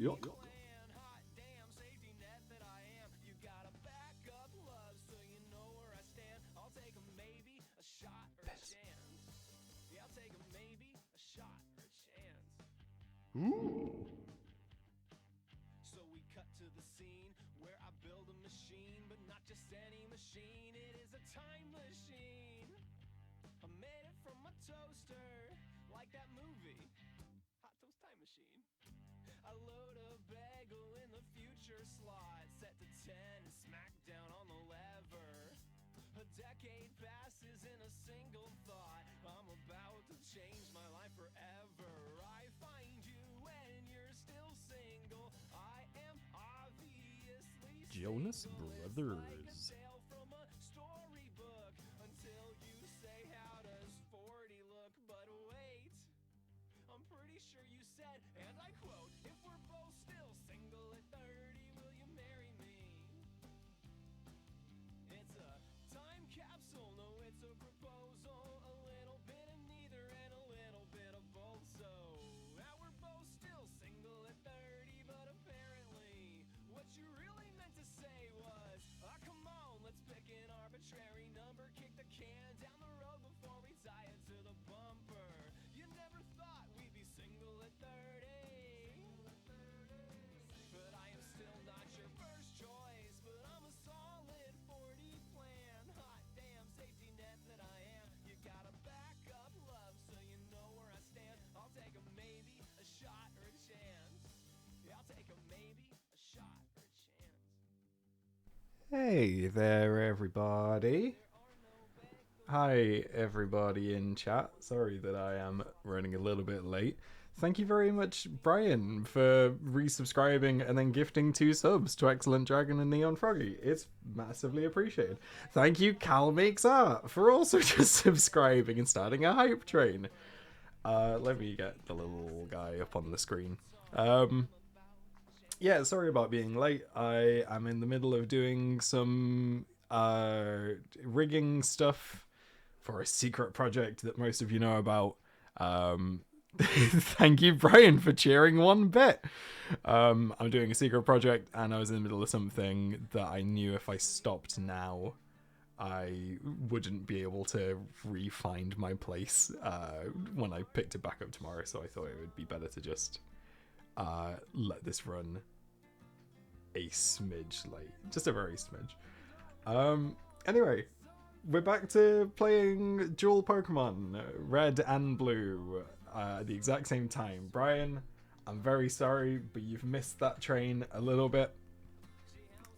Yuck. Ooh. So we cut to the scene where I build a machine, but not just any machine, it is a time machine. I made it from a toaster, like that movie, Hot Toast Time Machine. I load a bagel in the future slot, set to 10 and smack down on the lever. A decade passes in a single thought, I'm about to change my life forever. I find you when you're still single, I am obviously Jonas single. Brothers. It's like a tale from a storybook, until you say how does 40 look, but wait, I'm pretty sure you said, and I quote, if we're both still single at 30, will you marry me? It's a time capsule, no, it's a proposal, a little bit of neither and a little bit of both. So now we're both still single at 30, but apparently what you really meant to say was, come on, let's pick an arbitrary number, kick the can down the road before we tie it to the bumper. You never thought we'd be single at 30, but I am still not your first choice, but I'm a solid 40 plan. Hot damn safety net that I am. You gotta back up love so you know where I stand. I'll take a maybe, a shot, or a chance. Yeah, I'll take a maybe, a shot, or a chance. Hey there, everybody. Hi, everybody in chat. Sorry that I am running a little bit late. Thank you very much, Brian, for resubscribing and then gifting 2 subs to Excellent Dragon and Neon Froggy. It's massively appreciated. Thank you, Cal Makes Art, for also just subscribing and starting a hype train. Let me get the little guy up on the screen. Yeah, sorry about being late. I am in the middle of doing some rigging stuff for a secret project that most of you know about. Thank you, Brian, for cheering one bit. I'm doing a secret project and I was in the middle of something that I knew if I stopped now, I wouldn't be able to re-find my place when I picked it back up tomorrow. So I thought it would be better to just let this run a smidge late, just a very smidge. Anyway, we're back to playing dual Pokemon, Red and Blue, at the exact same time. Brian, I'm very sorry, but you've missed that train a little bit.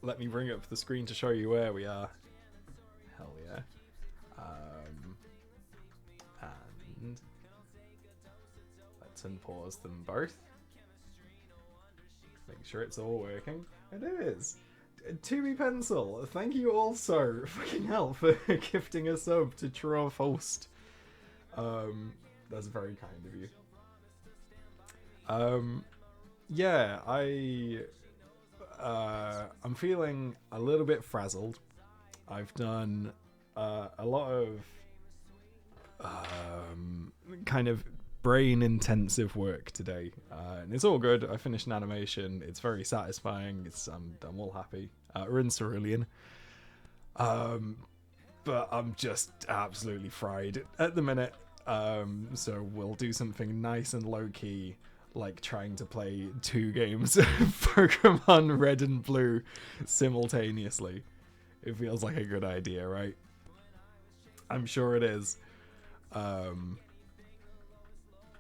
Let me bring up the screen to show you where we are. Hell yeah. And let's unpause them both. Make sure it's all working. It is. Tumi Pencil, thank you also, fucking hell, for gifting a sub to True Host. That's very kind of you. Yeah, I'm feeling a little bit frazzled. I've done a lot of kind of brain intensive work today, and it's all good. I finished an animation. It's very satisfying. I'm all happy. We're in Cerulean, but I'm just absolutely fried at the minute. So we'll do something nice and low key, like trying to play 2 games of Pokemon Red and Blue simultaneously. It feels like a good idea, right? I'm sure it is.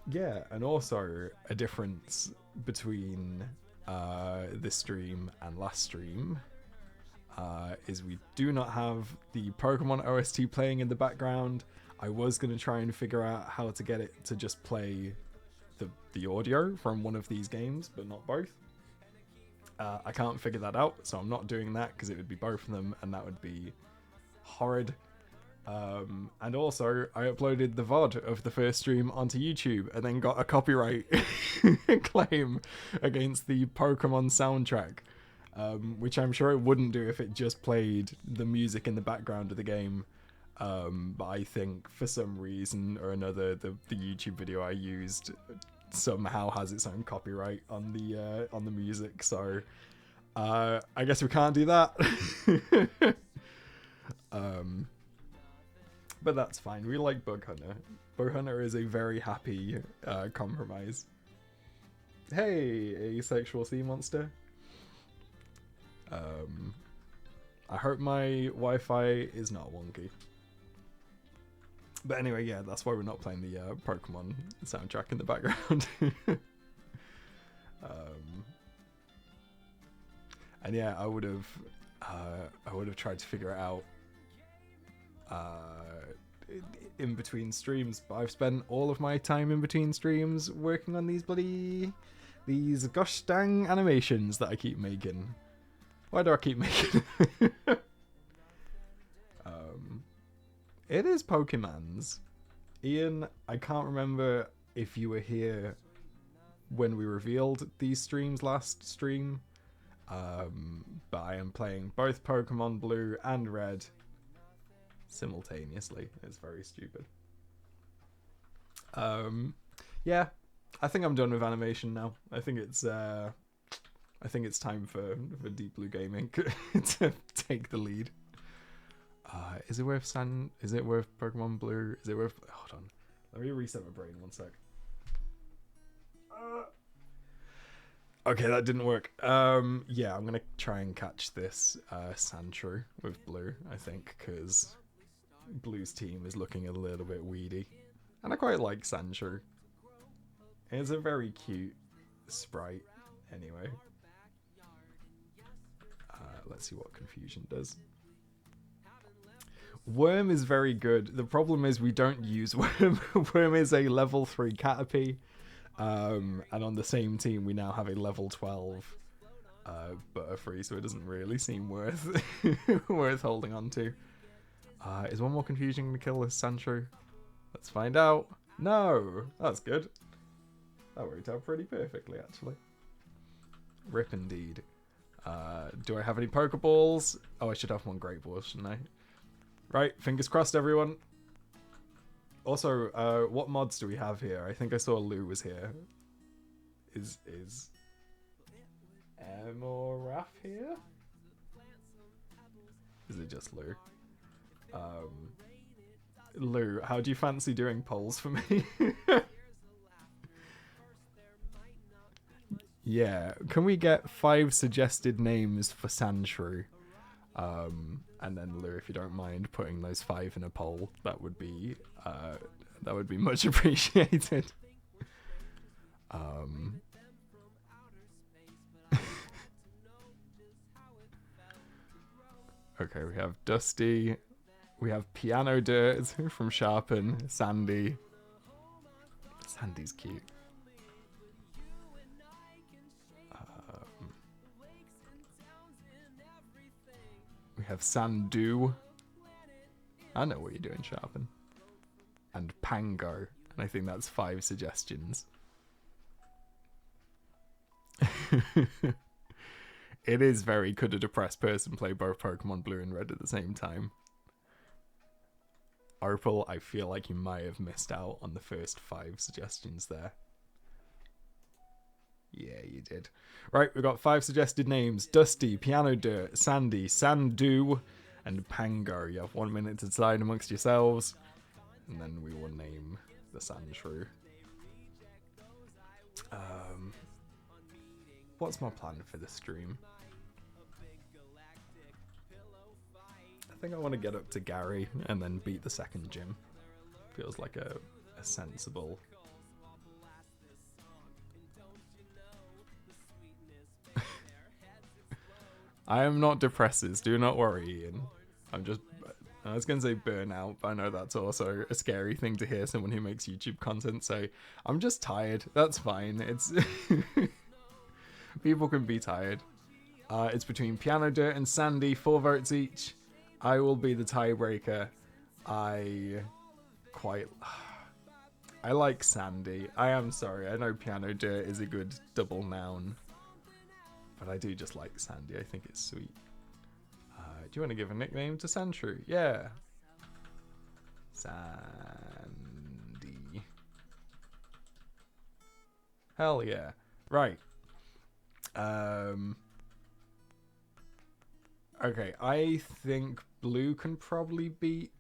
Yeah, and also a difference between this stream and last stream is we do not have the Pokemon OST playing in the background. I was going to try and figure out how to get it to just play the audio from one of these games, but not both. I can't figure that out, so I'm not doing that because it would be both of them, and that would be horrid. And also, I uploaded the VOD of the first stream onto YouTube and then got a copyright claim against the Pokemon soundtrack, which I'm sure it wouldn't do if it just played the music in the background of the game. But I think for some reason or another, the YouTube video I used somehow has its own copyright on the music. So I guess we can't do that. But that's fine. We like Bug Hunter. Bug Hunter is a very happy compromise. Hey, asexual sea monster. I hope my Wi-Fi is not wonky. But anyway, yeah, that's why we're not playing the Pokemon soundtrack in the background. And yeah, I would have tried to figure it out in between streams, but I've spent all of my time in between streams working on these gosh dang animations that I keep making. Why do I keep making? It is Pokemon's. Ian, I can't remember if you were here when we revealed these streams last stream, but I am playing both Pokemon Blue and Red simultaneously. It's very stupid. Yeah, I think I'm done with animation now. I think it's time for Deep Blue Gaming to take the lead. Is it worth Pokemon Blue? Is it worth... Hold on. Let me reset my brain 1 sec. Okay, that didn't work. Yeah, I'm going to try and catch this Sandshrew with Blue, I think, because Blue's team is looking a little bit weedy. And I quite like Sandshrew. It's a very cute sprite, anyway. Let's see what Confusion does. Worm is very good. The problem is we don't use Worm. Worm is a level 3 Caterpie. And on the same team we now have a level 12 Butterfree, so it doesn't really seem worth worth holding on to. Is one more Confusion going to kill this Sandshrew? Let's find out. No! That's good. That worked out pretty perfectly, actually. Rip indeed. Do I have any Pokeballs? Oh, I should have one Great Ball, shouldn't I? Right, fingers crossed, everyone. Also, what mods do we have here? I think I saw Lou was here. Is Emoraph here? Is it just Lou? Lou, how do you fancy doing polls for me? Yeah, can we get 5 suggested names for Sandshrew? And then Lou, if you don't mind putting those 5 in a poll, that would be much appreciated. Okay, we have Dusty, we have Piano Dirt from Sharpen, Sandy. Sandy's cute. We have Sandu. I know what you're doing, Sharpen. And Pango. And I think that's 5 suggestions. It is very, could a depressed person play both Pokemon Blue and Red at the same time? Opal, I feel like you might have missed out on the first 5 suggestions there. Yeah, you did. Right, we've got 5 suggested names. Dusty, Piano Dirt, Sandy, Sandu, and Pango. You have 1 minute to decide amongst yourselves. And then we will name the Sandshrew. What's my plan for this stream? I think I want to get up to Gary and then beat the second gym. Feels like a sensible... I am not depresses, do not worry, Ian. I was going to say burnout, but I know that's also a scary thing to hear someone who makes YouTube content say. I'm just tired, that's fine. It's people can be tired. It's between Piano Dirt and Sandy, 4 votes each. I will be the tiebreaker. I quite... I like Sandy. I am sorry. I know Piano Dirt is a good double noun. But I do just like Sandy. I think it's sweet. Do you want to give a nickname to Sandshrew? Yeah. Sandy. Hell yeah. Right. Okay, I think Blue can probably beat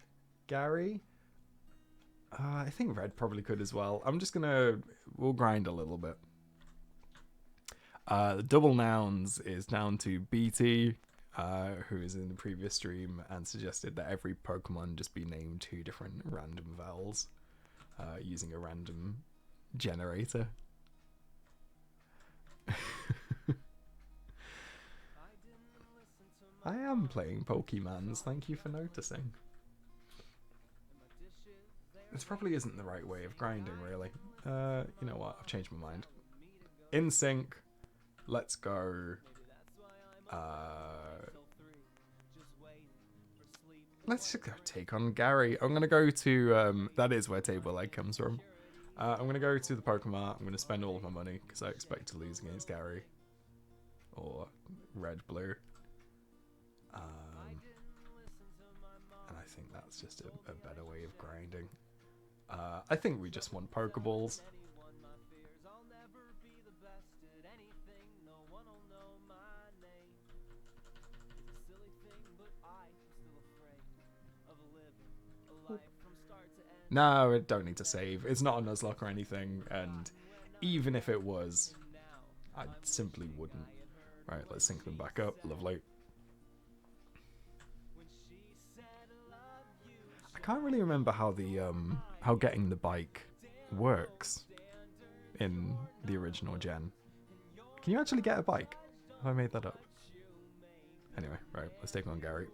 Gary. I think Red probably could as well. We'll grind a little bit. The double nouns is down to BT, who is in the previous stream and suggested that every Pokemon just be named 2 different random vowels using a random generator. I am playing Pokemons, thank you for noticing. This probably isn't the right way of grinding, really. You know what, I've changed my mind. In sync, let's go. Let's just go take on Gary. I'm going to go to, that is where Table Leg comes from. I'm going to go to the Pokemon. I'm going to spend all of my money because I expect to lose against Gary. Or Red Blue. And I think that's just a better way of grinding. I think we just want Pokeballs. No, it don't need to save. It's not a Nuzlocke or anything, and even if it was, I simply wouldn't. Right, let's sync them back up. Lovely. I can't really remember how how getting the bike works in the original gen. Can you actually get a bike? Have I made that up? Anyway, right, let's take on Gary.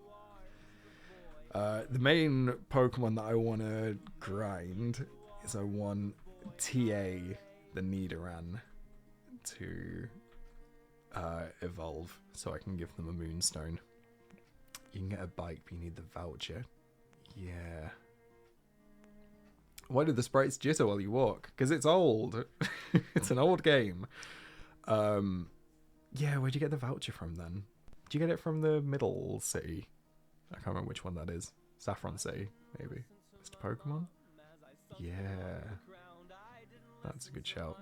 The main Pokemon that I want to grind is I want TA, the Nidoran, to evolve so I can give them a Moonstone. You can get a bike, but you need the voucher. Yeah. Why do the sprites jitter while you walk? Because it's old. It's an old game. Yeah, where'd you get the voucher from then? Did you get it from the middle city? I can't remember which one that is. Saffron City, maybe. Mr. Pokemon? Yeah. That's a good shout.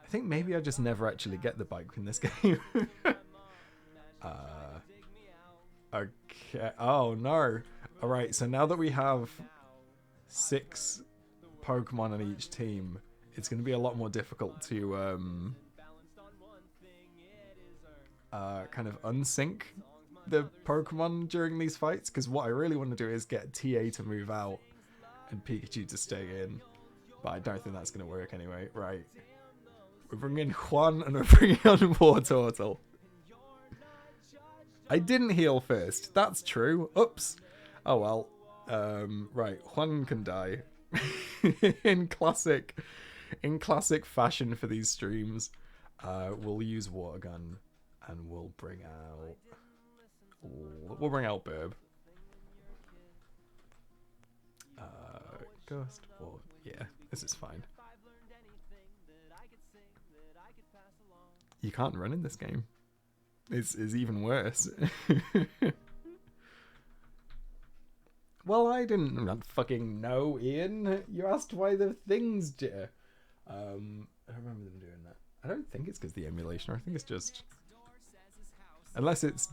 I think maybe I just never actually get the bike in this game. Okay. Oh, no. Alright, so now that we have 6 Pokemon on each team, it's going to be a lot more difficult to kind of unsync the Pokemon during these fights, because what I really want to do is get TA to move out and Pikachu to stay in, but I don't think that's going to work anyway. Right, we're bringing Juan and we're bringing on Wartortle. I didn't heal first, that's true. Oops. Oh well. Right, Juan can die. in classic fashion for these streams. We'll use Water Gun and we'll bring out Burb. Ghost. Well, yeah, this is fine. You can't run in this game. It's even worse. Well, I didn't fucking know, Ian. You asked why the things jitter. I remember them doing that. I don't think it's because the emulation. I think it's just... Unless it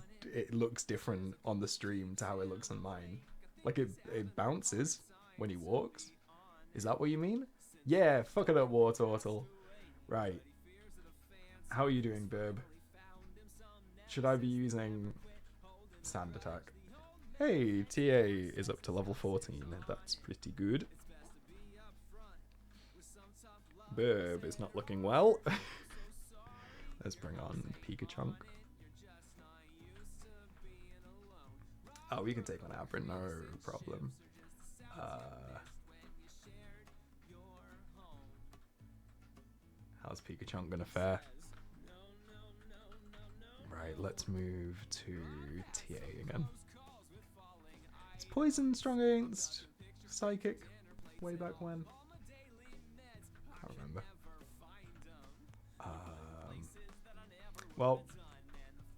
looks different on the stream to how it looks on mine. Like it bounces when he walks. Is that what you mean? Yeah, fuck it up, Wartortle. Right. How are you doing, Burb? Should I be using Sand Attack? Hey, TA is up to level 14. That's pretty good. Burb is not looking well. Let's bring on Pikachu. Oh, we can take on Abra, no problem. How's Pikachu gonna fare? Right, let's move to TA again. Is Poison strong against Psychic way back when? I can't remember. Well,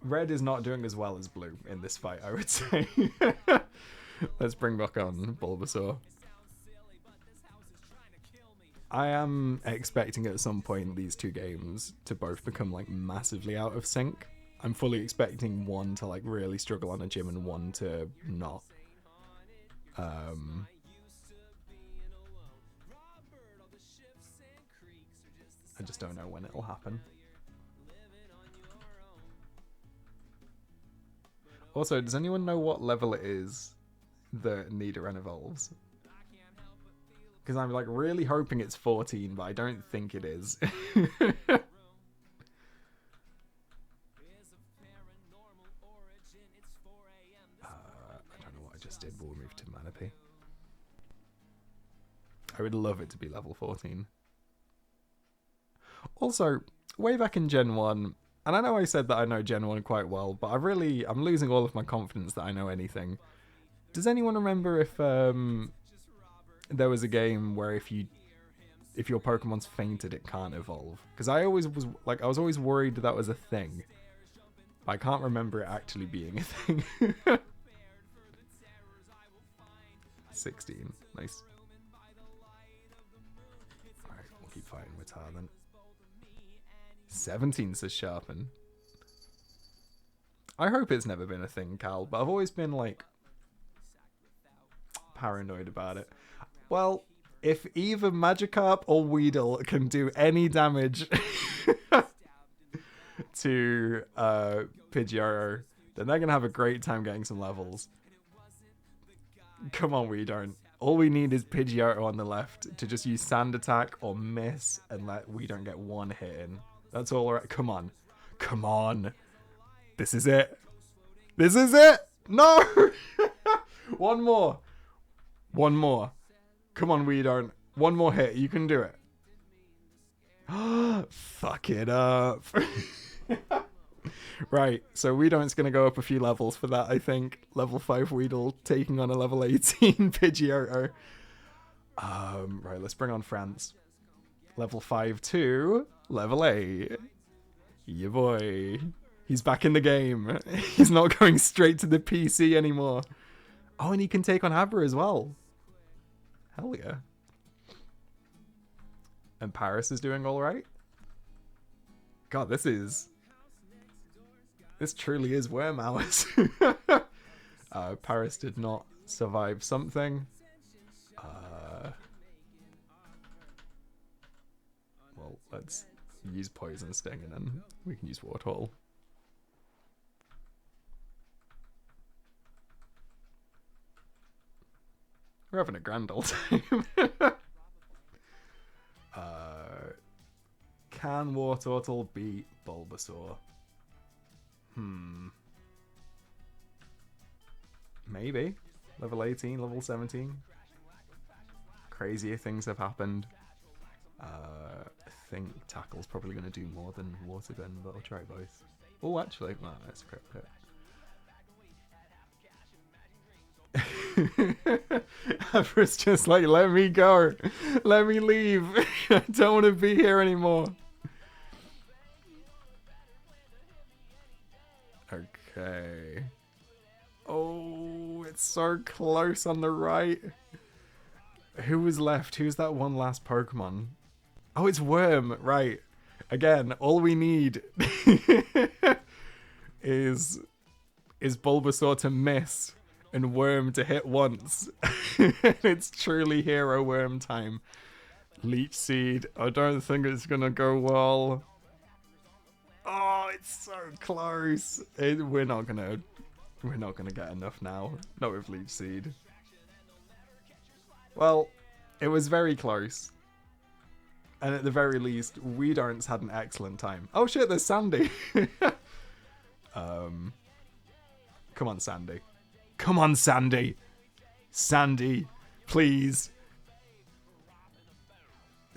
Red is not doing as well as Blue in this fight, I would say. Let's bring back on Bulbasaur. I am expecting at some point these two games to both become like massively out of sync. I'm fully expecting one to like really struggle on a gym and one to not. I just don't know when it'll happen. Also, does anyone know what level it is that Nidoran evolves? Because I'm like really hoping it's 14, but I don't think it is. I don't know what I just did, but we'll move to Manaphy. I would love it to be level 14. Also, way back in Gen 1, and I know I said that I know Gen 1 quite well, but I'm losing all of my confidence that I know anything. Does anyone remember if there was a game where if your Pokemon's fainted, it can't evolve? Because I was always worried that was a thing. I can't remember it actually being a thing. 16, nice. Alright, we'll keep fighting with Tar then. 17 says Sharpen. I hope it's never been a thing, Cal, but I've always been like paranoid about it. Well, if either Magikarp or Weedle can do any damage to Pidgeotto, then they're gonna have a great time getting some levels. Come on, we don't. All we need is Pidgeotto on the left to just use Sand Attack or miss and let we don't get one hit in. That's all right. Come on. Come on. This is it. This is it. No. One more. One more. Come on, we don't. One more hit. You can do it. Fuck it up. Right. So Weedon's going to go up a few levels for that, I think. Level 5 Weedle taking on a level 18 Pidgeotto. Right. Let's bring on France. Level 5 to level 8. Yeah, boy. He's back in the game. He's not going straight to the PC anymore. Oh, and he can take on Abra as well. Hell yeah. And Paris is doing all right. God, this truly is worm hours. Paris did not survive something. Well, let's use Poison Sting and then we can use Wartortle. We're having a grand old time. Can Wartortle beat Bulbasaur? Maybe. Level 18, level 17. Crazier things have happened. I think Tackle's probably going to do more than Water Gun, but I'll try both. Oh, actually, no, that's a crit hit. Abra's just like, let me go. Let me leave. I don't want to be here anymore. Okay. Oh, it's so close on the right. Who was left? Who's that one last Pokemon? Oh, it's Worm. Right. Again, all we need is Bulbasaur to miss and Worm to hit once. It's truly hero Worm time. Leech Seed. I don't think it's gonna go well. Oh, it's so close. We're not gonna get enough now. Not with Leech Seed. Well, it was very close. And at the very least, Weedon's had an excellent time. Oh shit, there's Sandy. Come on, Sandy. Come on, Sandy. Sandy, please.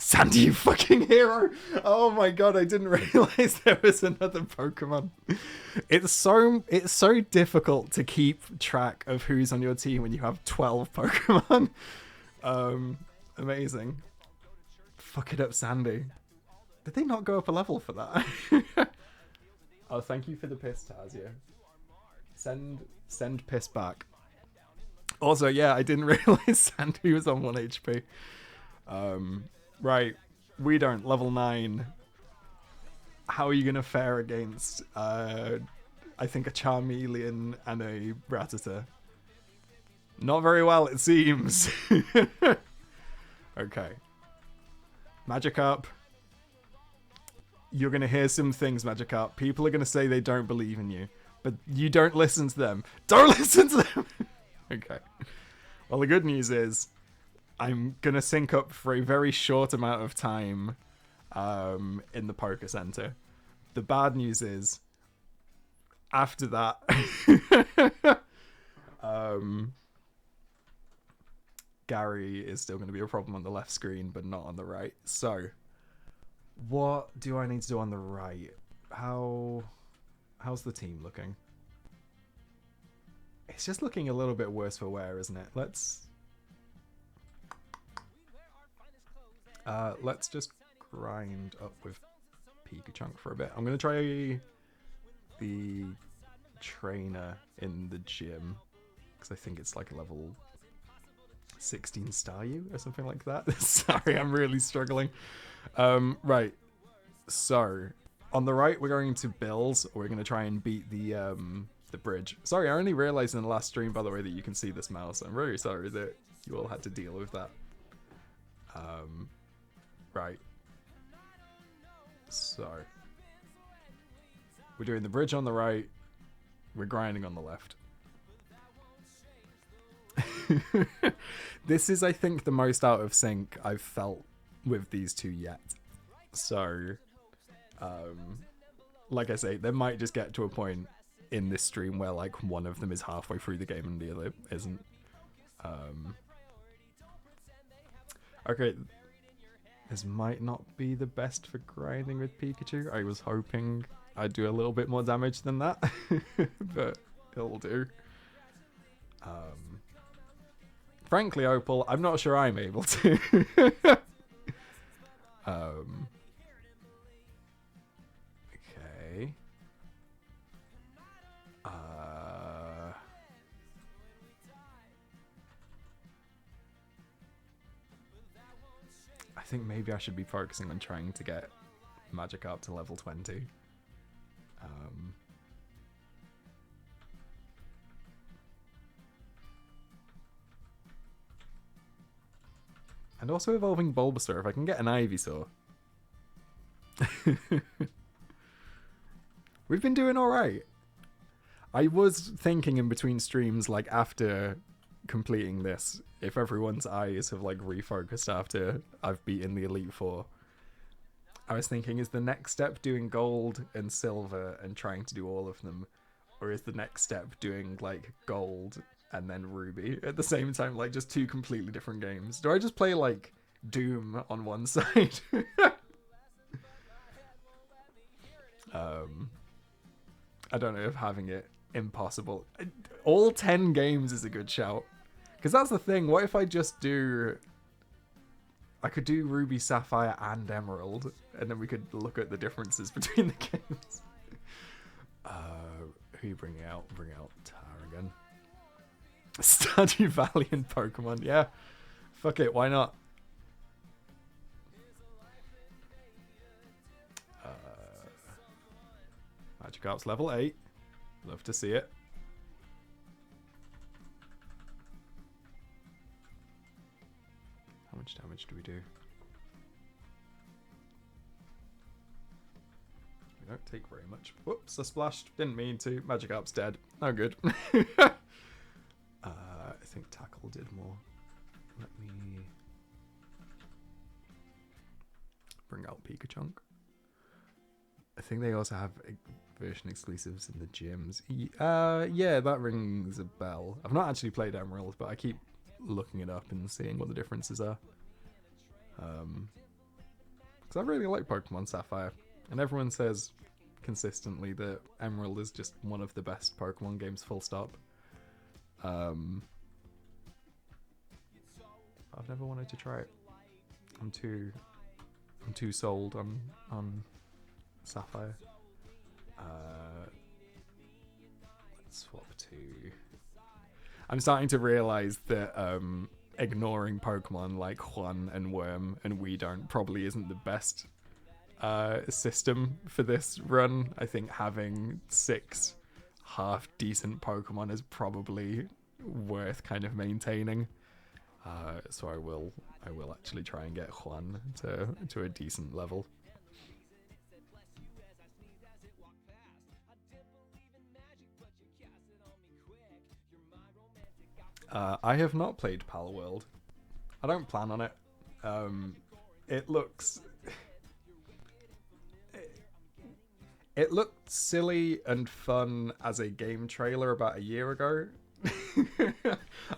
Sandy, you fucking hero! Oh my god, I didn't realize there was another Pokemon. It's so difficult to keep track of who's on your team when you have 12 Pokemon. Amazing. Fuck it up, Sandy. Did they not go up a level for that? Oh, thank you for the piss, Tazia. Send piss back. Also, yeah, I didn't realize Sandy was on 1 HP. Right, we don't. Level 9. How are you going to fare against, I think, a Charmeleon and a Rattata? Not very well, it seems. Okay. Magikarp. You're going to hear some things, Magikarp. People are going to say they don't believe in you. But you don't listen to them. Don't listen to them! Okay. Well, the good news is I'm going to sync up for a very short amount of time in the Poker Center. The bad news is, after that, Gary is still going to be a problem on the left screen, but not on the right. So, what do I need to do on the right? How's the team looking? It's just looking a little bit worse for wear, isn't it? Let's just grind up with Pikachu for a bit. I'm gonna try the trainer in the gym because I think it's like a level 16 Staryu or something like that. Sorry, I'm really struggling. Right. So on the right, we're going to Bills. We're going to try and beat the bridge. Sorry, I only realized in the last stream, by the way, that you can see this mouse. I'm very sorry that you all had to deal with that. Right. So we're doing the bridge on the right. We're grinding on the left. This is, I think, the most out of sync I've felt with these two yet. So, like I say, there might just get to a point in this stream where like one of them is halfway through the game and the other isn't. Okay, this might not be the best for grinding with Pikachu. I was hoping I'd do a little bit more damage than that, but it'll do. Frankly, Opal, I'm not sure I'm able to. Okay. I think maybe I should be focusing on trying to get Magikarp to level 20. And also evolving Bulbasaur if I can get an Ivysaur. We've been doing alright. I was thinking in between streams, like after completing this, if everyone's eyes have like refocused after I've beaten the Elite Four, I was thinking, is the next step doing gold and silver and trying to do all of them? Or is the next step doing like gold and then ruby at the same time? Like just two completely different games. Do I just play like Doom on one side? I don't know if having it impossible. All 10 games is a good shout. Because that's the thing. What if I just do... I could do Ruby, Sapphire, and Emerald. And then we could look at the differences between the games. Who you bringing out? Bring out Tarragon. Stardew Valley and Pokemon. Yeah. Fuck it. Why not? Magikarp's level 8. Love to see it. How much damage do we do? We don't take very much. Whoops, I splashed. Didn't mean to. Magikarp's dead. No good. I think Tackle did more. Let me bring out Pikachu. I think they also have version exclusives in the gyms. Yeah, that rings a bell. I've not actually played Emerald, but I keep looking it up and seeing what the differences are. Because I really like Pokemon Sapphire. And everyone says consistently that Emerald is just one of the best Pokemon games, full stop. I've never wanted to try it. I'm too sold on Sapphire. Let's swap to... I'm starting to realize that ignoring Pokemon like Juan and Worm and We Don't probably isn't the best system for this run. I think having 6 half decent Pokemon is probably worth kind of maintaining. So I will actually try and get Juan to a decent level. I have not played Palworld. I don't plan on it. It looks... It looked silly and fun as a game trailer about a year ago.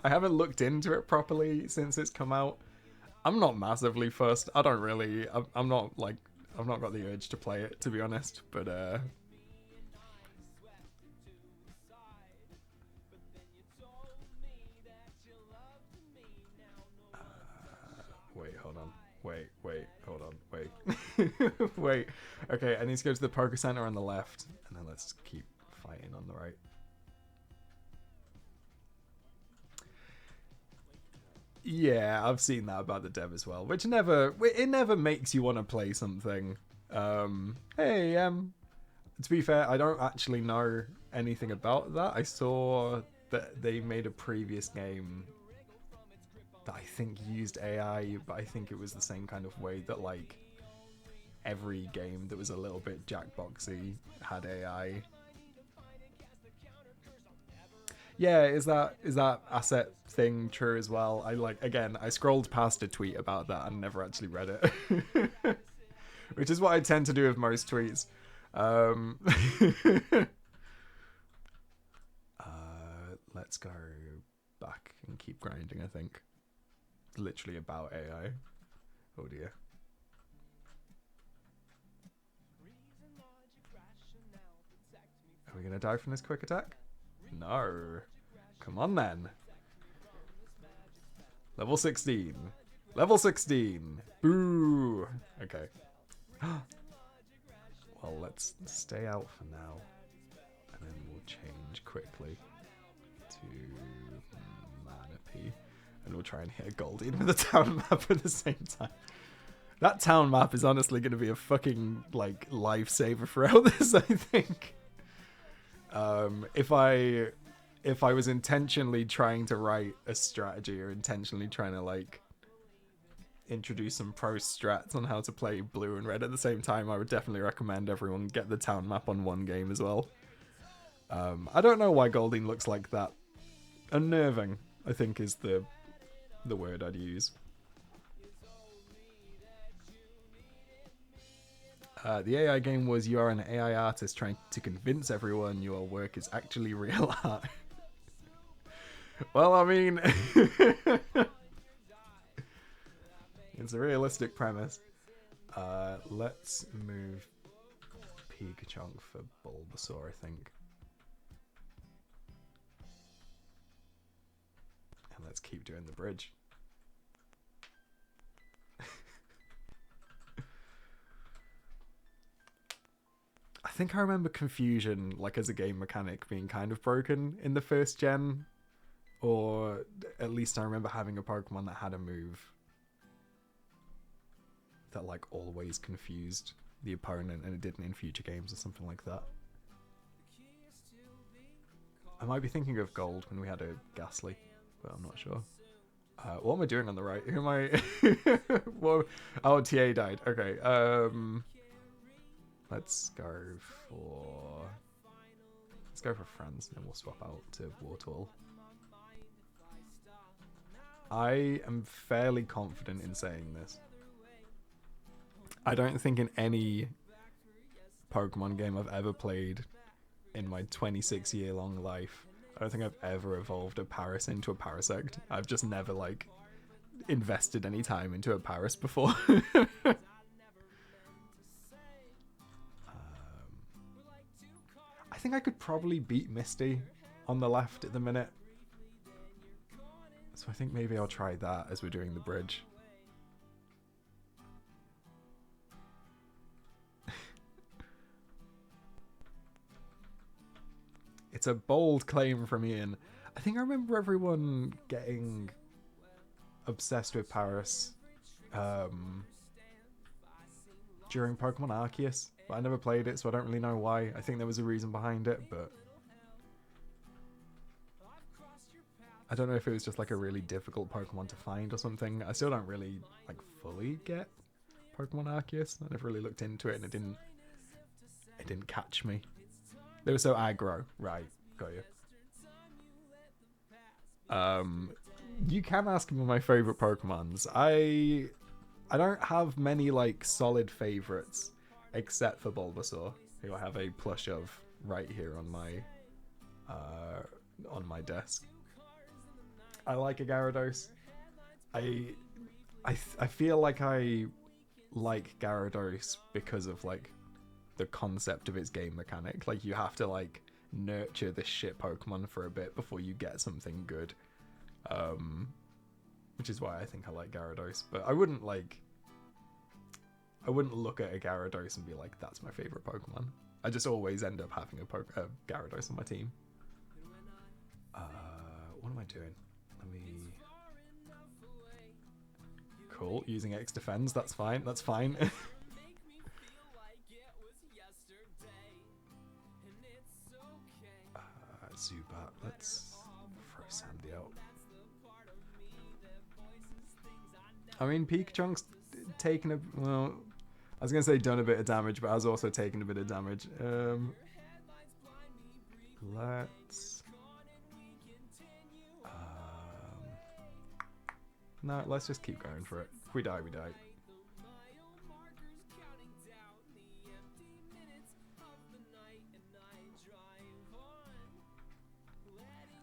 I haven't looked into it properly since it's come out. I'm not massively fussed. I don't really... I'm not, like... I've not got the urge to play it, to be honest. But, wait, hold on. Wait, hold on. Wait. Wait. Okay, I need to go to the Poké Center on the left. And then let's keep fighting on the right. Yeah, I've seen that about the dev as well, which never makes you want to play something. Hey, to be fair, I don't actually know anything about that. I saw that they made a previous game that I think used AI, but I think it was the same kind of way that, like, every game that was a little bit jackboxy had AI. Yeah, is that asset thing true as well? I scrolled past a tweet about that and never actually read it. Which is what I tend to do with most tweets. Let's go back and keep grinding, I think. It's literally about AI. Oh dear. Are we gonna die from this quick attack? No. Come on then. Level 16. Level 16. Boo. Okay. Well, let's stay out for now. And then we'll change quickly to Manaphy. And we'll try and hit a Goldeen with a town map at the same time. That town map is honestly going to be a fucking, like, lifesaver throughout this, I think. If I was intentionally trying to write a strategy or intentionally trying to, like, introduce some pro strats on how to play blue and red at the same time, I would definitely recommend everyone get the town map on one game as well. I don't know why Goldeen looks like that. Unnerving, I think, is the word I'd use. The AI game was you are an AI artist trying to convince everyone your work is actually real art. Well, I mean, it's a realistic premise. Let's move Pikachu for Bulbasaur, I think. And let's keep doing the bridge. I think I remember Confusion, like, as a game mechanic being kind of broken in the first gen. Or at least I remember having a Pokemon that had a move that, like, always confused the opponent, and it didn't in future games or something like that. I might be thinking of Gold when we had a Ghastly, but I'm not sure. What am I doing on the right? Who am I? Oh, TA died. Okay. Let's go for friends, and we'll swap out to Wartortle. I am fairly confident in saying this. I don't think in any Pokemon game I've ever played in my 26-year-long life, I don't think I've ever evolved a Paris into a Parasect. I've just never, like, invested any time into a Paris before. think I could probably beat Misty on the left at the minute. So I think maybe I'll try that as we're doing the bridge. It's a bold claim from Ian. I think I remember everyone getting obsessed with Paris during Pokemon Arceus, but I never played it, so I don't really know why. I think there was a reason behind it, but I don't know if it was just like a really difficult Pokemon to find or something. I still don't really like fully get Pokemon Arceus. I never really looked into it, and it didn't catch me. They were so aggro. Right, got you. You can ask me my favorite Pokemons. I don't have many like solid favorites, except for Bulbasaur, who I have a plush of right here on my desk. I like a Gyarados. I feel like I like Gyarados because of like the concept of its game mechanic. Like, you have to like nurture this shit Pokemon for a bit before you get something good. Which is why I think I like Gyarados. But I wouldn't look at a Gyarados and be like, that's my favorite Pokemon. I just always end up having a Gyarados on my team. What am I doing? Let me... Cool, using X defense, that's fine, that's fine. Zubat, let's throw Sandy out. I mean, Pikachunk's taken a... Well, I was going to say done a bit of damage, but has also taken a bit of damage. Let's... No, let's just keep going for it. If we die, we die.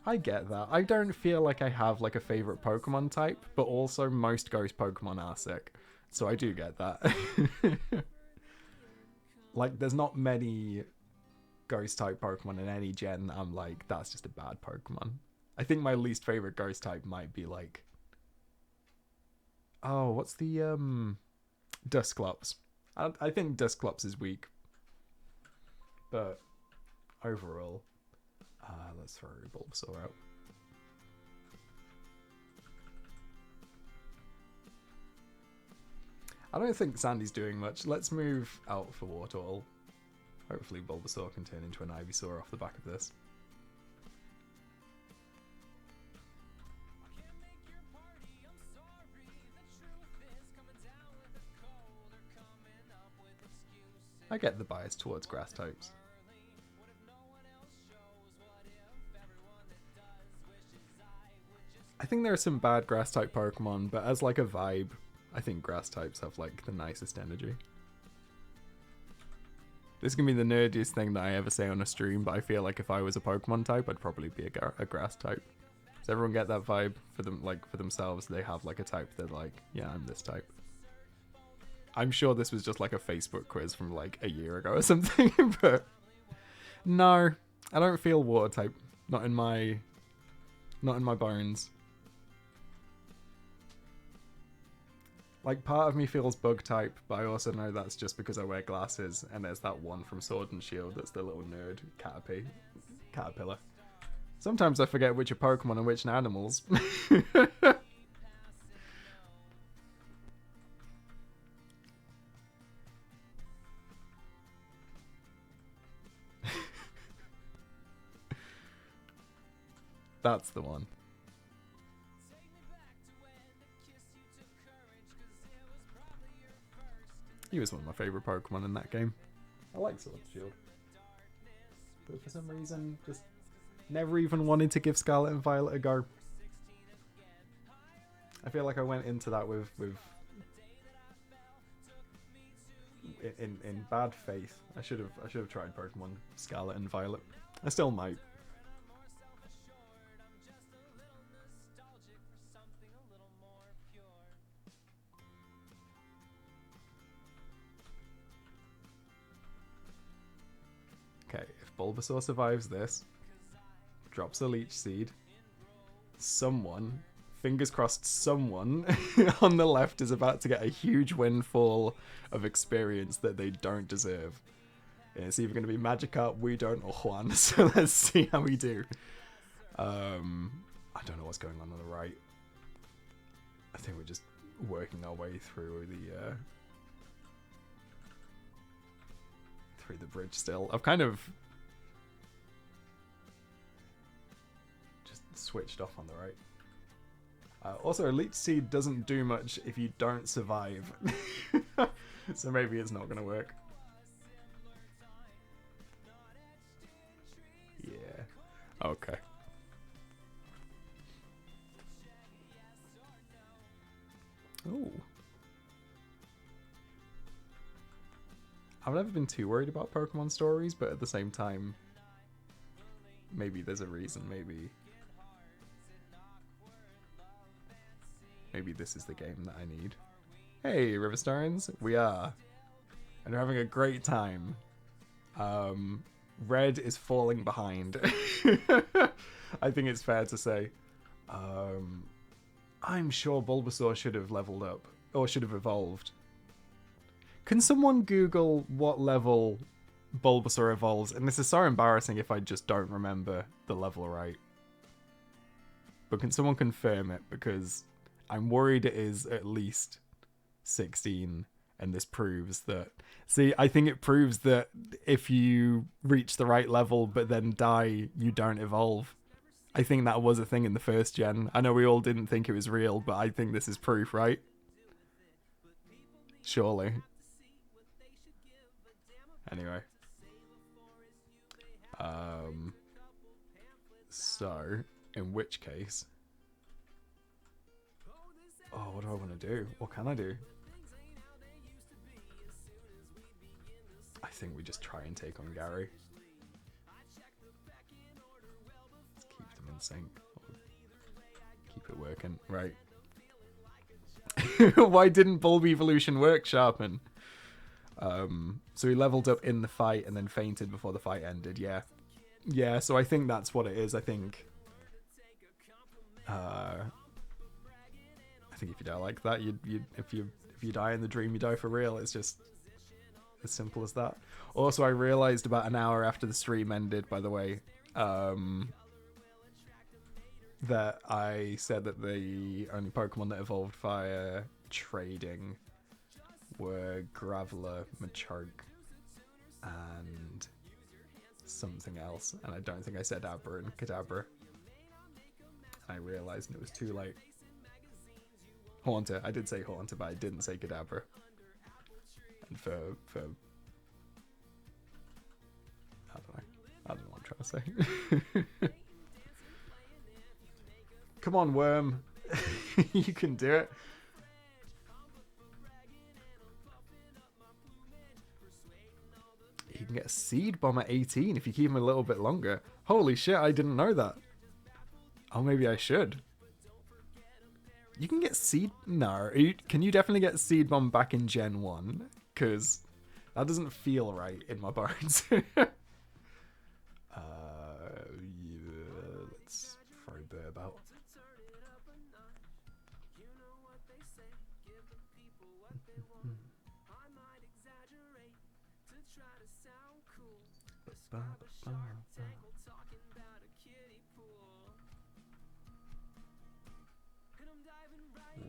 I get that. I don't feel like I have like a favorite Pokemon type, but also most ghost Pokemon are sick. So I do get that. Like, there's not many ghost type Pokemon in any gen that I'm like, that's just a bad Pokemon. I think my least favorite ghost type might be like... Oh, what's the Dusclops? I think Dusclops is weak. But overall... let's throw Bulbasaur out. I don't think Sandy's doing much. Let's move out for Wartortle. Hopefully Bulbasaur can turn into an Ivysaur off the back of this. I get the bias towards grass types. I think there are some bad grass type Pokemon, but as like a vibe, I think grass types have like the nicest energy. This can be the nerdiest thing that I ever say on a stream, but I feel like if I was a Pokemon type, I'd probably be a grass type. Does everyone get that vibe for them, like for themselves? They have like a type that like, yeah, I'm this type. I'm sure this was just like a Facebook quiz from like a year ago or something, but no, I don't feel water type. Not in my bones. Like, part of me feels bug type, but I also know that's just because I wear glasses, and there's that one from Sword and Shield that's the little nerd caterpillar. Sometimes I forget which are Pokemon and which are animals. That's the one. He was one of my favourite Pokemon in that game. I like Sword and Shield. But for some reason, just never even wanted to give Scarlet and Violet a go. I feel like I went into that with in bad faith. I should have tried Pokemon Scarlet and Violet. I still might. Okay, if Bulbasaur survives this, drops a Leech Seed, someone, fingers crossed, someone on the left is about to get a huge windfall of experience that they don't deserve. And it's either going to be Magikarp, we don't, or Juan. So let's see how we do. I don't know what's going on the right. I think we're just working our way through the bridge still. I've kind of just switched off on the right. Also, a Leech Seed doesn't do much if you don't survive. So maybe it's not going to work. Yeah. Okay. Ooh. I've never been too worried about Pokemon stories, but at the same time, maybe there's a reason. Maybe this is the game that I need. Hey, Riverstones, we are. And we're having a great time. Red is falling behind. I think it's fair to say. I'm sure Bulbasaur should have leveled up, or should have evolved. Can someone Google what level Bulbasaur evolves? And this is so embarrassing if I just don't remember the level right. But can someone confirm it? Because I'm worried it is at least 16, and this proves that... See, I think it proves that if you reach the right level but then die, you don't evolve. I think that was a thing in the first gen. I know we all didn't think it was real, but I think this is proof, right? Surely. Anyway. So, in which case... Oh, what do I want to do? What can I do? I think we just try and take on Gary. Let's keep them in sync. Keep it working. Right. Why didn't Bulb Evolution work, Sharpen? So he leveled up in the fight and then fainted before the fight ended. Yeah. Yeah, so I think that's what it is. I think if you die like that, if you die in the dream, you die for real. It's just as simple as that. Also, I realized about an hour after the stream ended, by the way, that I said that the only Pokemon that evolved via trading were Graveler, Machoke, and something else. And I don't think I said Abra and Kadabra. I realized and it was too late. Haunter. I did say Haunter, but I didn't say Kadabra. And for I don't know what I'm trying to say. Come on, Worm. You can do it. You can get a Seed Bomb at 18 if you keep him a little bit longer. Holy shit, I didn't know that. Oh, maybe I should. You can get Seed... No. Can you definitely get Seed Bomb back in Gen 1? Because that doesn't feel right in my bones. Yeah, let's throw Burb out.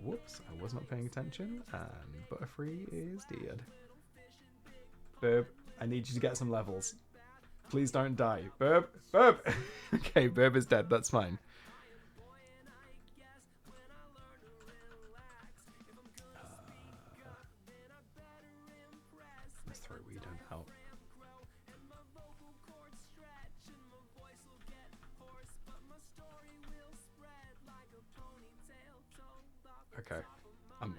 Whoops, I was not paying attention, and Butterfree is dead. Burb, I need you to get some levels. Please don't die. Burb! Burb! Okay, Burb is dead, that's fine. Let's throw Weedon out. Okay.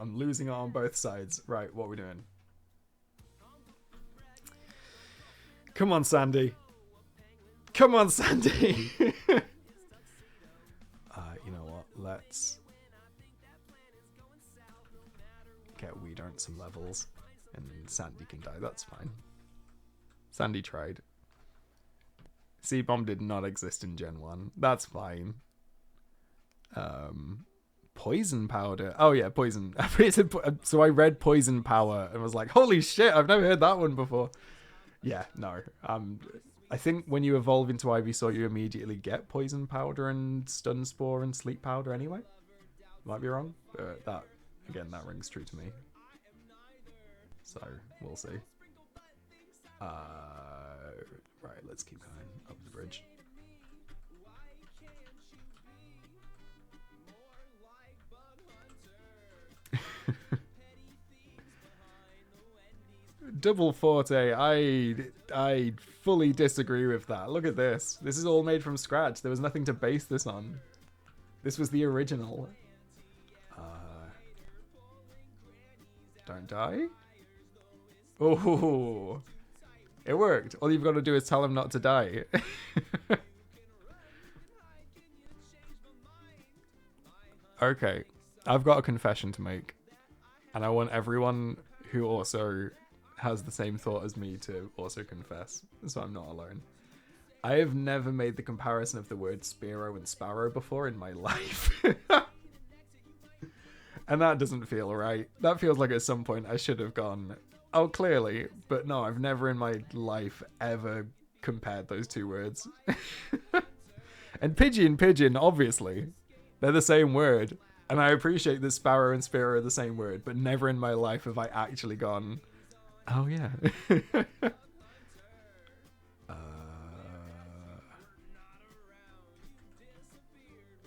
I'm losing it on both sides. Right, what are we doing? Come on, Sandy. Come on, Sandy. You know what? Let's get Weedon some levels. And Sandy can die. That's fine. Sandy tried. C-bomb did not exist in Gen 1. That's fine. Poison powder. Oh yeah, poison. So I read poison power and was like, holy shit, I've never heard that one before. Yeah, no. I think when you evolve into Ivysaur, you immediately get poison powder and stun spore and sleep powder anyway. Might be wrong, but that rings true to me. So we'll see. Right, let's keep going up the bridge. Double Forte, I fully disagree with that. Look at this. This is all made from scratch. There was nothing to base this on. This was the original. Don't die. Oh, it worked. All you've got to do is tell him not to die. Okay, I've got a confession to make, and I want everyone who also has the same thought as me to also confess, so I'm not alone. I have never made the comparison of the word Spearow and Sparrow before in my life. And that doesn't feel right. That feels like at some point I should have gone, oh, clearly. But no, I've never in my life ever compared those two words. And pigeon, obviously. They're the same word. And I appreciate that Sparrow and Spearow are the same word, but never in my life have I actually gone, oh yeah.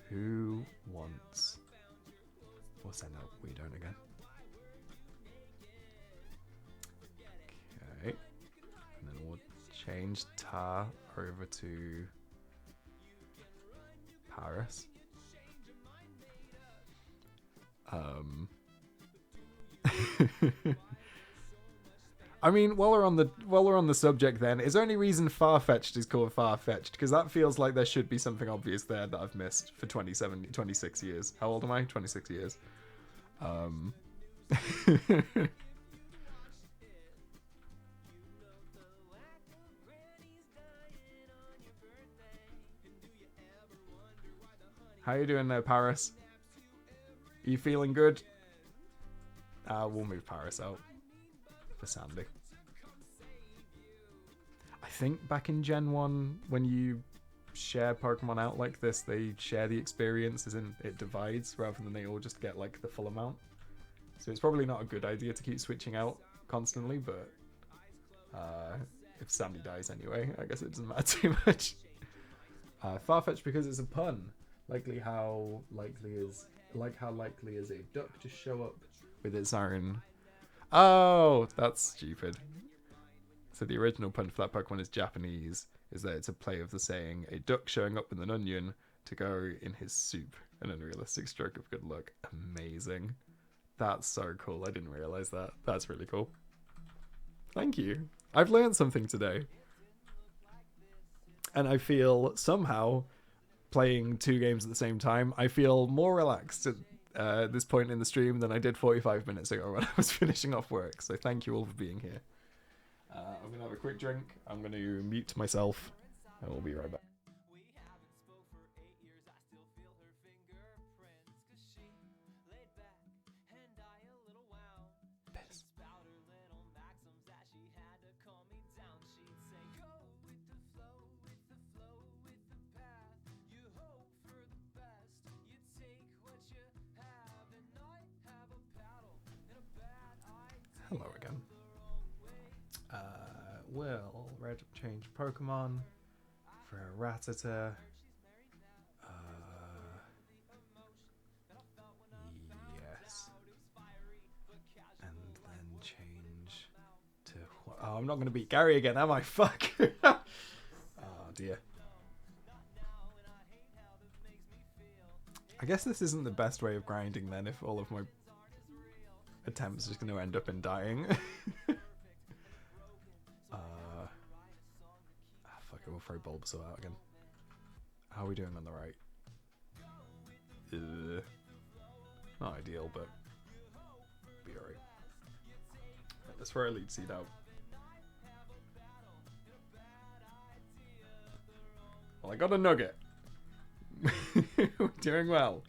Who wants... We'll send out We Don't again. Okay. And then we'll change Tar over to Paris. I mean, while we're on the subject, then, is there any reason Farfetch'd is called Farfetch'd? Because that feels like there should be something obvious there that I've missed for 26 years. How old am I? 26 years. How you doing there, Paris? Are you feeling good? We'll move Paris out for Sandy. I think back in Gen 1, when you share Pokemon out like this, they share the experience, as in it divides, rather than they all just get like the full amount. So it's probably not a good idea to keep switching out constantly, but if Sandy dies anyway, I guess it doesn't matter too much. Farfetch because it's a pun. How likely is a duck to show up with its own... Oh, that's stupid. So the original pun for that Pokemon is Japanese, is that it's a play of the saying, a duck showing up with an onion to go in his soup. An unrealistic stroke of good luck. Amazing. That's so cool. I didn't realize that. That's really cool. Thank you. I've learned something today. And I feel somehow, playing two games at the same time, I feel more relaxed at this point in the stream than I did 45 minutes ago when I was finishing off work. So thank you all for being here. I'm going to have a quick drink. I'm going to mute myself, and we'll be right back. We haven't spoke for 8 years. I still feel her fingerprints. 'Cause she laid back and I a little wound. Piss. Spout her little maxims that she had to calm me down. She'd say, go with the flow, with the flow, with the path. You hope for the best. You take what you have, and I have a paddle and a bad idea. Hello again. Will red change Pokemon for a Rattata. Yes. And then change to... Oh, I'm not going to beat Gary again, am I? Fuck. Oh, dear. I guess this isn't the best way of grinding then, if all of my attempts are just going to end up in dying. Fuck it, we'll throw Bulbasaur out again. How are we doing on the right? Not ideal, but be alright. Let's throw a lead seed out. got a nugget. We're doing well.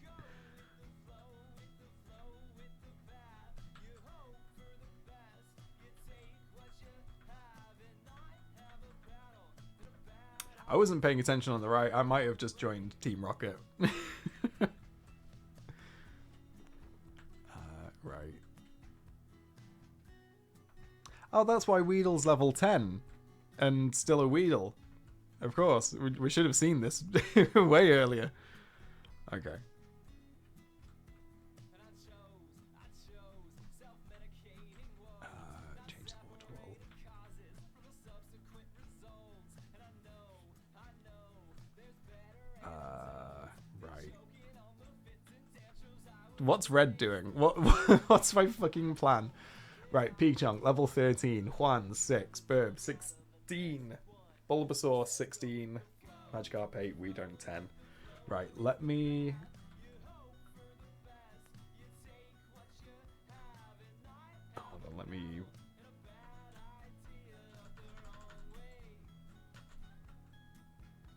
I wasn't paying attention on the right. I might have just joined Team Rocket. Right. Oh, that's why Weedle's level 10. And still a Weedle. Of course. We should have seen this way earlier. Okay. Change the water wall. Right. What's red doing? What's my fucking plan? Right, P-Chunk, level 13. Juan, 6. Burb, 16. Bulbasaur, 16. Magikarp, 8. Weedon, 10. Right, let me... Hold on, let me...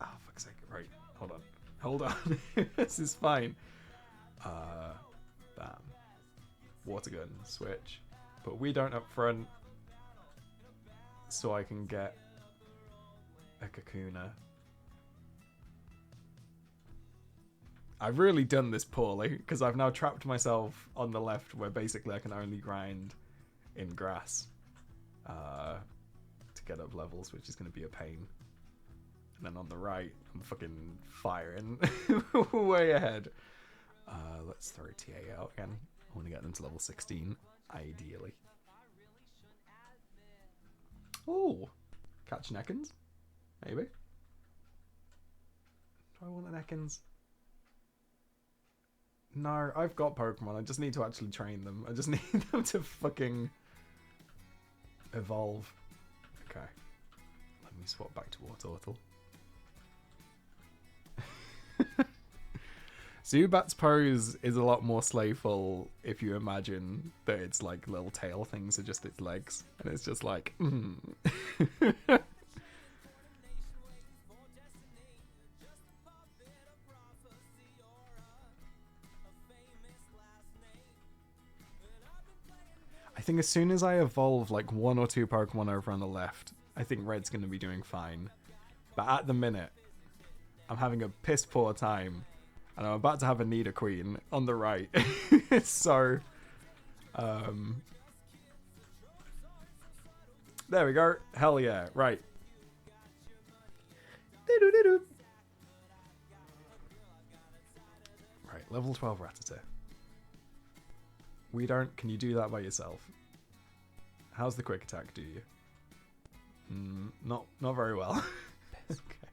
Oh, fuck's sake. Right, hold on. Hold on. This is fine. Bam. Water gun, switch. But we don't up front. So I can get a Kakuna. I've really done this poorly, because I've now trapped myself on the left where basically I can only grind in grass to get up levels, which is going to be a pain. And then on the right, I'm fucking firing way ahead. Let's throw TA out again. I want to get them to level 16, ideally. Oh, catch an Ekans? Maybe. Do I want an Ekans? No, I've got Pokemon. I just need to actually train them. I just need them to fucking evolve. Okay. Let me swap back to Wartortle. Zubat's pose is a lot more slayful if you imagine that it's like little tail things are just its legs. And it's just like... I think as soon as I evolve like 1 or 2 Pokemon over on the left, I think Red's going to be doing fine. But at the minute, I'm having a piss poor time. And I'm about to have a Nidoqueen on the right. So, there we go. Hell yeah. Right. Right, level 12 Rattata. Can you do that by yourself? How's the quick attack do you? Not very well. Okay.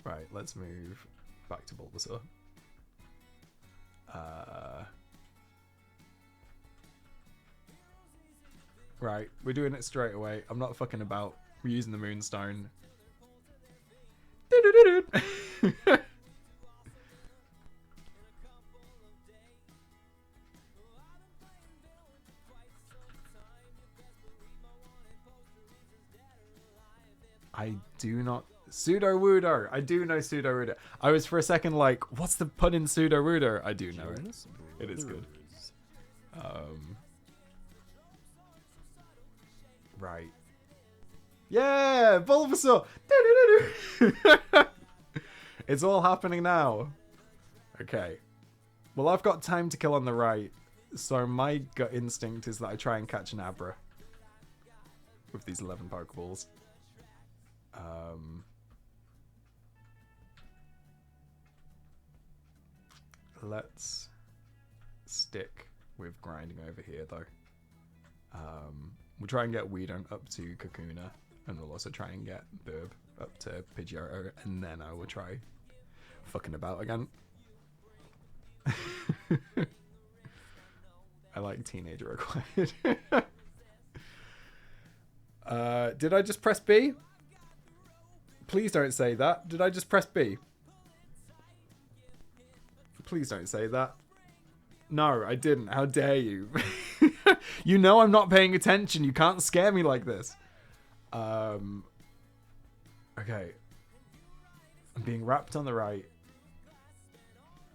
Right, let's move back to Bulbasaur. Right, we're doing it straight away. I'm not fucking about. We're using the Moonstone. I do not... Pseudo-Woodo! I do know Pseudo-Woodo. I was for a second like, what's the pun in Pseudo-Woodo? I do know it. It is good. Right. Yeah! Bulbasaur! It's all happening now. Okay. Well, I've got time to kill on the right, so my gut instinct is that I try and catch an Abra with these 11 Pokeballs. Let's stick with grinding over here, though. We'll try and get Weedon up to Kakuna, and we'll also try and get Burb up to Pidgeotto, and then I will try fucking about again. I like teenager required. Did I just press B? Please don't say that. Did I just press B? Please don't say that. No, I didn't. How dare you? You know I'm not paying attention. You can't scare me like this. Okay. I'm being wrapped on the right.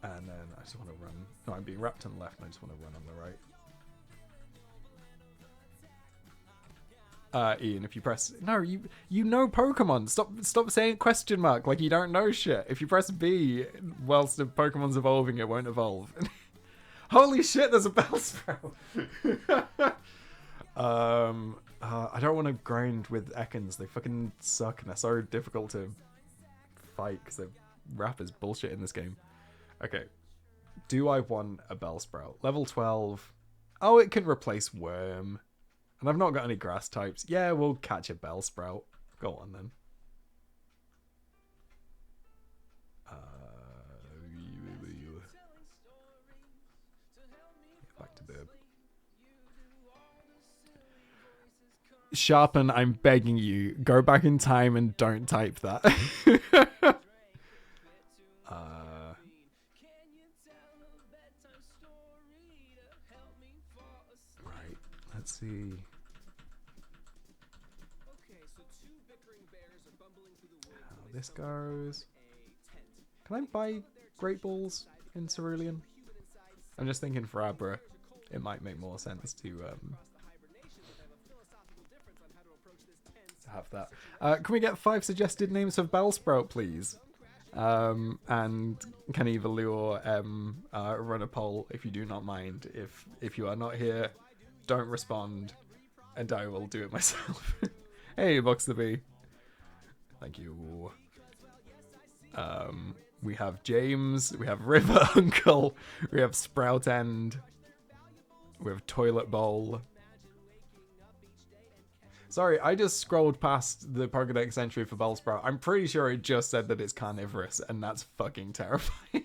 And then I just want to run. No, I'm being wrapped on the left and I just want to run on the right. Ian, if you press... No, you know Pokemon. Stop saying question mark like you don't know shit. If you press B whilst the Pokemon's evolving, it won't evolve. Holy shit, there's a Bellsprout. I don't want to grind with Ekans. They fucking suck and they're so difficult to fight because the rap is bullshit in this game. Okay. Do I want a Bellsprout? Level 12. Oh, it can replace Worm. And I've not got any grass types. Yeah, we'll catch a Bellsprout. Go on then. Back to Burb. Sharpen, I'm begging you. Go back in time and don't type that. Right, let's see. How this goes. Can I buy Great Balls in Cerulean? I'm just thinking for Abra, it might make more sense to have that. Can we get 5 suggested names of Bellsprout, please? And can either Lou or run a poll if you do not mind. If you are not here, don't respond, and I will do it myself. Hey, Box the Bee. Thank you. We have James, we have River Uncle, we have Sprout End, we have Toilet Bowl. Sorry, I just scrolled past the Pokedex entry for Bellsprout. I'm pretty sure it just said that it's carnivorous, and that's fucking terrifying.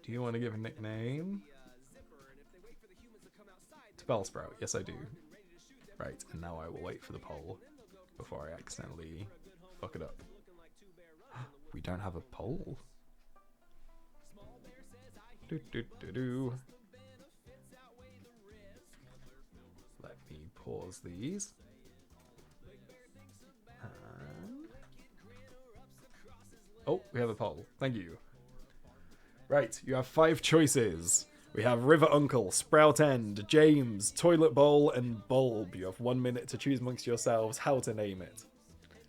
Do you want to give a nickname? To Bellsprout, yes I do. Right, and now I will wait for the poll before I accidentally fuck it up. We don't have a poll. Let me pause these. And... Oh, we have a poll. Thank you. Right, you have 5 choices. We have River Uncle, Sprout End, James, Toilet Bowl, and Bulb. You have 1 minute to choose amongst yourselves how to name it.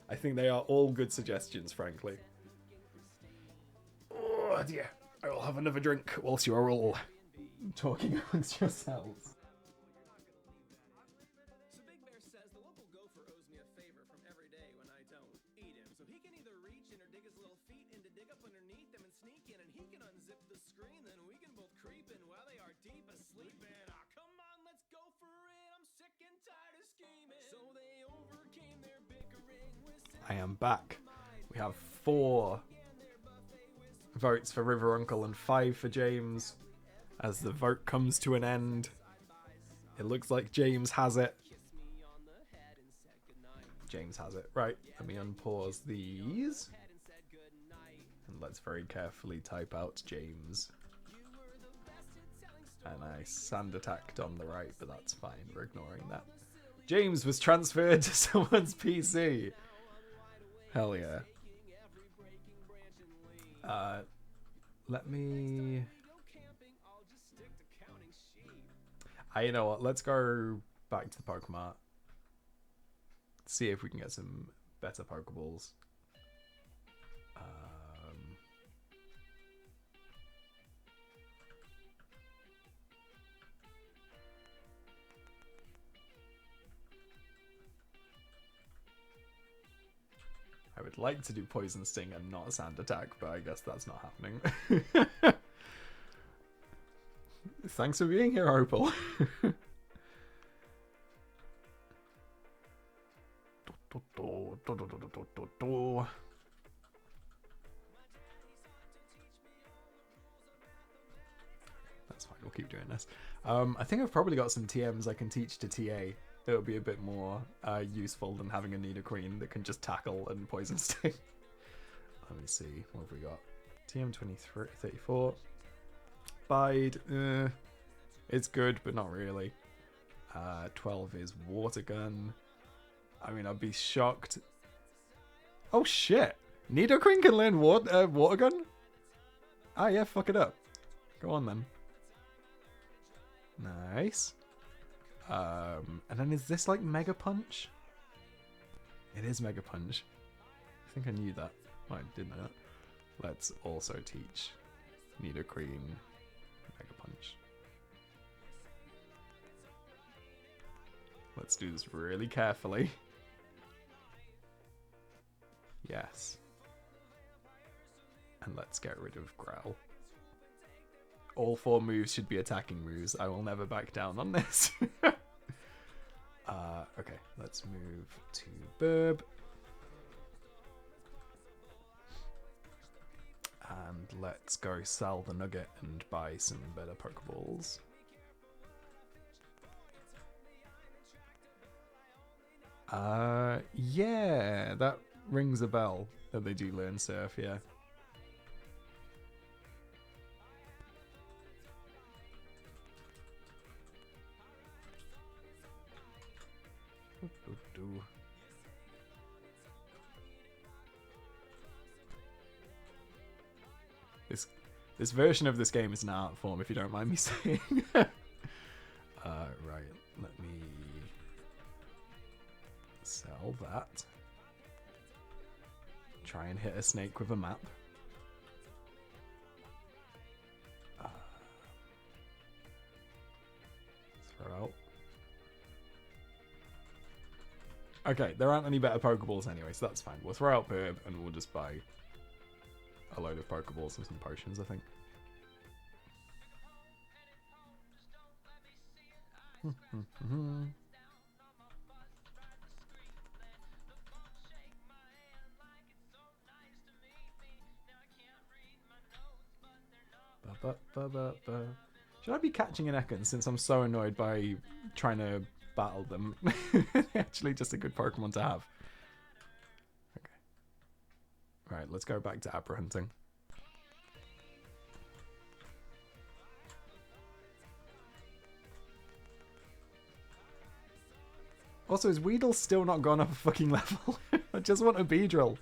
I think they are all good suggestions, frankly. Oh dear. I will have another drink whilst you are all talking amongst yourselves. So Big Bear says the local gopher owes me a favor from every day when I don't eat him. So he can either reach in or dig his little feet in to dig up underneath them and sneak in, and he can unzip the screen, then we can both creep in while they are deep asleep. And come on, let's go for it. I'm sick and tired of scheming. So they overcame their bickering with I am back. We have 4 votes for River Uncle and 5 for James. As the vote comes to an end, it looks like James has it. James has it. Right, let me unpause these. And let's very carefully type out James. And I sand attacked on the right, but that's fine. We're ignoring that. James was transferred to someone's PC. Hell yeah. Let me... you know what? Let's go back to the Pokemart. See if we can get some better Pokeballs. I would like to do Poison Sting and not Sand Attack, but I guess that's not happening. Thanks for being here, Opal. That's fine, we'll keep doing this. I think I've probably got some TMs I can teach to TA that would be a bit more useful than having a Nidoqueen that can just tackle and Poison Sting. Let me see, what have we got? TM 34. Bide, it's good, but not really. 12 is Water Gun. I mean, I'd be shocked. Oh shit! Nidoqueen can learn water gun? Ah yeah, fuck it up. Go on then. Nice. And then is this like Mega Punch? It is Mega Punch. I think I knew that. I didn't know that. Let's also teach Nidoqueen Mega Punch. Let's do this really carefully. Yes. And let's get rid of Growl. All 4 moves should be attacking moves. I will never back down on this. Okay, let's move to Burb. And let's go sell the Nugget and buy some better Pokeballs. Yeah, that rings a bell that they do learn Surf, yeah. This version of this game is an art form, if you don't mind me saying. Right, let me sell that. Try and hit a snake with a map. Throw out. Okay, there aren't any better Pokeballs anyway, so that's fine. We'll throw out Burb and we'll just buy a load of Pokeballs and some potions, I think. Should I be catching an Ekans since I'm so annoyed by trying to battle them? Actually just a good Pokemon to have. Okay. Right, let's go back to Abra hunting. Also, is Weedle still not gone up a fucking level? I just want a Beedrill.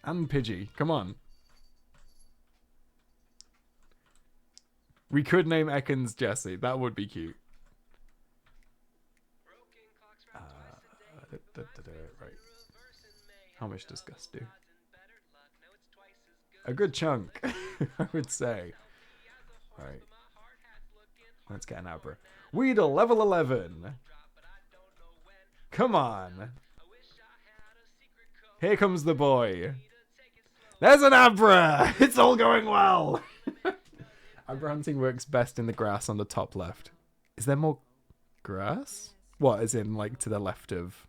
And Pidgey, come on. We could name Ekans Jesse. That would be cute. Right. How much does Gust do? A good chunk, I would say. Right. Let's get an Abra. Weedle, level 11. Come on. Here comes the boy. There's an Abra! It's all going well! Abra hunting works best in the grass on the top left. Is there more grass? What, as in, like, to the left of...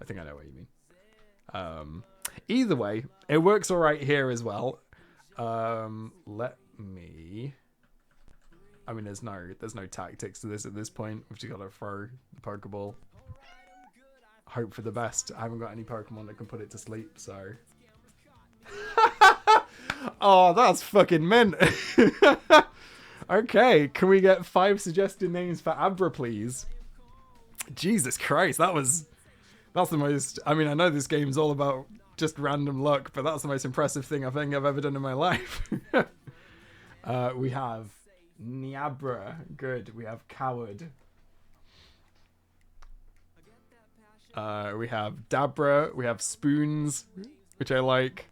I think I know what you mean. Either way, it works alright here as well. Let me... I mean, there's no tactics to this at this point. We've just got to throw the Pokeball. Hope for the best. I haven't got any Pokemon that can put it to sleep, so... Oh, that's fucking mint. Okay, can we get 5 suggested names for Abra, please? Jesus Christ, that's the most... I mean, I know this game's all about just random luck, but that's the most impressive thing I think I've ever done in my life. We have Niabra. Good. We have Coward. We have Dabra. We have Spoons, which I like.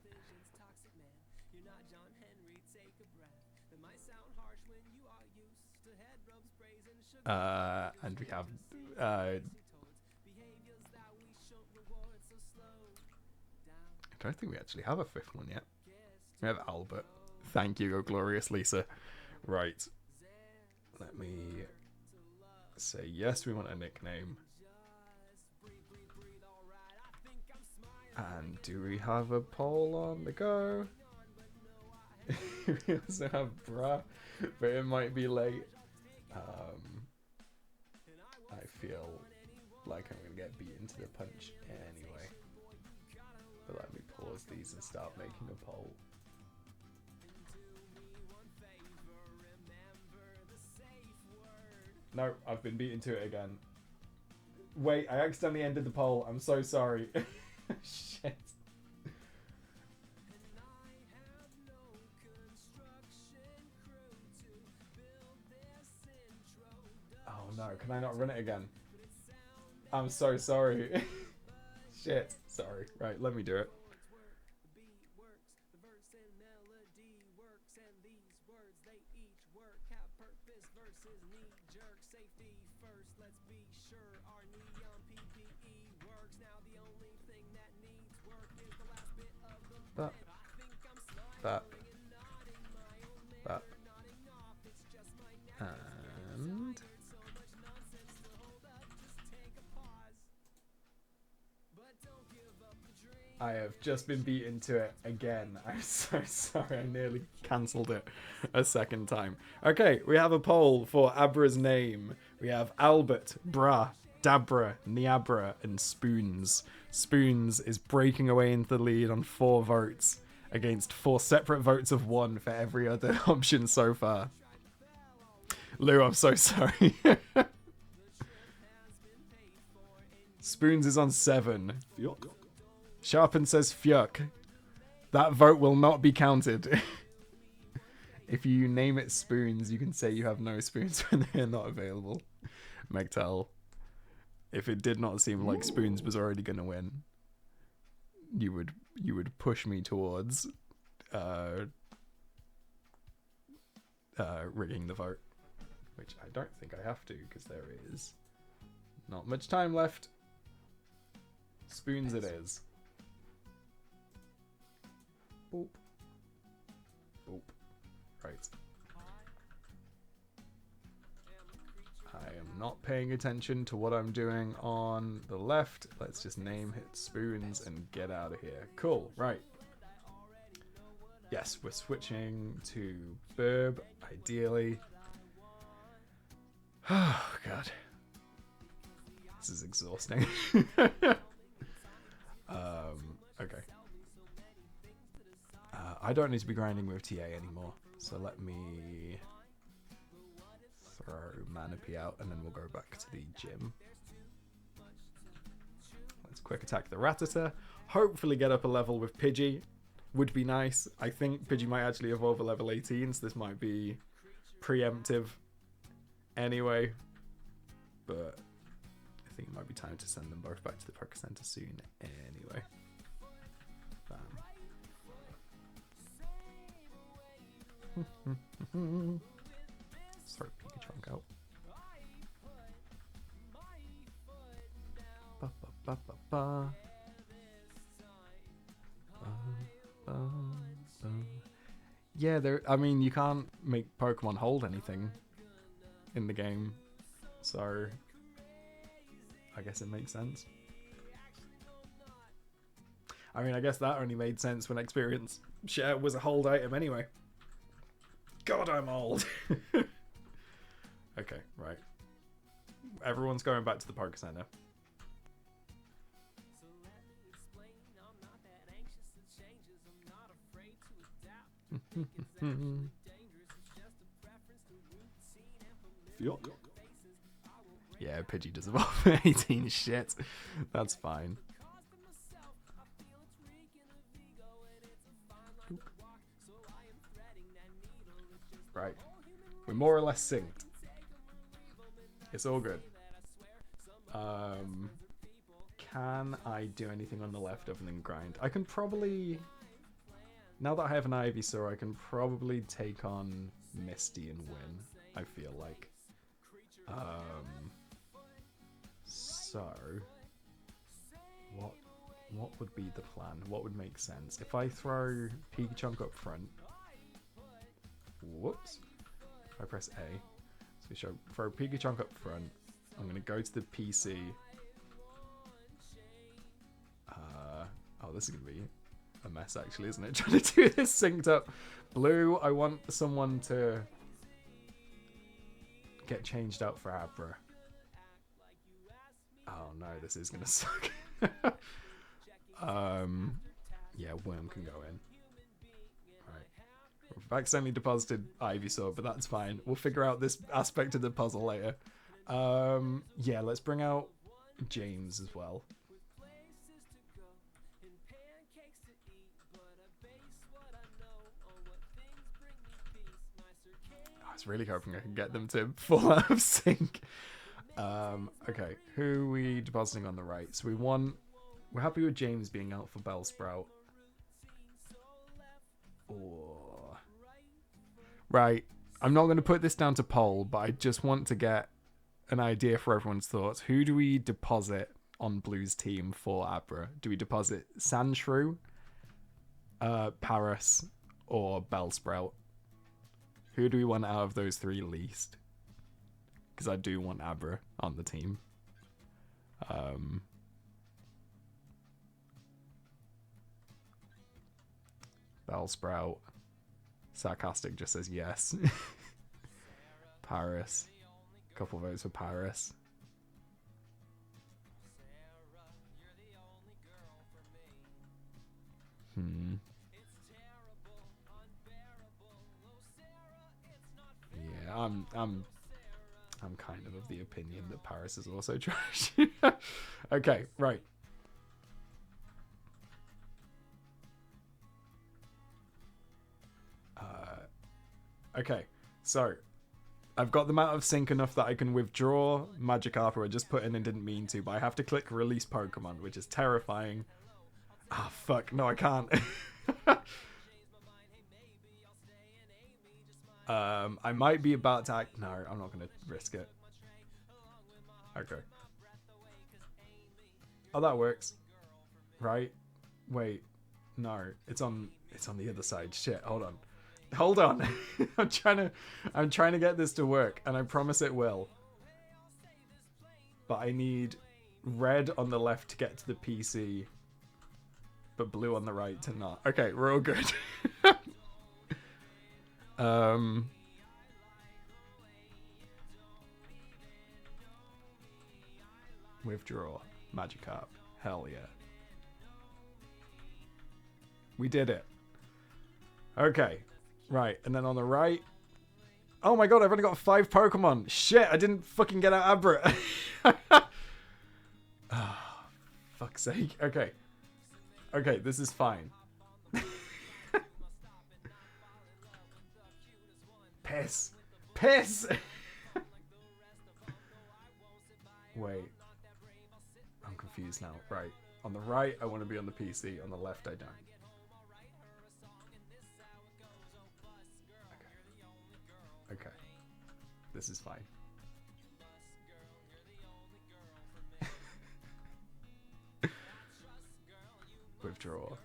And we have I don't think we actually have a 5th one yet. We have Albert. Thank you, oh glorious Lisa. Right. Let me say yes, we want a nickname. And do we have a poll on the go? We also have Bruh, but it might be late. I feel like I'm going to get beaten to the punch anyway. But let me pause these and start making a poll. No, I've been beaten to it again. Wait, I accidentally ended the poll. I'm so sorry. Shit. Oh no, can I not run it again? I'm so sorry. Shit. Sorry. Right, let me do it. That. And I have just been beaten to it again. I'm so sorry. I nearly cancelled it a second time. Okay, we have a poll for Abra's name. We have Albert, Bra, Dabra, Niabra, and Spoons. Spoons is breaking away into the lead on 4 votes against 4 separate votes of 1 for every other option so far. Lou, I'm so sorry. Spoons is on 7. Sharpen says Fyuk. That vote will not be counted. If you name it Spoons, you can say you have no spoons when they're not available. Megtel. If it did not seem like Spoons was already going to win, you would push me towards rigging the vote, which I don't think I have to because there is not much time left. Spoons it is. Boop. Boop. Right. I am not paying attention to what I'm doing on the left. Let's just name it Spoons and get out of here. Cool. Right. Yes, we're switching to Burb, ideally. Oh, God. This is exhausting. Okay. I don't need to be grinding with TA anymore, so let me throw Manapy out and then we'll go back to the gym. Let's quick attack the Rattata. Hopefully get up a level with Pidgey. Would be nice. I think Pidgey might actually evolve a level 18, so this might be preemptive anyway. But I think it might be time to send them both back to the Poké Center soon anyway. Throw Pikachu out. Ba, ba, ba, ba, ba. Yeah, I mean, you can't make Pokemon hold anything in the game, so I guess it makes sense. I mean, I guess that only made sense when Experience Share was a hold item anyway. God, I'm old. Okay, right. Everyone's going back to the Poké Center. Yeah, Pidgey does evolve 18 shit. That's fine. Right. We're more or less synced. It's all good. Can I do anything on the left other than grind? I can probably... Now that I have an Ivysaur, I can probably take on Misty and win, I feel like. So... What would be the plan? What would make sense? If I throw Pikachu up front... Whoops. If I press A, so we throw Pikachu up front. I'm going to go to the PC. Oh, this is going to be a mess actually, isn't it? Trying to do this synced up. Blue, I want someone to get changed out for Abra. Oh no, this is going to suck. Yeah, Worm can go in. We've accidentally deposited Ivysaur, but that's fine. We'll figure out this aspect of the puzzle later. Yeah, let's bring out James as well. Places to go and pancakes to eat, but I base what I know on what things bring me peace. My circadian I was really hoping I could get them to fall out of sync. Okay, who are we depositing on the right? So we're happy with James being out for Bellsprout. Or right, I'm not going to put this down to poll, but I just want to get an idea for everyone's thoughts. Who do we deposit on Blue's team for Abra? Do we deposit Sandshrew, Paris, or Bellsprout? Who do we want out of those three least? Because I do want Abra on the team. Bellsprout. Sarcastic just says yes. Paris. A couple votes for Paris. Yeah, I'm kind of the opinion that Paris is also trash. Okay, right. Okay, so I've got them out of sync enough that I can withdraw Magikarp. I just put in and didn't mean to, but I have to click release Pokemon, which is terrifying. Ah, fuck. No, I can't. I might be about to act. No, I'm not going to risk it. Okay. Oh, that works. Right? Wait. No, it's on the other side. Shit, hold on. Hold on. I'm trying to get this to work, and I promise it will. But I need red on the left to get to the PC, but blue on the right to not. Okay, we're all good. Withdraw Magikarp. Hell yeah. We did it. Okay. Right, and then on the right... Oh my god, I've only got 5 Pokemon. Shit, I didn't fucking get out Abra. Oh, fuck's sake. Okay. Okay, this is fine. Piss. Piss! Wait. I'm confused now. Right. On the right, I want to be on the PC. On the left, I don't. Okay. This is fine. Withdraw.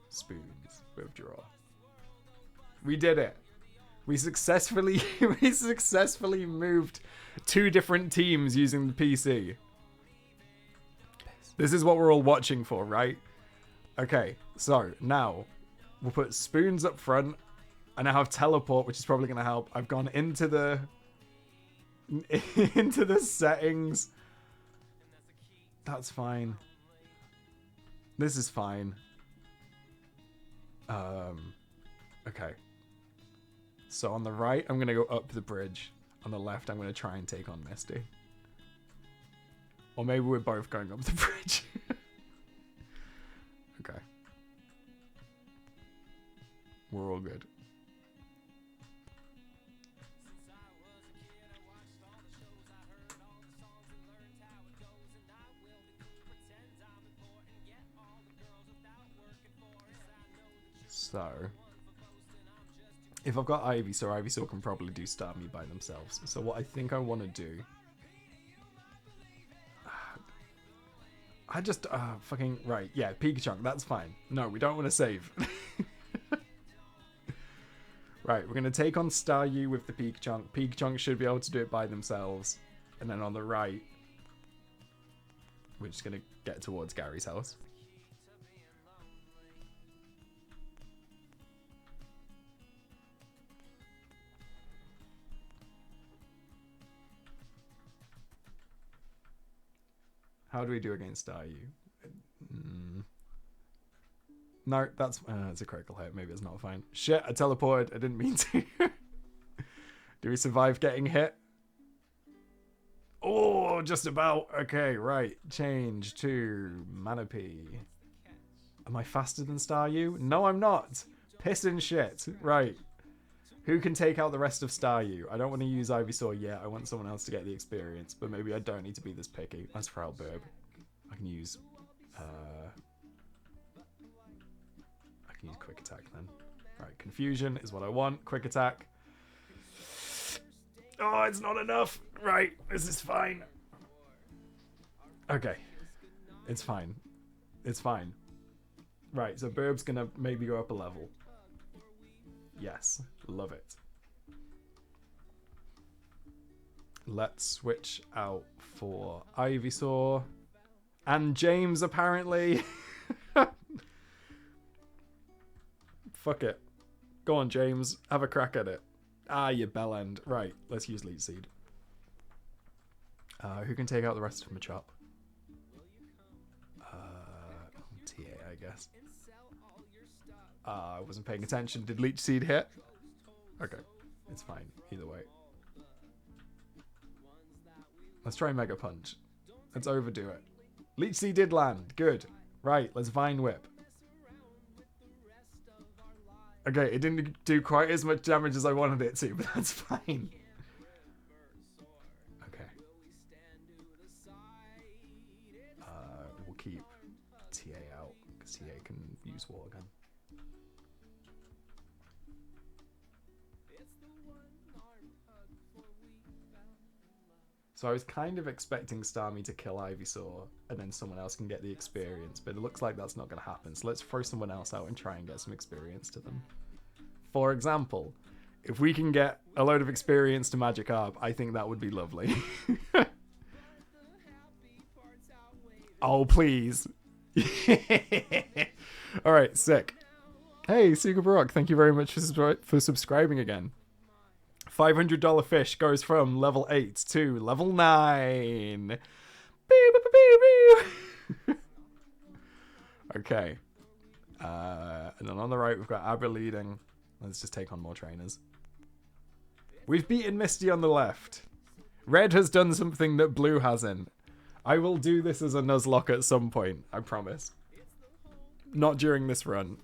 Spoons. Withdraw. We did it. We successfully moved 2 different teams using the PC. This is what we're all watching for, right? Okay, so now we'll put Spoons up front. I now have Teleport, which is probably going to help. I've gone into the settings. That's fine. This is fine. Okay. So on the right, I'm going to go up the bridge. On the left, I'm going to try and take on Misty. Or maybe we're both going up the bridge. Okay. We're all good. So, if I've got Ivysaur can probably do Starmie by themselves. So what I think I want to do... I just, fucking, right, yeah, Pikachu, that's fine. No, we don't want to save. Right, we're going to take on Staryu with the Pikachu. Pikachu should be able to do it by themselves. And then on the right, we're just going to get towards Gary's house. How do we do against Staryu? No, that's it's a critical hit. Maybe it's not fine. Shit, I teleported. I didn't mean to. Do we survive getting hit? Oh, just about. Okay, right. Change to Manapy. Am I faster than Staryu? No, I'm not. Piss and shit. Right. Who can take out the rest of Staryu? I don't want to use Ivysaur yet. I want someone else to get the experience, but maybe I don't need to be this picky. Let's Prowl Burb. I can use Quick Attack then. Right, Confusion is what I want. Quick Attack. Oh, it's not enough. Right, this is fine. Okay. It's fine. It's fine. Right, so Burb's gonna maybe go up a level. Yes, love it. Let's switch out for Ivysaur. And James, apparently. Fuck it. Go on, James. Have a crack at it. Ah, you bellend. Right, let's use Leech Seed. Who can take out the rest of Machop? TA, I guess. I wasn't paying attention. Did Leech Seed hit? Okay, it's fine. Either way. Let's try Mega Punch. Let's overdo it. Leech Seed did land. Good. Right, let's Vine Whip. Okay, it didn't do quite as much damage as I wanted it to, but that's fine. Okay. We'll keep TA out, because TA can use Water Gun. So I was kind of expecting Starmie to kill Ivysaur, and then someone else can get the experience, but it looks like that's not going to happen. So let's throw someone else out and try and get some experience to them. For example, if we can get a load of experience to Magikarp, I think that would be lovely. Oh, please. Alright, sick. Hey, Sugar Baroque, thank you very much for subscribing again. $500 fish goes from level 8 to level 9. Okay. And then on the right, we've got Abra leading. Let's just take on more trainers. We've beaten Misty on the left. Red has done something that Blue hasn't. I will do this as a Nuzlocke at some point, I promise. Not during this run.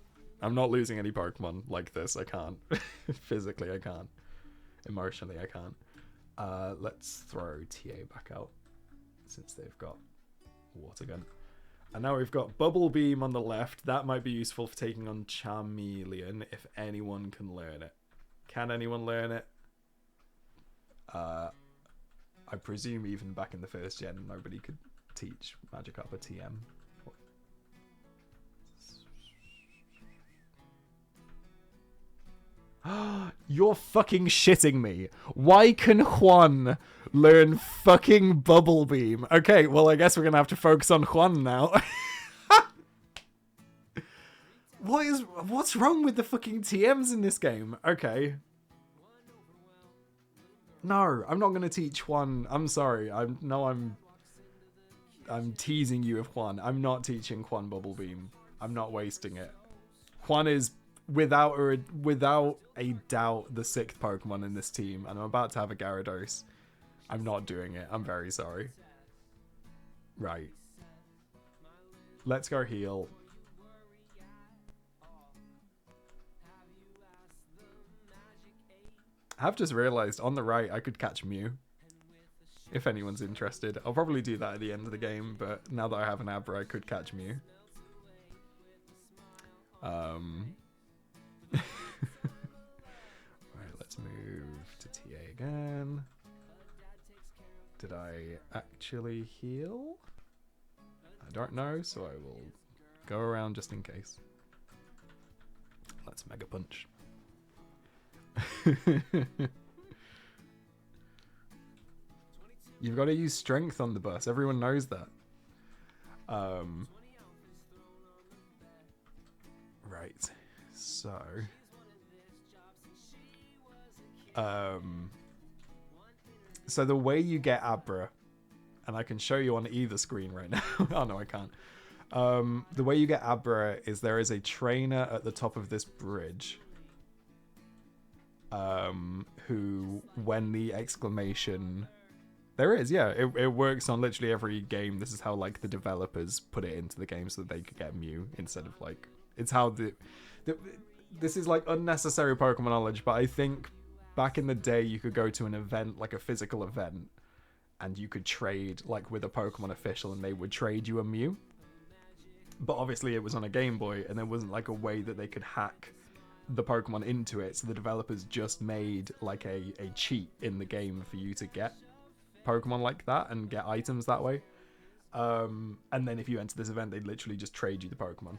I'm not losing any Pokemon like this. I can't. Physically, I can't. Emotionally, I can't. Let's throw TA back out, since they've got Water Gun. And now we've got Bubble Beam on the left. That might be useful for taking on Charmeleon, if anyone can learn it. Can anyone learn it? I presume even back in the first gen, nobody could teach Magikarp a TM. You're fucking shitting me. Why can Juan learn fucking Bubble Beam? Okay, well, I guess we're gonna have to focus on Juan now. What's wrong with the fucking TMs in this game? Okay. No, I'm not gonna teach Juan. I'm sorry. I'm teasing you with Juan. I'm not teaching Juan Bubble Beam. I'm not wasting it. Juan is without a doubt the 6th Pokemon in this team, and I'm about to have a Gyarados. I'm not doing it. I'm very sorry. Right. Let's go heal. I've just realized on the right I could catch Mew. If anyone's interested. I'll probably do that at the end of the game, but now that I have an Abra, I could catch Mew. Alright, let's move to TA again. Did I actually heal? I don't know, so I will go around just in case. Let's Mega Punch. You've got to use strength on the bus. Everyone knows that. Right. So. So the way you get Abra, and I can show you on either screen right now. Oh no, I can't. The way you get Abra is there is a trainer at the top of this bridge. Who, when the exclamation There is, yeah. It works on literally every game. This is how like the developers put it into the game so that they could get Mew instead of like it's how the this is like unnecessary Pokemon knowledge, but I think back in the day you could go to an event, like a physical event, and you could trade like with a Pokemon official and they would trade you a Mew. But obviously it was on a Game Boy and there wasn't like a way that they could hack the Pokemon into it, so the developers just made like a cheat in the game for you to get Pokemon like that and get items that way. And then if you enter this event, they'd literally just trade you the Pokemon.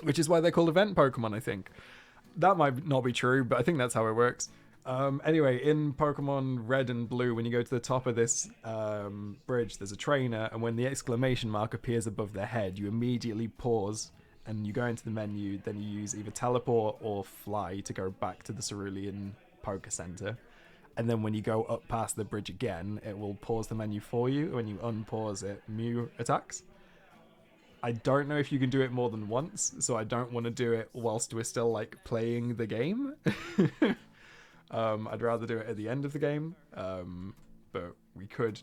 Which is why they're called event Pokemon, I think. That might not be true, but I think that's how it works. Anyway, in Pokemon Red and Blue, when you go to the top of this bridge, there's a trainer, and when the exclamation mark appears above their head, you immediately pause and you go into the menu, then you use either teleport or fly to go back to the Cerulean Poké Center. And then when you go up past the bridge again, it will pause the menu for you. When you unpause it, Mew attacks. I don't know if you can do it more than once, so I don't want to do it whilst we're still like playing the game. I'd rather do it at the end of the game, but we could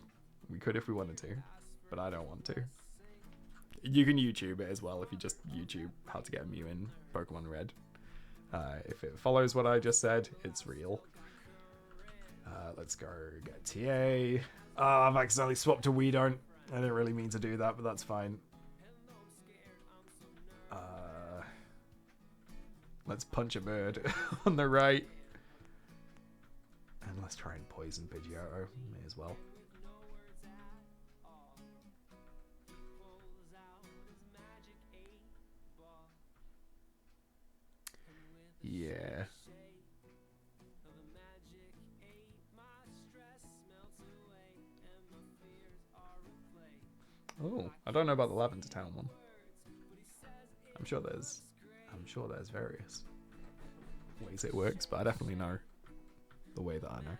if we wanted to, but I don't want to. You can YouTube it as well if you just YouTube how to get a Mew in Pokemon Red. If it follows what I just said, it's real. Let's go get TA. Oh, I've accidentally swapped to Weedon't. I didn't really mean to do that, but that's fine. Let's punch a bird on the right. And let's try and poison Pidgeotto. May as well. Yeah. Oh, I don't know about the Lavender Town one. I'm sure there's various ways it works, but I definitely know the way that I know.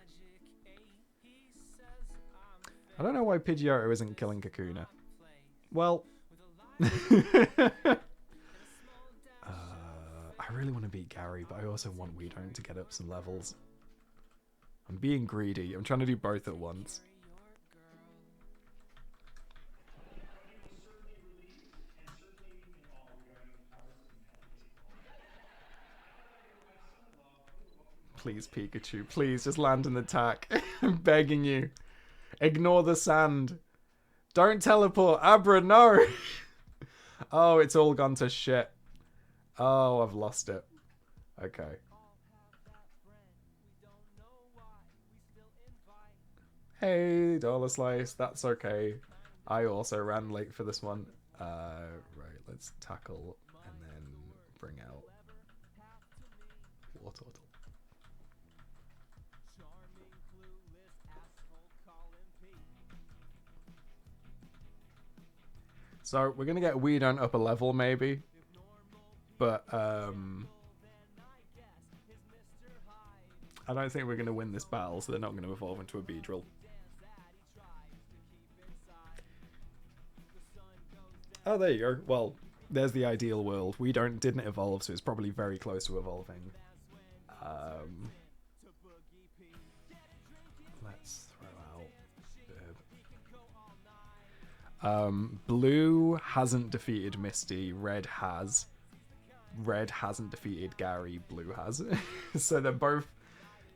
I don't know why Pidgeotto isn't killing Kakuna. Well, I really want to beat Gary, but I also want Weedon't to get up some levels. I'm being greedy. I'm trying to do both at once. Please, Pikachu. Please, just land an attack. I'm begging you. Ignore the sand. Don't teleport. Abra, no. Oh, it's all gone to shit. Oh, I've lost it. Okay. Hey, Dollar Slice. That's okay. I also ran late for this one. Right, let's tackle and then bring out Wartortle. So we're gonna get Weedon't up a level maybe, but I don't think we're gonna win this battle, so they're not gonna evolve into a Beedrill. Oh, there you go. Well, there's the ideal world. Weedon't didn't evolve, so it's probably very close to evolving. Let's throw out Burb. Blue hasn't defeated Misty. Red has. Red hasn't defeated Gary. Blue has. So they're both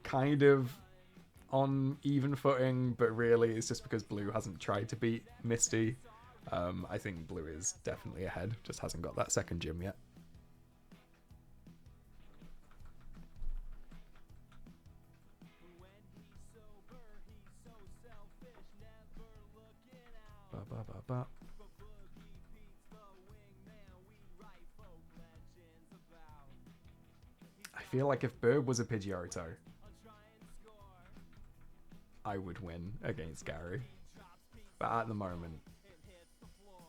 kind of on even footing, but really it's just because Blue hasn't tried to beat Misty. I think Blue is definitely ahead, just hasn't got that second gym yet. Ba, ba, ba, ba. I feel like if Burb was a Pidgeotto, I would win against Gary. But at the moment,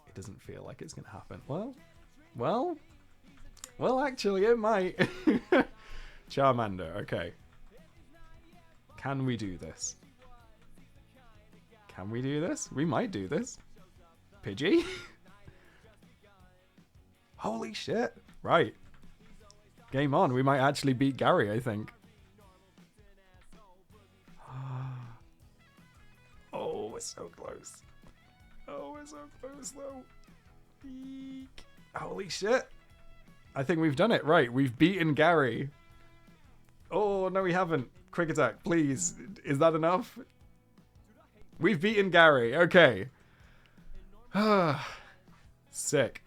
it doesn't feel like it's going to happen. Well, actually, it might. Charmander, okay. Can we do this? Can we do this? We might do this. Pidgey? Holy shit. Right. Game on. We might actually beat Gary, I think. we're so close. Oh, we're so close, though. Eek. Holy shit. I think we've done it. Right, we've beaten Gary. Oh, no, we haven't. Quick attack, please. Is that enough? We've beaten Gary. Okay. Sick.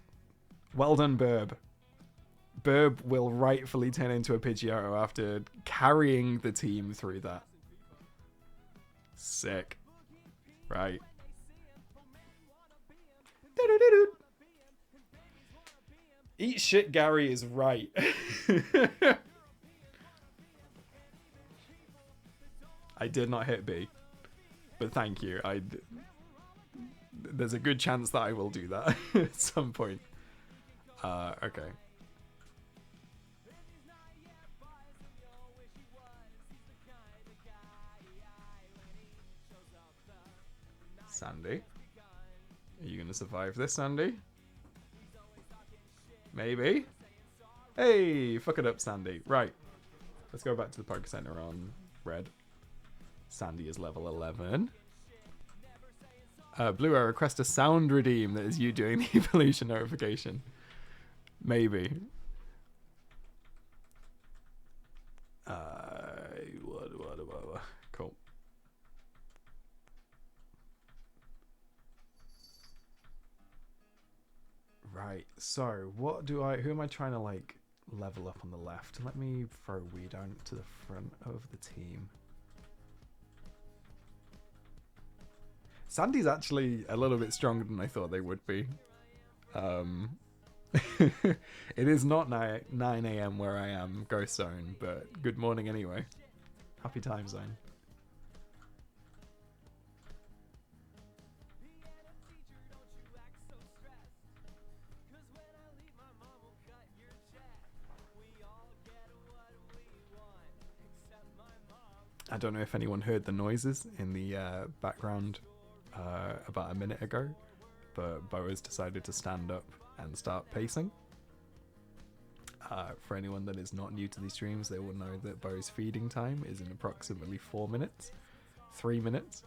Well done, Burb. Burb will rightfully turn into a Pidgeotto after carrying the team through that. Sick. Right. Eat shit, Gary is right. I did not hit B, but thank you. There's a good chance that I will do that at some point. Okay. Sandy, are you gonna survive this, Sandy? Maybe. Hey, fuck it up, Sandy. Right. Let's go back to the Poké Center on red. Sandy is level 11. Blue, I request a sound redeem that is you doing the evolution notification. Maybe. Cool. Right, so who am I trying to like level up on the left? Let me throw Wee down to the front of the team. Sandy's actually a little bit stronger than I thought they would be. It is not 9 a.m. where I am, Ghost Zone, but good morning anyway. Happy time zone. I don't know if anyone heard the noises in the background about a minute ago, but Bo has decided to stand up and start pacing. For anyone that is not new to these streams, they will know that Bo's feeding time is in approximately 4 minutes, 3 minutes.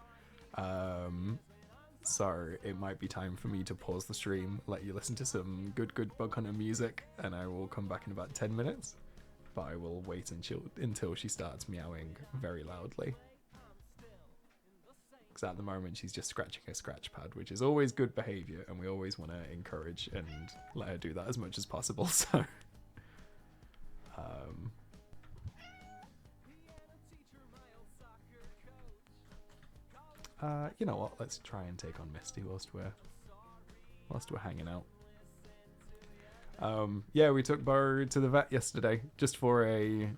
So it might be time for me to pause the stream, let you listen to some good Bug Hunter music, and I will come back in about 10 minutes. But I will wait until she starts meowing very loudly. Because at the moment she's just scratching her scratch pad, which is always good behavior, and we always want to encourage and let her do that as much as possible. So, you know what? Let's try and take on Misty whilst we're hanging out. Yeah, we took Bo to the vet yesterday just for a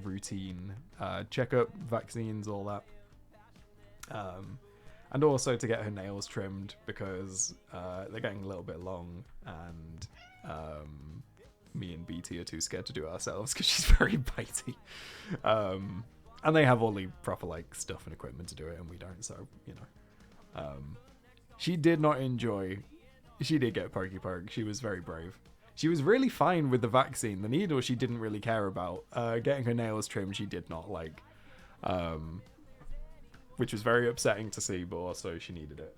routine checkup, vaccines, all that, and also to get her nails trimmed because they're getting a little bit long, and me and BT are too scared to do it ourselves because she's very bitey, and they have all the proper like stuff and equipment to do it, and we don't. So you know, she did not enjoy. She did get pokey poke. She was very brave. She was really fine with the vaccine. The needle she didn't really care about. Getting her nails trimmed she did not like. Which was very upsetting to see, but also she needed it.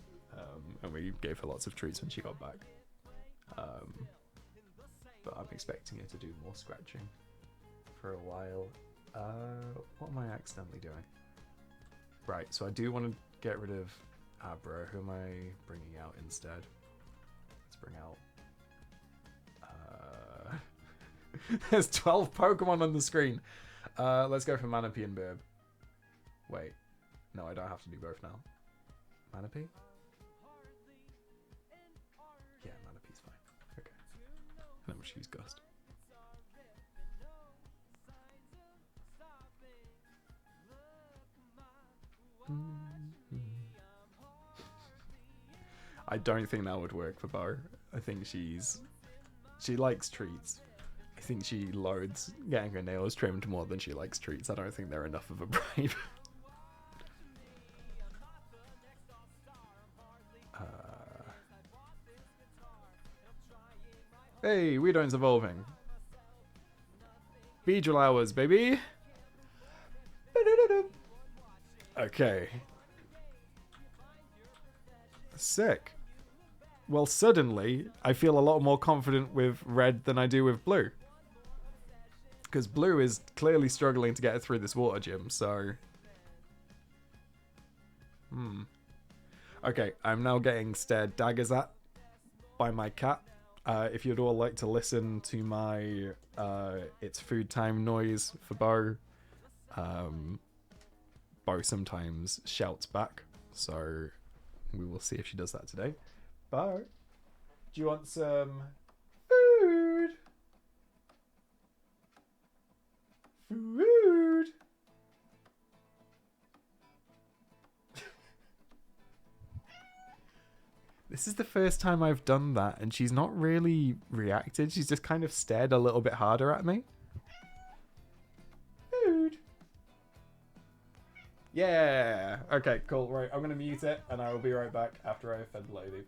And we gave her lots of treats when she got back. But I'm expecting her to do more scratching for a while. What am I accidentally doing? Right, so I do want to get rid of Abra. Who am I bringing out instead? Bring out there's 12 Pokemon on the screen. Let's go for Manaphy and Burb. Wait, no, I don't have to do both now. Manaphy? Yeah, Manaphy's fine. Okay. And then we'll choose Gust. I don't think that would work for Bo. I think she likes treats. I think she loads getting her nails trimmed more than she likes treats. I don't think they're enough of a bribe. Hey, Weedon's evolving. Beedrill hours, baby. Okay. Sick. Well, suddenly, I feel a lot more confident with red than I do with blue. Because blue is clearly struggling to get through this water gym, so... Okay, I'm now getting stared daggers at by my cat. If you'd all like to listen to my it's food time noise for Bo, Bo sometimes shouts back, so we will see if she does that today. Bo, do you want some food? Food! This is the first time I've done that, and she's not really reacted. She's just kind of stared a little bit harder at me. Food. Yeah. Okay, cool. Right, I'm going to mute it, and I will be right back after I've fed the lady.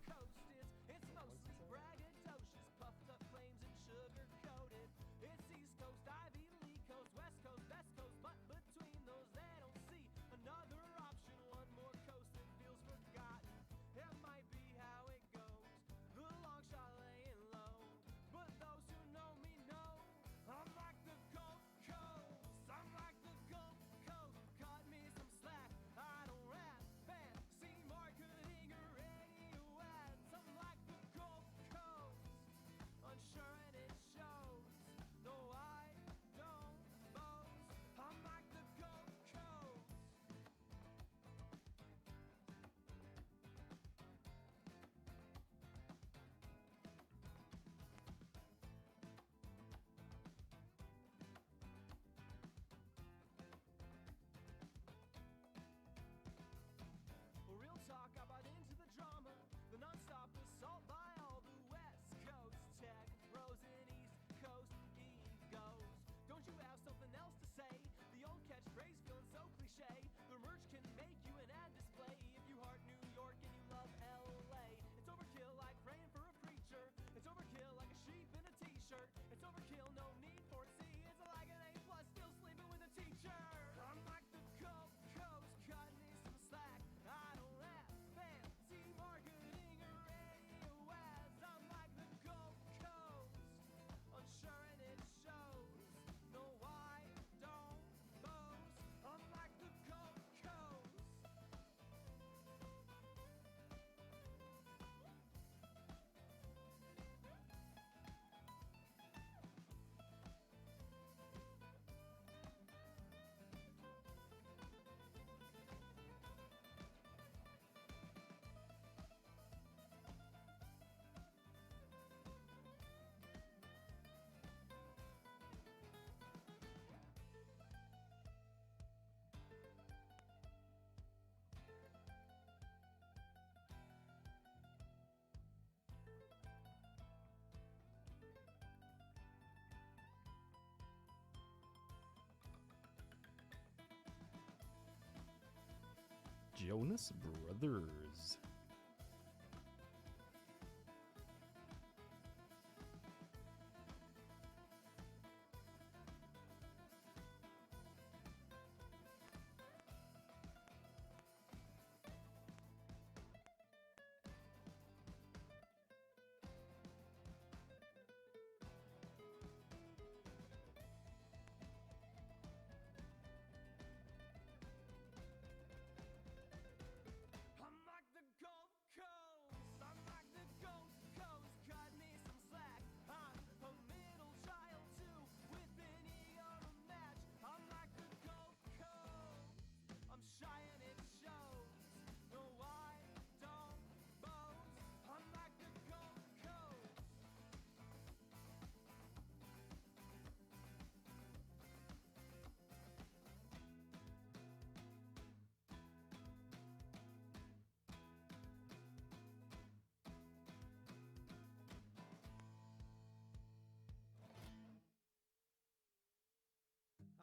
Jonas Brothers.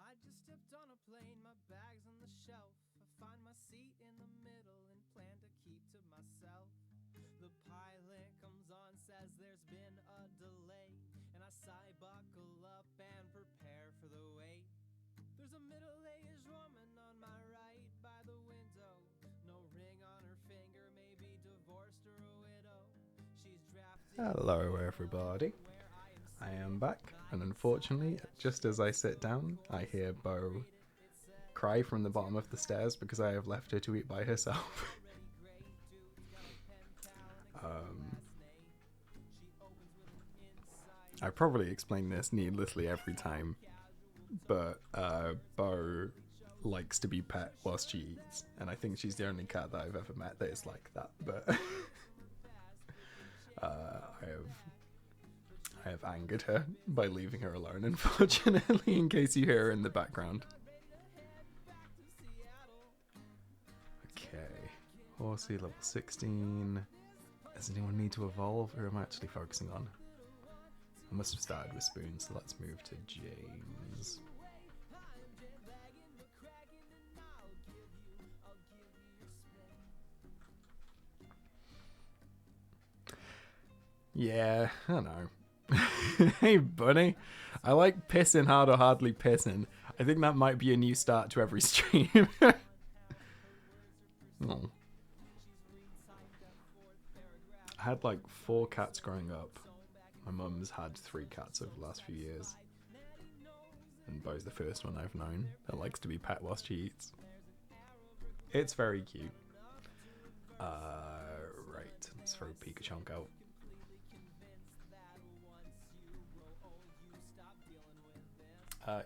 I just stepped on a plane, my bag's on the shelf. I find my seat in the middle and plan to keep to myself. The pilot comes on, says there's been a delay, and I sigh, buckle up and prepare for the wait. There's a middle-aged woman on my right by the window, no ring on her finger, maybe divorced Hello everybody, I am back, and unfortunately, just as I sit down, I hear Bo cry from the bottom of the stairs because I have left her to eat by herself. I probably explain this needlessly every time, but Bo likes to be pet whilst she eats, and I think she's the only cat that I've ever met that is like that, but I have angered her by leaving her alone, unfortunately, in case you hear her in the background. Okay, Horsey level 16. Does anyone need to evolve, or am I actually focusing on? I must have started with Spoon, so let's move to James. Yeah, I know. Hey, buddy. I like pissing hard or hardly pissing. I think that might be a new start to every stream. Oh. I had like 4 cats growing up. My mum's had 3 cats over the last few years. And Bo's the first one I've known that likes to be pet whilst she eats. It's very cute. Right, let's throw Pikachu out.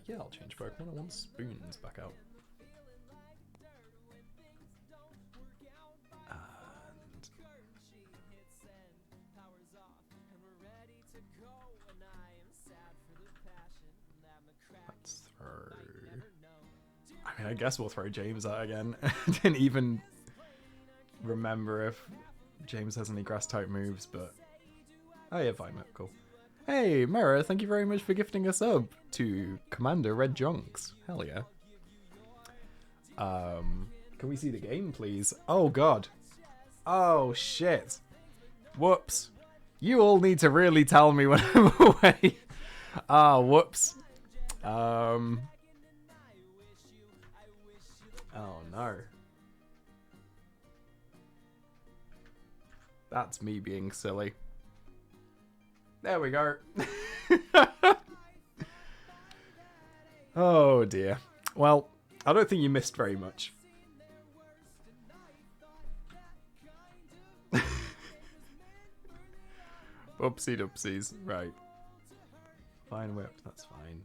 Yeah, I'll change Pokemon. I want Spoons back out. And let's throw... I mean, I guess we'll throw James out again. I didn't even remember if James has any grass-type moves, but... Oh yeah, Vine, cool. Hey, Mara, thank you very much for gifting a sub to Commander Red Junks. Hell yeah. Can we see the game, please? Oh, God. Oh, shit. Whoops. You all need to really tell me when I'm away. Ah, whoops. Oh, no. That's me being silly. There we go. Oh dear. Well, I don't think you missed very much. Oopsie doopsies. Right. Fine whip, that's fine.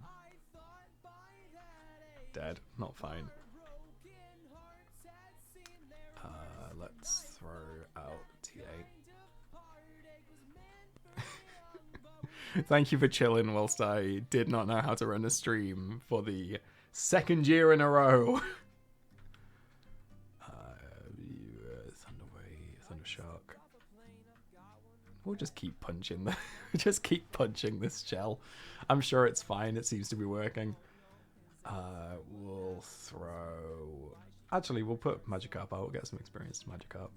Dead, not fine. Let's throw out TA. Thank you for chilling whilst I did not know how to run a stream for the 2nd year in a row. Thundershark. We'll just keep punching this shell. I'm sure it's fine. It seems to be working. We'll throw... Actually, we'll put Magikarp out. We'll get some experience to Magikarp.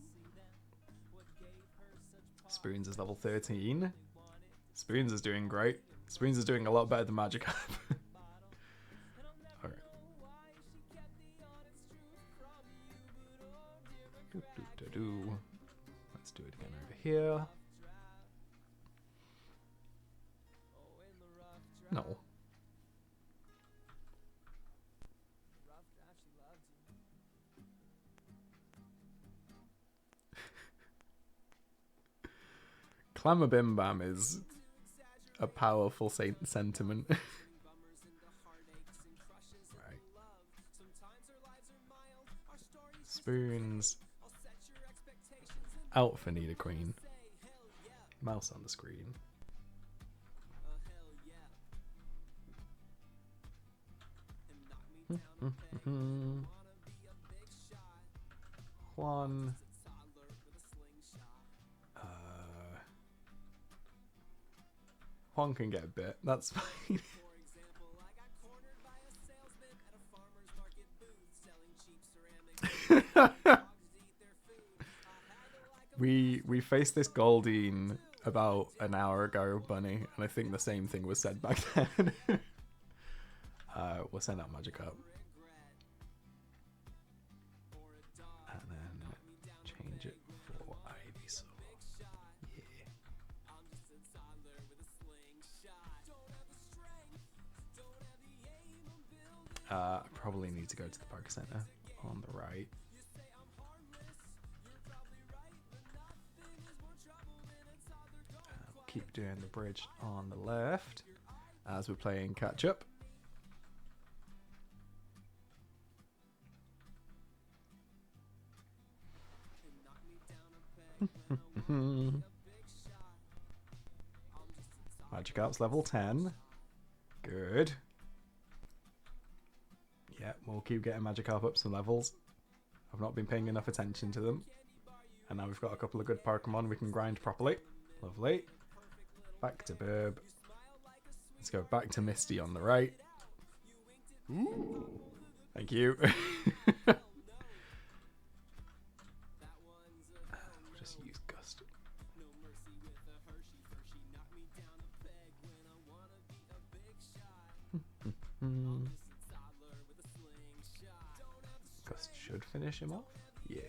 Spoons is level 13. Spoons is doing great. Spoons is doing a lot better than Magikarp. Alright. Let's do it again over here. No. Clamabimbam is a powerful sentiment. Right. Spoons. Out for Nidoqueen. Mouse on the screen. Juan. Juan can get a bit. That's fine. We faced this Goldeen about an hour ago, Bunny, and I think the same thing was said back then. We'll send out Magikarp. And then change it for Ivysaur. Yeah. I probably need to go to the Poker Center on the right. Keep doing the bridge on the left as we're playing catch up. Magikarp's level 10. Good. Yeah, we'll keep getting Magikarp up some levels. I've not been paying enough attention to them. And now we've got a couple of good Pokemon we can grind properly. Lovely. Back to Burb. Let's go back to Misty on the right. Ooh. Thank you. Just use Gust. Gust should finish him off. Yeah.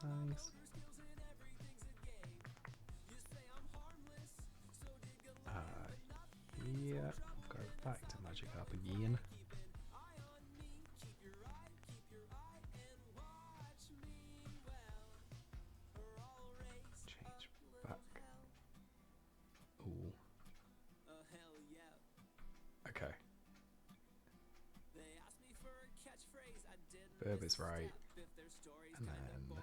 Nice. Yeah, go back to Magikarp again. Change back. Ooh. Okay. Burb is right. And then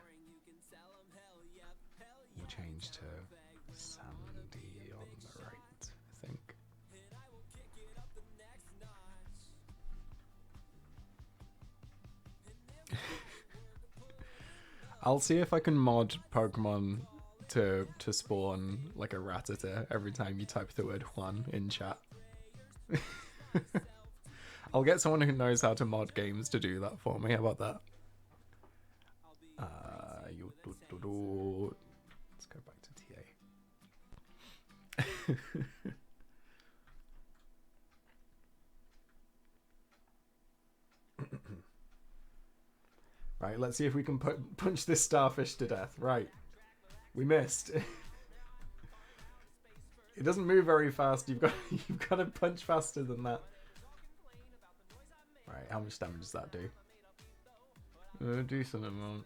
we'll change to Sandy on the right, I think. I'll see if I can mod Pokemon to spawn like a Rattata every time you type the word Juan in chat. I'll get someone who knows how to mod games to do that for me. How about that? Let's go back to TA. Right, let's see if we can punch this starfish to death. Right, we missed. It doesn't move very fast. You've got to punch faster than that. Right, how much damage does that do? A decent amount.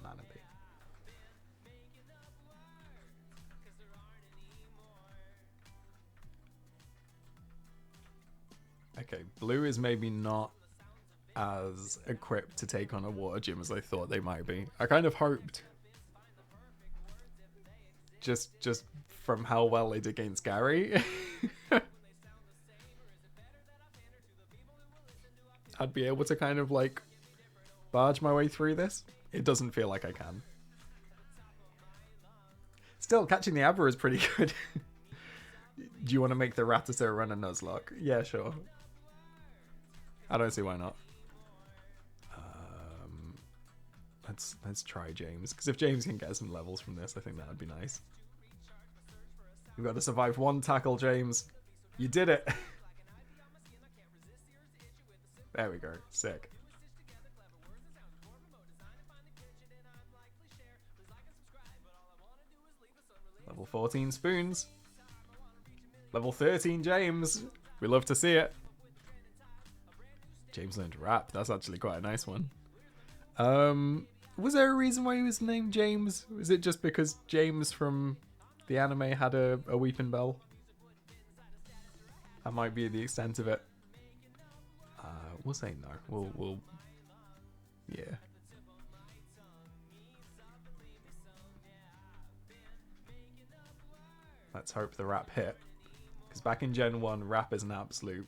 Manaphy. Okay, blue is maybe not as equipped to take on a water gym as I thought they might be. I kind of hoped. Just from how well they did against Gary. I'd be able to kind of like barge my way through this. It doesn't feel like I can. Still, catching the Abra is pretty good. Do you want to make the Rattata run a Nuzlocke? Yeah, sure. I don't see why not. Let's try James, because if James can get some levels from this, I think that would be nice. You've got to survive one tackle, James. You did it. There we go. Sick. Level 14 Spoons. Level 13 James. We love to see it. James learned to rap. That's actually quite a nice one. Was there a reason why he was named James? Was it just because James from the anime had a weeping bell? That might be the extent of it. We'll say no. We'll yeah. Let's hope the rap hit. Because back in Gen 1, rap is an absolute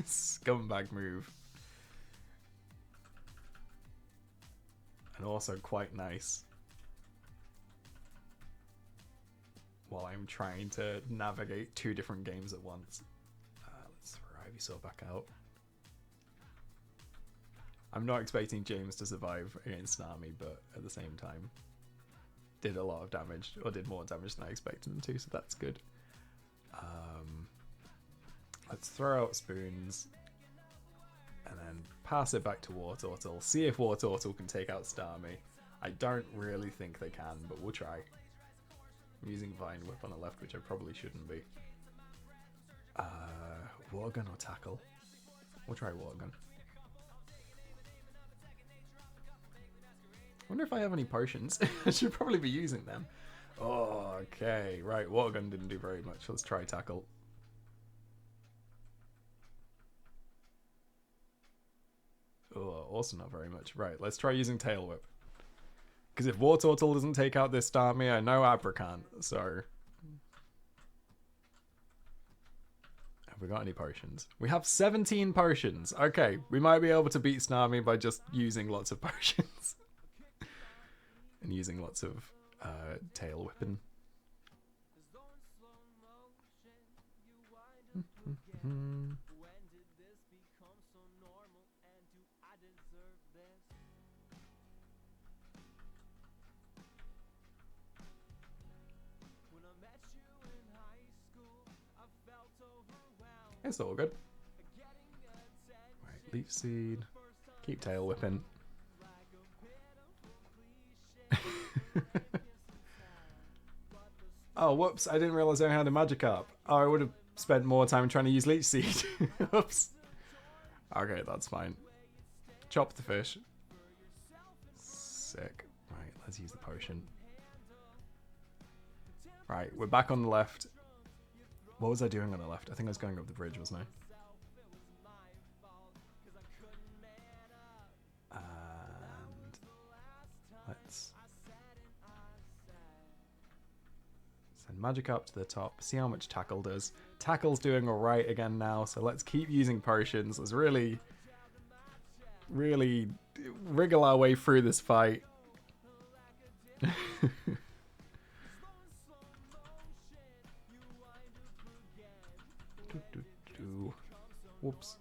scumbag move. And also quite nice. While I'm trying to navigate two different games at once. Let's throw Ivysaur back out. I'm not expecting James to survive against Nami, but at the same time, did a lot of damage, or did more damage than I expected them to, so that's good. Let's throw out Spoons, And then pass it back to Wartortle. See if Wartortle can take out Starmie. I don't really think they can, but we'll try. I'm using Vine Whip on the left, which I probably shouldn't be. Water Gun or Tackle? We'll try Water Gun. I wonder if I have any potions. I should probably be using them. Oh, okay. Right, Water Gun didn't do very much. Let's try Tackle. Oh, also not very much. Right, let's try using Tail Whip. Because if Wartortle doesn't take out this Starmie, I know Abra can't, so... Have we got any potions? We have 17 potions. Okay, we might be able to beat Starmie by just using lots of potions. And using lots of tail whipping. It's all good. Right, Leech Seed. Keep tail whipping. Oh, whoops. I didn't realize I had a Magikarp. Oh, I would have spent more time trying to use Leech Seed. Oops. Okay, that's fine. Chop the fish. Sick. Right, let's use the potion. Right, we're back on the left. What was I doing on the left? I think I was going up the bridge, wasn't I? And let's send Magikarp to the top. See how much Tackle does. Tackle's doing alright again now, so let's keep using potions. Let's really wriggle our way through this fight. Whoops.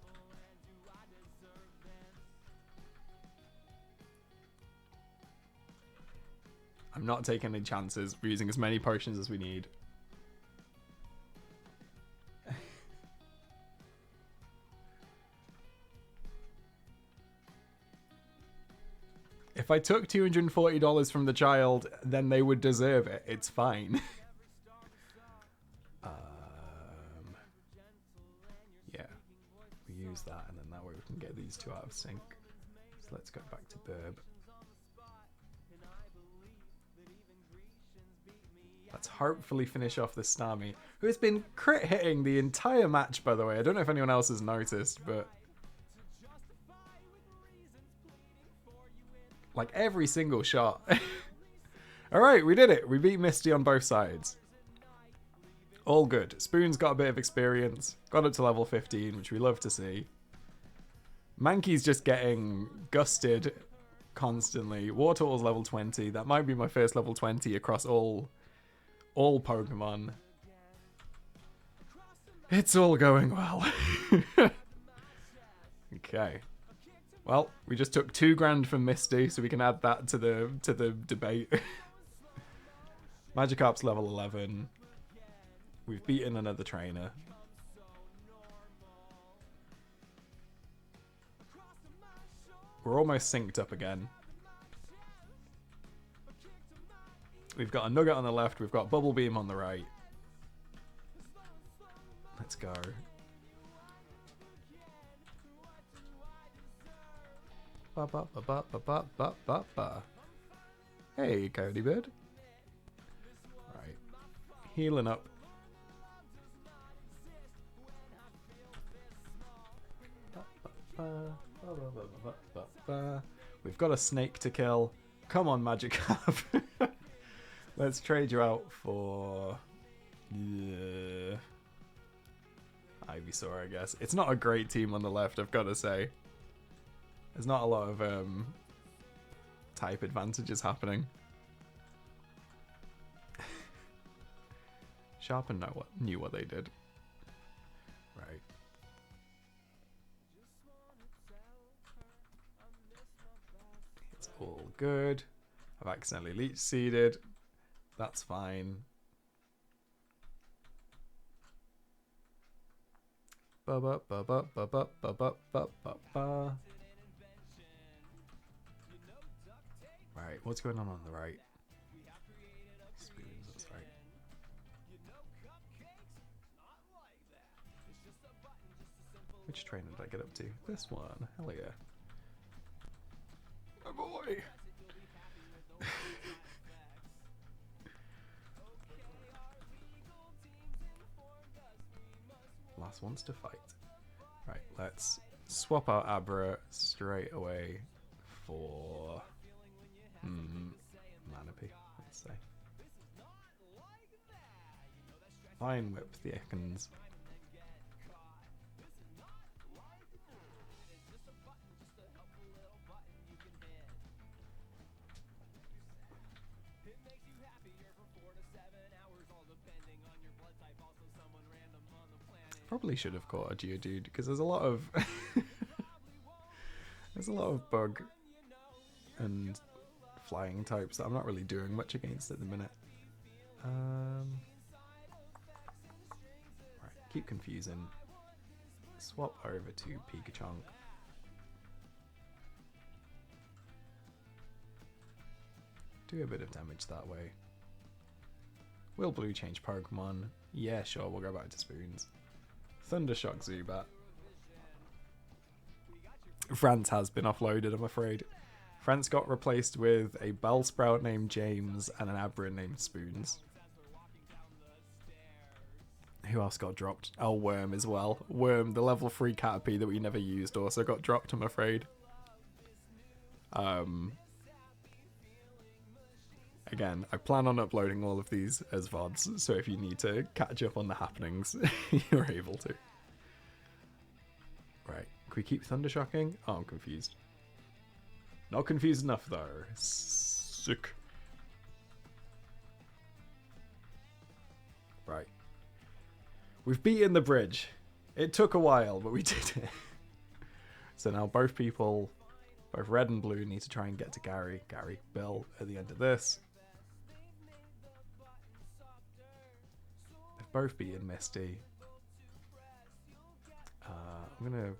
I'm not taking any chances. We're using as many potions as we need. If I took $240 from the child, then they would deserve it. It's fine. Yeah. We use that, and then that way we can get these two out of sync. So let's go back to Burb. Let's hopefully finish off this Starmie, who has been crit hitting the entire match, by the way. I don't know if anyone else has noticed, but... like, every single shot. Alright, we did it. We beat Misty on both sides. All good. Spoon's got a bit of experience. Got up to level 15, which we love to see. Mankey's just getting gusted constantly. Wartortle's level 20. That might be my first level 20 across all Pokemon. It's all going well. Okay. Well, we just took $2,000 from Misty, so we can add that to the debate. Magikarp's level 11. We've beaten another trainer. We're almost synced up again. We've got a Nugget on the left. We've got Bubble Beam on the right. Let's go. Ba, ba, ba, ba, ba, ba, ba, ba, ba. Hey, Cody Bird. Right. Healing up. We've got a snake to kill. Come on, Magikarp. Let's trade you out for Ivysaur, I guess. It's not a great team on the left, I've got to say. There's not a lot of type advantages happening. Sharpen knew what they did. Right. It's all good. I've accidentally leech seeded. That's fine. Right, what's going on the right? Spoons, that's right. Which train did I get up to? This one. Hell yeah. Oh boy! Last ones to fight. Right, let's swap out Abra straight away for Manapy, let's say. Fine Whip the Ekans. Probably should have caught a Geodude because there's a lot of there's a lot of bug and flying types that I'm not really doing much against at the minute. Right, keep confusing. Swap over to Pikachu. Do a bit of damage that way. Will Blue change Pokemon? Yeah, sure, we'll go back to Spoons. Thundershock Zubat. France has been offloaded, I'm afraid. France got replaced with a Bellsprout named James and an Abra named Spoons. Who else got dropped? Oh, Worm as well. Worm, the level 3 Caterpie that we never used, also got dropped, I'm afraid. Again, I plan on uploading all of these as VODs, so if you need to catch up on the happenings, you're able to. Right, can we keep Thundershocking? Oh, I'm confused. Not confused enough, though. Sick. Right. We've beaten the bridge. It took a while, but we did it. So now both people, both Red and Blue, need to try and get to Bill at the end of this. They've both beaten Misty. I'm gonna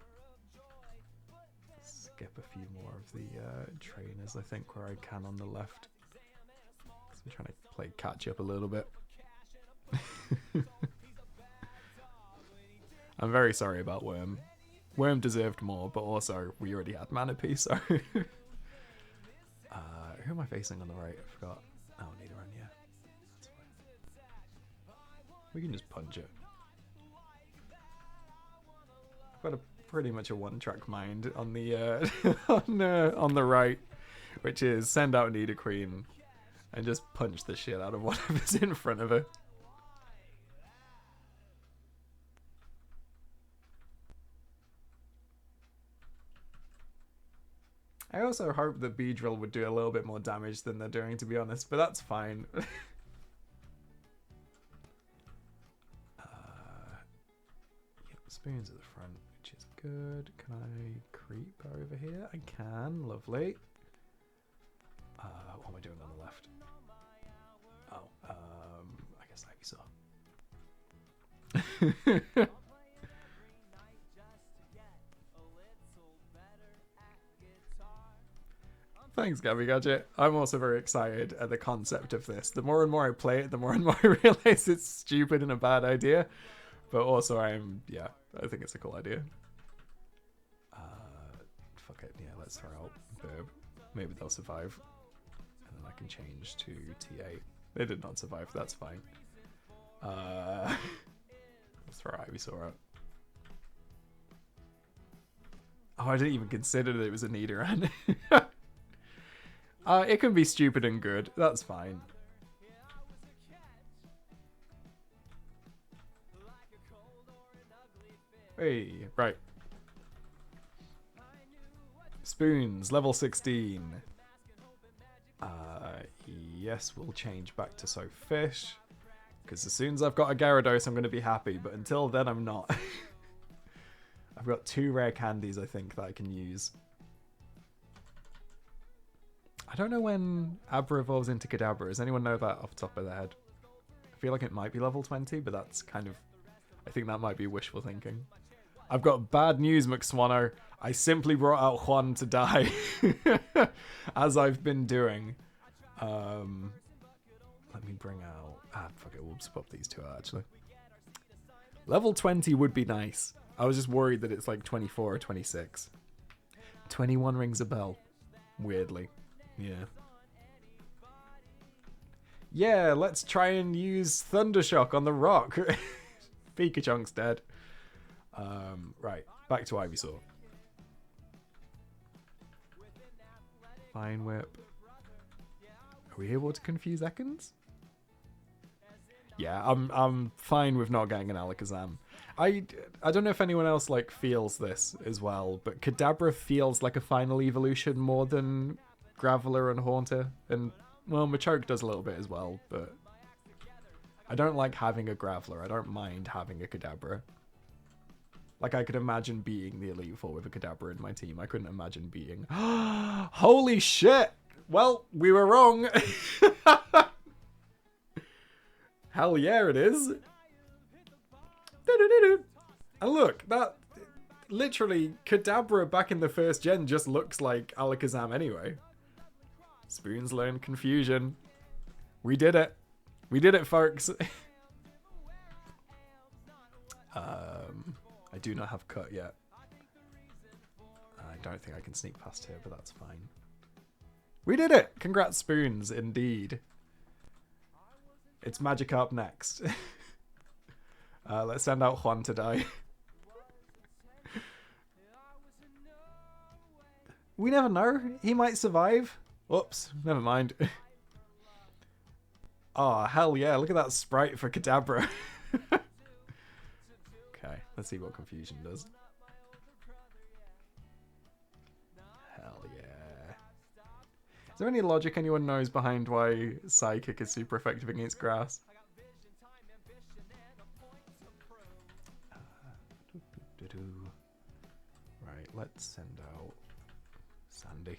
skip a few more of the trainers, I think, where I can on the left. So I'm trying to play catch up a little bit. I'm very sorry about Worm. Worm deserved more, but also we already had Manaphy, so... who am I facing on the right? I forgot. Oh, Nidoran, yeah. That's fine. We can just punch it. I've got pretty much a one-track mind on the on the right, which is send out Nidoqueen and just punch the shit out of whatever's in front of her. I also hope that Beedrill would do a little bit more damage than they're doing, to be honest, but that's fine. Spoons at the front, which is good. Can I creep over here? I can, lovely. What am I doing on the left? Oh, I guess Ivysaur. Thanks, Gabby Gadget. I'm also very excited at the concept of this. The more and more I play it, the more and more I realize it's stupid and a bad idea. But also I think it's a cool idea. Fuck it, yeah, let's throw out Burb. Maybe they'll survive. And then I can change to T8. They did not survive, that's fine. Let's throw Ivysaur out. Oh, I didn't even consider that it was a Nidoran. It can be stupid and good. That's fine. Hey, right. Spoons, level 16. Yes, we'll change back to Fish. Because as soon as I've got a Gyarados, I'm going to be happy. But until then, I'm not. I've got 2 rare candies, I think, that I can use. I don't know when Abra evolves into Kadabra. Does anyone know that off the top of their head? I feel like it might be level 20, but that's kind of... I think that might be wishful thinking. I've got bad news, McSwano. I simply brought out Juan to die, as I've been doing. Let me bring out... fuck it, we'll swap these two out, actually. Level 20 would be nice. I was just worried that it's like 24 or 26. 21 rings a bell. Weirdly. Yeah. Yeah, let's try and use Thundershock on the rock. Pikachunk's dead. Right, back to Ivysaur. Fine Whip. Are we able to confuse Ekans? Yeah, I'm fine with not getting an Alakazam. I don't know if anyone else like feels this as well, but Kadabra feels like a final evolution more than Graveler and Haunter, and well, Machoke does a little bit as well, but I don't like having a Graveler. I don't mind having a Kadabra. Like, I could imagine being the Elite Four with a Kadabra in my team. I couldn't imagine being... Holy shit! Well, we were wrong. Hell yeah, it is. And look, that... Literally, Kadabra back in the first gen just looks like Alakazam anyway. Spoons learned confusion. We did it. We did it, folks. I do not have cut yet. I don't think I can sneak past here, but that's fine. We did it! Congrats, Spoons, indeed. It's Magikarp next. Let's send out Juan to die. We never know. He might survive. Whoops, never mind. Oh, hell yeah. Look at that sprite for Kadabra. Okay, let's see what Confusion does. Hell yeah. Is there any logic anyone knows behind why Psychic is super effective against grass? Right, let's send out Sandy.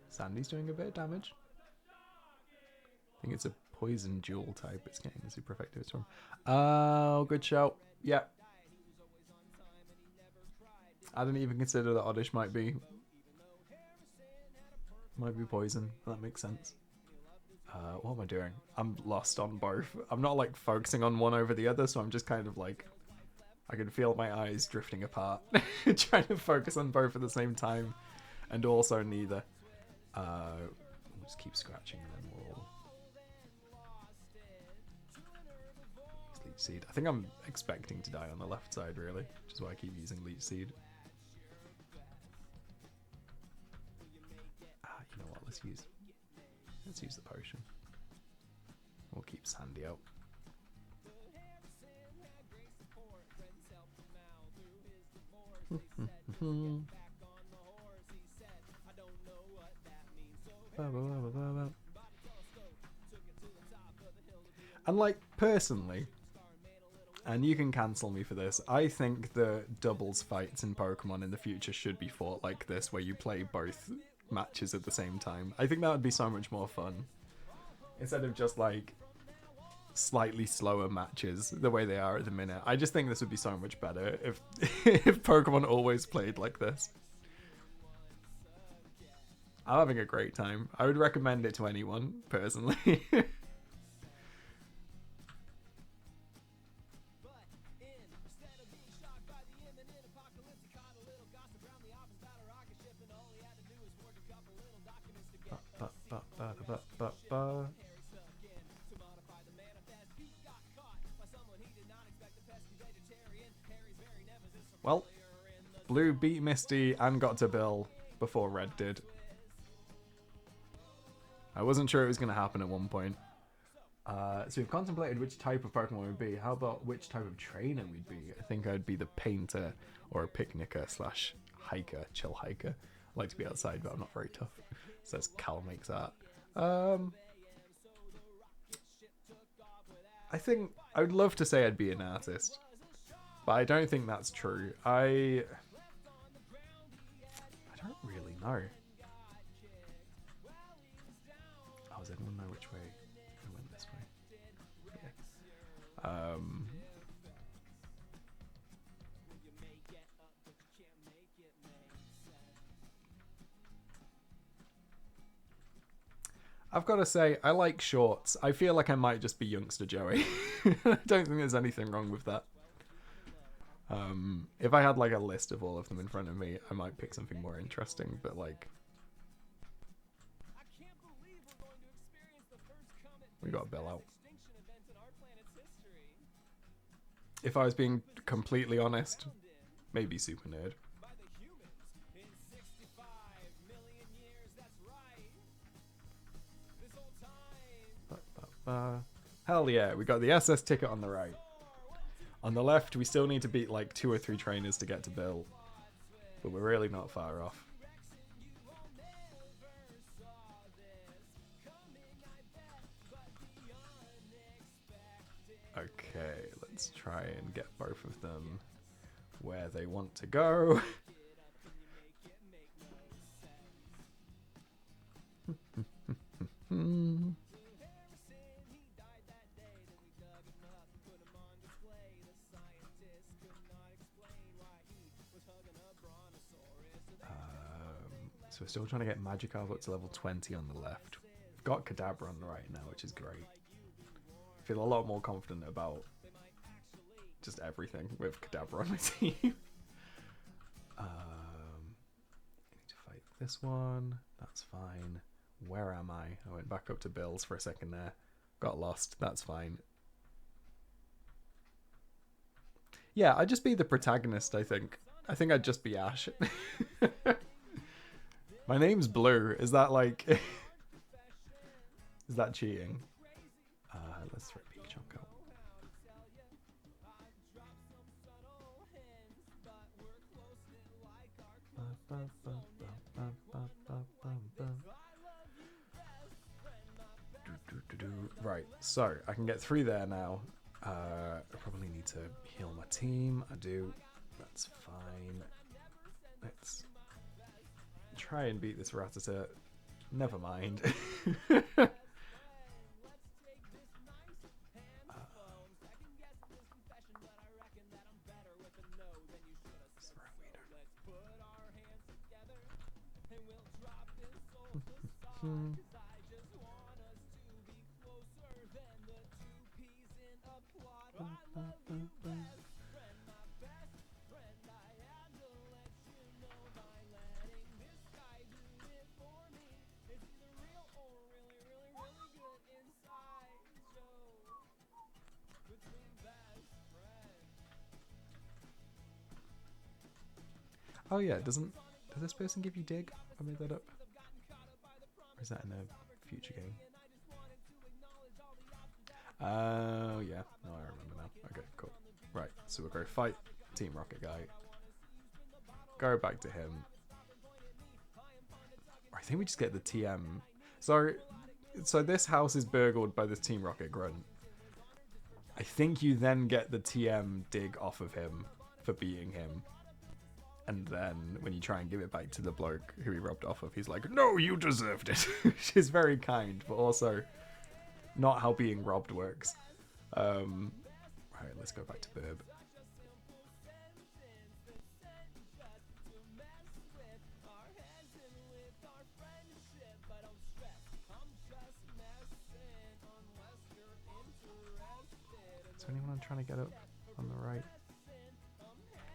Sandy's doing a bit of damage. I think it's a poison dual type. It's getting super effective from. Oh, good shout. Yeah. I didn't even consider that Oddish might be poison. That makes sense. What am I doing? I'm lost on both. I'm not like focusing on one over the other, so I'm just kind of like, I can feel my eyes drifting apart, trying to focus on both at the same time, and also neither. We'll just keep scratching and then we'll Leech Seed. I think I'm expecting to die on the left side, really, which is why I keep using Leech Seed. You know what? Let's use the potion. We'll keep Sandy out. And like, personally, and you can cancel me for this, I think the doubles fights in Pokemon in the future should be fought like this, where you play both matches at the same time. I think that would be so much more fun. Instead of just like slightly slower matches the way they are at the minute. I just think this would be so much better if if Pokemon always played like this. I'm having a great time. I would recommend it to anyone, personally. Well, Blue beat Misty and got to Bill before Red did. I wasn't sure it was going to happen at one point. So we've contemplated which type of Pokemon we'd be. How about which type of trainer we'd be? I think I'd be the Painter or a Picnicker slash Hiker, Chill Hiker. I like to be outside, but I'm not very tough. Says Cal makes art. I think I would love to say I'd be an artist, but I don't think that's true. no. Oh, does anyone know which way we went this way? Yeah. I've got to say, I like shorts. I feel like I might just be youngster Joey. I don't think there's anything wrong with that. If I had like a list of all of them in front of me, I might pick something more interesting, but like... We got Bill out. If I was being completely honest, maybe Super Nerd. Hell yeah, we got the SS ticket on the right. On the left, we still need to beat like 2 or 3 trainers to get to Bill. But we're really not far off. Okay, let's try and get both of them where they want to go. So we're still trying to get Magikarp up to level 20 on the left. We've got Kadabra on the right now, which is great. I feel a lot more confident about just everything with Kadabra on my team. I need to fight this one. That's fine. Where am I? I went back up to Bill's for a second there. Got lost. That's fine. Yeah, I'd just be the protagonist, I think. I think I'd just be Ash. My name's Blue. Is that like... Is that cheating? Let's throw Pikachu out. Right, so I can get through there now. I probably need to heal my team. I do. That's fine. Let's try and beat this Rattata. Never mind. Oh yeah, does this person give you dig? I made that up. Or is that in a future game? Oh yeah, no, I remember now. Okay, cool. Right, so we'll go fight Team Rocket guy. Go back to him. Or I think we just get the TM. So this house is burgled by this Team Rocket grunt. I think you then get the TM dig off of him for beating him. And then when you try and give it back to the bloke who he robbed off of, he's like, no, you deserved it. Which is very kind, but also not how being robbed works. Right, let's go back to Burb. Is there anyone I'm trying to get up on the right?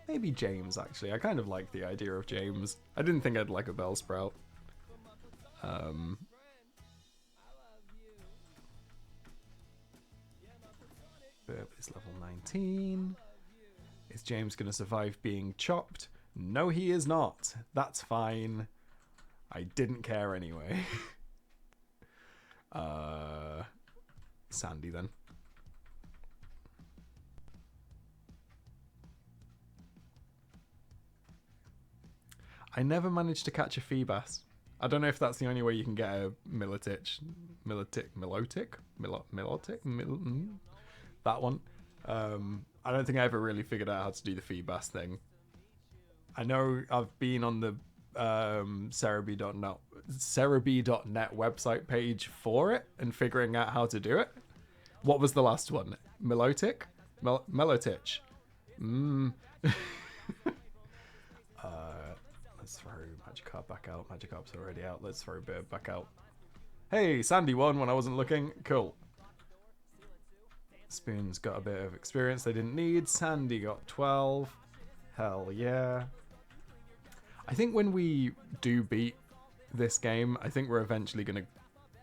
Maybe James, actually. I kind of like the idea of James. I didn't think I'd like a Bellsprout. Burb is level 19. Is James going to survive being chopped? No, he is not. That's fine. I didn't care anyway. Sandy, then. I never managed to catch a Feebas. I don't know if that's the only way you can get a Milotic. That one. I don't think I ever really figured out how to do the Feebas thing. I know I've been on the Cerebi.net website page for it and figuring out how to do it. What was the last one? Melotich? Melotich. Let's throw Magikarp back out. Magikarp's already out. Let's throw Bird back out. Hey, Sandy won when I wasn't looking. Cool. Spoon's got a bit of experience they didn't need. Sandy got 12. Hell yeah. I think when we do beat this game, I think we're eventually going to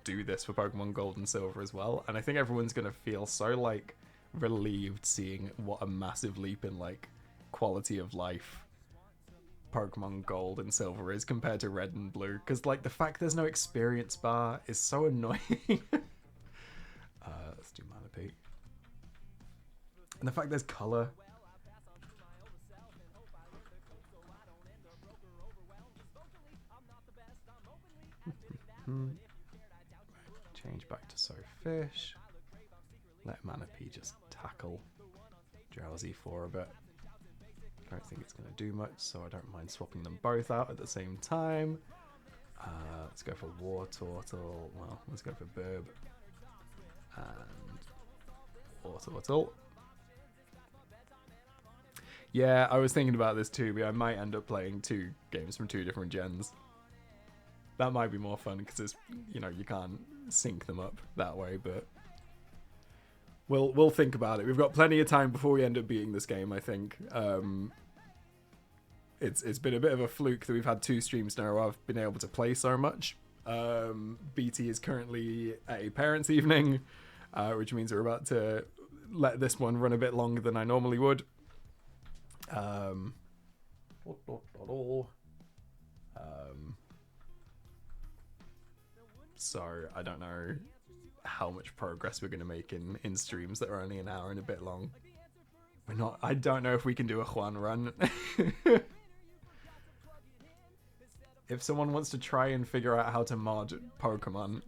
do this for Pokemon Gold and Silver as well. And I think everyone's going to feel so, like, relieved seeing what a massive leap in, like, quality of life Pokemon Gold and Silver is compared to Red and Blue. Because, like, the fact there's no experience bar is so annoying. Let's do Manaphy. And the fact there's color. Change back to Sofish. Let Manaphy just tackle Drowsy for a bit. Don't think it's going to do much, so I don't mind swapping them both out at the same time. Let's go for Wartortle. Well, let's go for Burb. And Wartortle. Yeah, I was thinking about this too, but I might end up playing 2 games from 2 different gens. That might be more fun because it's, you know, you can't sync them up that way, but we'll think about it. We've got plenty of time before we end up beating this game, I think. It's been a bit of a fluke that we've had 2 streams now where I've been able to play so much. BT is currently at a parents' evening, which means we're about to let this one run a bit longer than I normally would. So I don't know how much progress we're going to make in streams that are only an hour and a bit long. I don't know if we can do a Juan run. If someone wants to try and figure out how to mod Pokemon,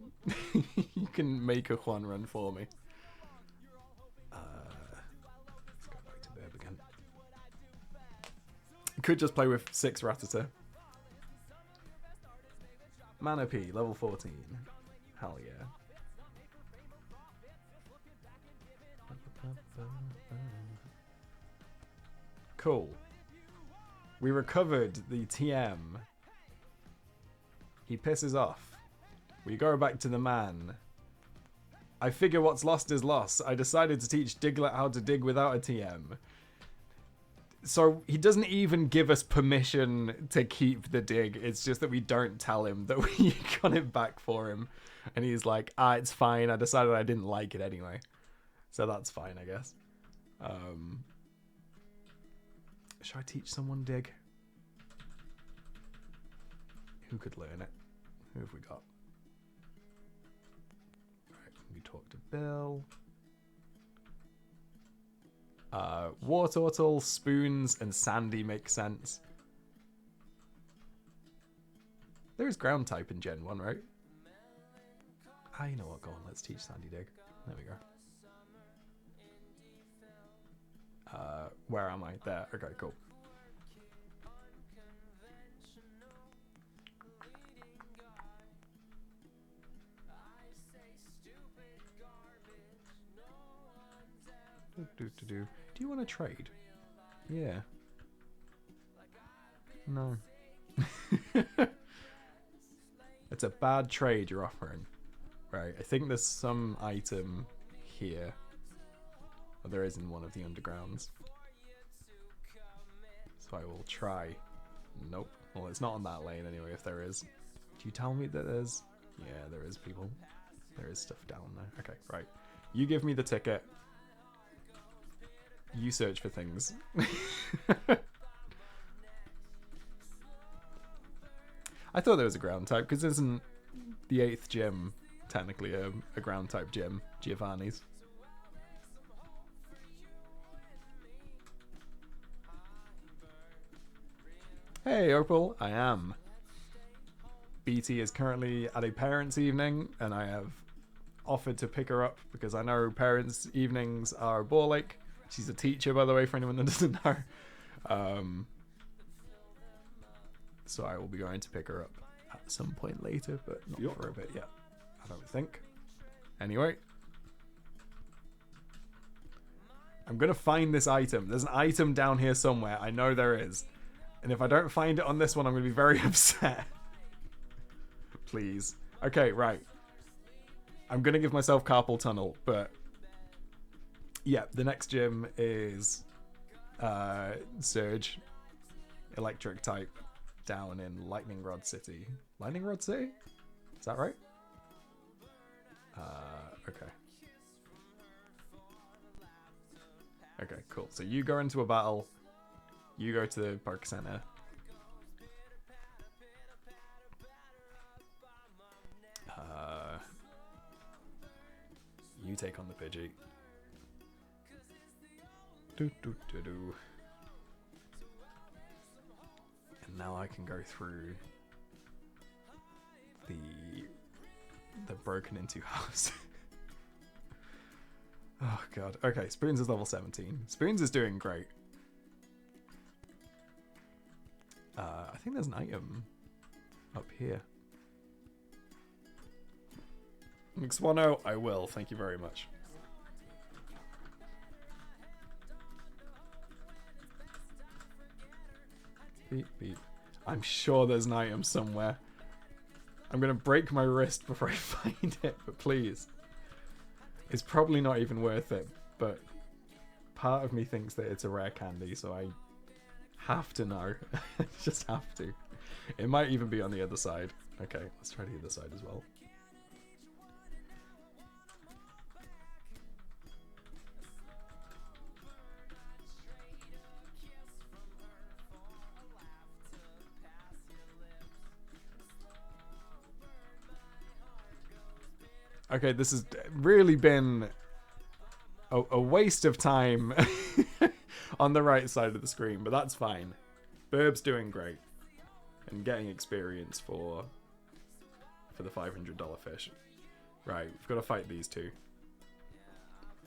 you can make a Juan run for me. Let's go back to Burb again. Could just play with 6 Rattata. Manaphy, level 14. Hell yeah. Cool. We recovered the TM. He pisses off. We go back to the man. I figure what's lost is lost. I decided to teach Diglett how to dig without a TM. So he doesn't even give us permission to keep the dig. It's just that we don't tell him that we got it back for him. And he's like, it's fine. I decided I didn't like it anyway. So that's fine, I guess. Should I teach someone dig? Who could learn it? Who have we got? Right, we talk to Bill. Wartortle, Spoons, and Sandy make sense. There is ground type in Gen 1, right? You know what? Go on, let's teach Sandy dig. There we go. Where am I? There. Okay, cool. Do you want to trade? Yeah. No. It's a bad trade you're offering. Right, I think there's some item here. Oh, there is in one of the undergrounds. So I will try. Nope. Well, it's not on that lane anyway, if there is. Do you tell me that there's... Yeah, there is, people. There is stuff down there. Okay, right. You give me the ticket. You search for things. I thought there was a ground type, because isn't the 8th gym technically a ground type gym? Giovanni's. Hey, Opal, I am. BT is currently at a parents' evening, and I have offered to pick her up because I know parents' evenings are bore-like. She's a teacher, by the way, for anyone that doesn't know. So I will be going to pick her up at some point later, but not Yup. for a bit yet, I don't think. Anyway. I'm going to find this item. There's an item down here somewhere. I know there is. And if I don't find it on this one, I'm going to be very upset. Please. Okay, right. I'm going to give myself carpal tunnel, but... Yeah, the next gym is... Surge. Electric type. Down in Lightning Rod City. Lightning Rod City? Is that right? Okay. Okay, cool. So you go into a battle. You go to the park center. You take on the Pidgey. Do, do, do, do. And now I can go through the broken into house. Oh god. Okay, Spoons is level 17. Spoons is doing great. I think there's an item up here. Mixwano, I will. Thank you very much. Beep, beep. I'm sure there's an item somewhere. I'm going to break my wrist before I find it, but please. It's probably not even worth it, but part of me thinks that it's a rare candy, so I have to know. Just have to. It might even be on the other side. Okay, let's try the other side as well. Okay, this has really been a waste of time on the right side of the screen, but that's fine. Burb's doing great and getting experience for the $500 fish. Right, we've got to fight these two,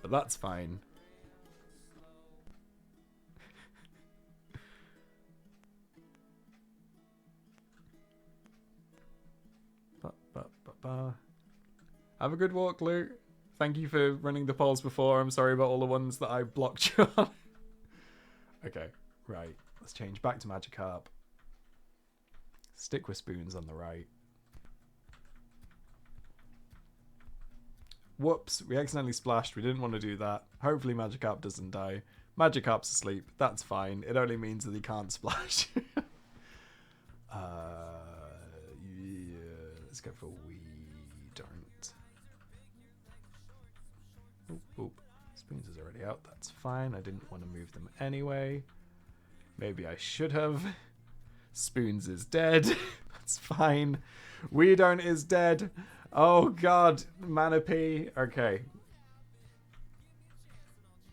but that's fine. Have a good walk, Luke. Thank you for running the polls before. I'm sorry about all the ones that I blocked you on. Okay, right. Let's change back to Magikarp. Stick with Spoons on the right. Whoops, we accidentally splashed. We didn't want to do that. Hopefully Magikarp doesn't die. Magikarp's asleep. That's fine. It only means that he can't splash. Yeah, let's go for we don't. Oop, oop. Spoons is already out. That's fine. I didn't want to move them anyway. Maybe I should have. Spoons is dead. That's fine. We don't is dead. Oh god. Manaphy. Okay.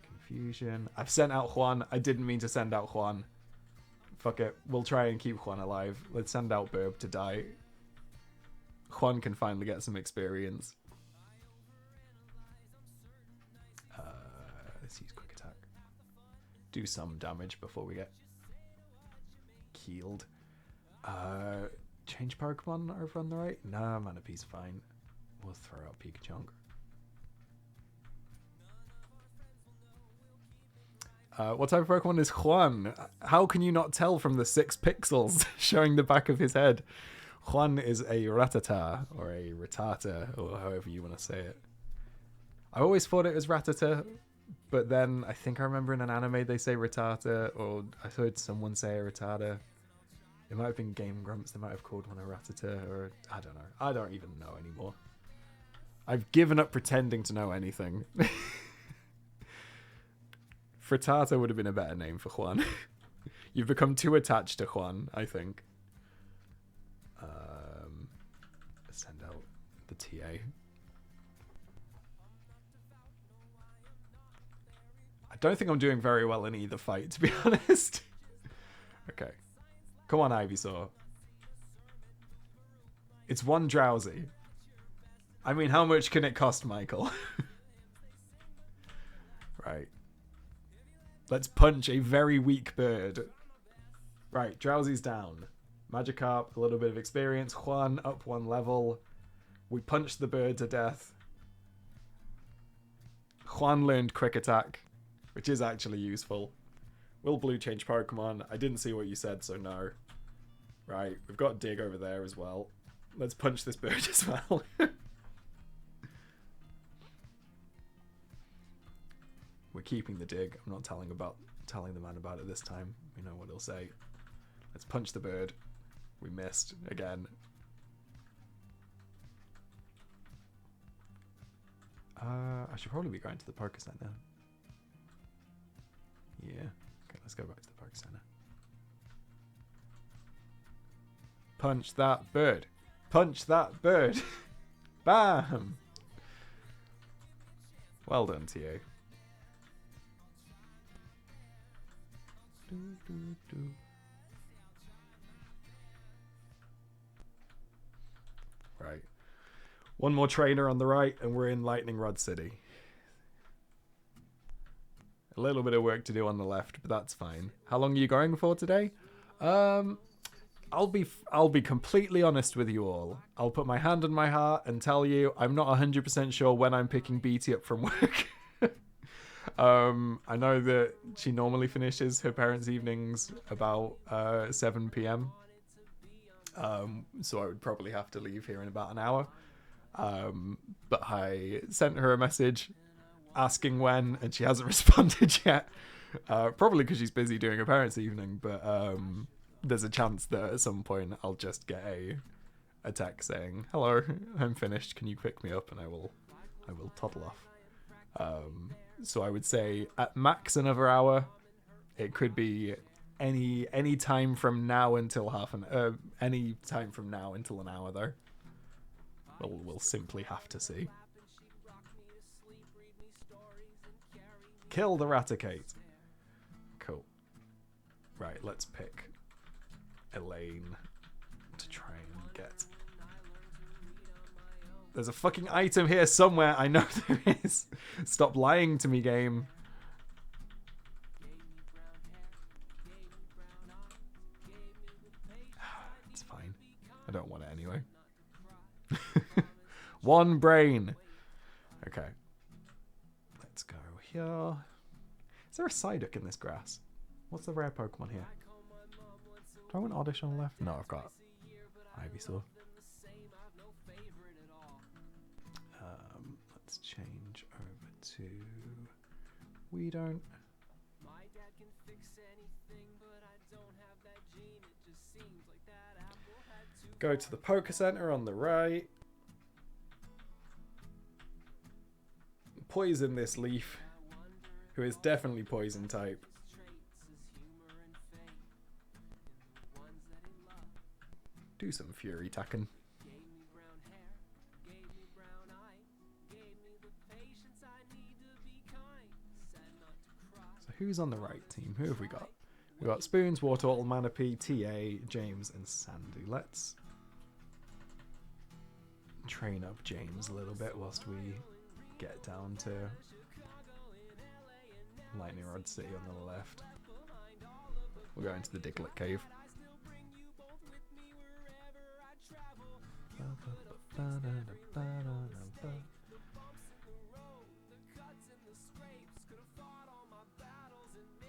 Confusion. I've sent out Juan. I didn't mean to send out Juan. Fuck it. We'll try and keep Juan alive. Let's send out Burb to die. Juan can finally get some experience. Let's use quick attack. Do some damage before we get keeled. Change Pokemon over on the right? Nah, Manaphy's fine. We'll throw out Pikachu. What type of Pokemon is Juan? How can you not tell from the 6 pixels showing the back of his head? Juan is a Rattata, or a Rattata, or however you want to say it. I always thought it was Rattata, but then I think I remember in an anime they say Rattata, or I heard someone say a Rattata. It might have been Game Grumps, they might have called one a Rattata, or I don't know. I don't even know anymore. I've given up pretending to know anything. Frittata would have been a better name for Juan. You've become too attached to Juan, I think. Let's send out the TA. I don't think I'm doing very well in either fight, to be honest. Okay. Come on, Ivysaur. It's one Drowsy. I mean, how much can it cost, Michael? Right. Let's punch a very weak bird. Right, Drowsy's down. Magikarp, a little bit of experience. Juan, up 1 level. We punched the bird to death. Juan learned Quick Attack, which is actually useful. Will Blue change Pokemon? I didn't see what you said, so no. Right, we've got Dig over there as well. Let's punch this bird as well. We're keeping the Dig. I'm not telling the man about it this time. We know what he'll say. Let's punch the bird. We missed again. I should probably be going to the Poké Center. Yeah. Okay, let's go back to the Poké Center. Punch that bird. Punch that bird. Bam! Well done, TA. Right. One more trainer on the right, and we're in Lightning Rod City. A little bit of work to do on the left, but that's fine. How long are you going for today? I'll be completely honest with you all. I'll put my hand on my heart and tell you I'm not 100% sure when I'm picking BT up from work. I know that she normally finishes her parents' evenings about 7 p.m. So I would probably have to leave here in about an hour. But I sent her a message asking when, and she hasn't responded yet. Probably because she's busy doing her parents' evening, but there's a chance that at some point I'll just get a text saying, "Hello, I'm finished. Can you pick me up?" And I will toddle off. So I would say at max another hour. It could be any time from now until any time from now until an hour though. We'll simply have to see. Kill the Raticate. Cool. Right, let's pick Elaine to try and get. There's a fucking item here somewhere. I know there is. Stop lying to me, game. It's fine. I don't want it anyway. One brain. Okay. Let's go here. Is there a Psyduck in this grass? What's the rare Pokemon here? Do I want Oddish on the left? No, I've got Ivysaur. Let's change over to... We don't... Go to the Poké Center on the right. Poison this Leaf, who is definitely poison type. Do some Fury attacking. So who's on the right team? Who have we got? We've got Spoons, Wartortle, Manaphy, TA, James, and Sandy. Let's train up James a little bit whilst we get down to Lightning Rod City on the left. We'll go into the Diglett Cave.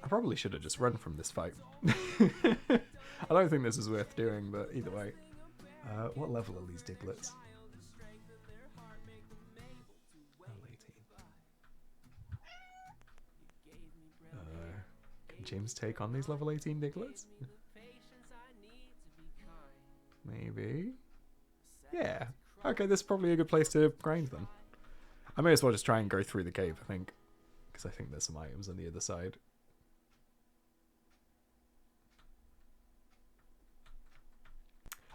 I probably should have just run from this fight. I don't think this is worth doing, but either way. What level are these Digletts? Level 18. Can James take on these level 18 Digletts? Maybe. Yeah. Okay, this is probably a good place to grind them. I may as well just try and go through the cave, I think. Because I think there's some items on the other side.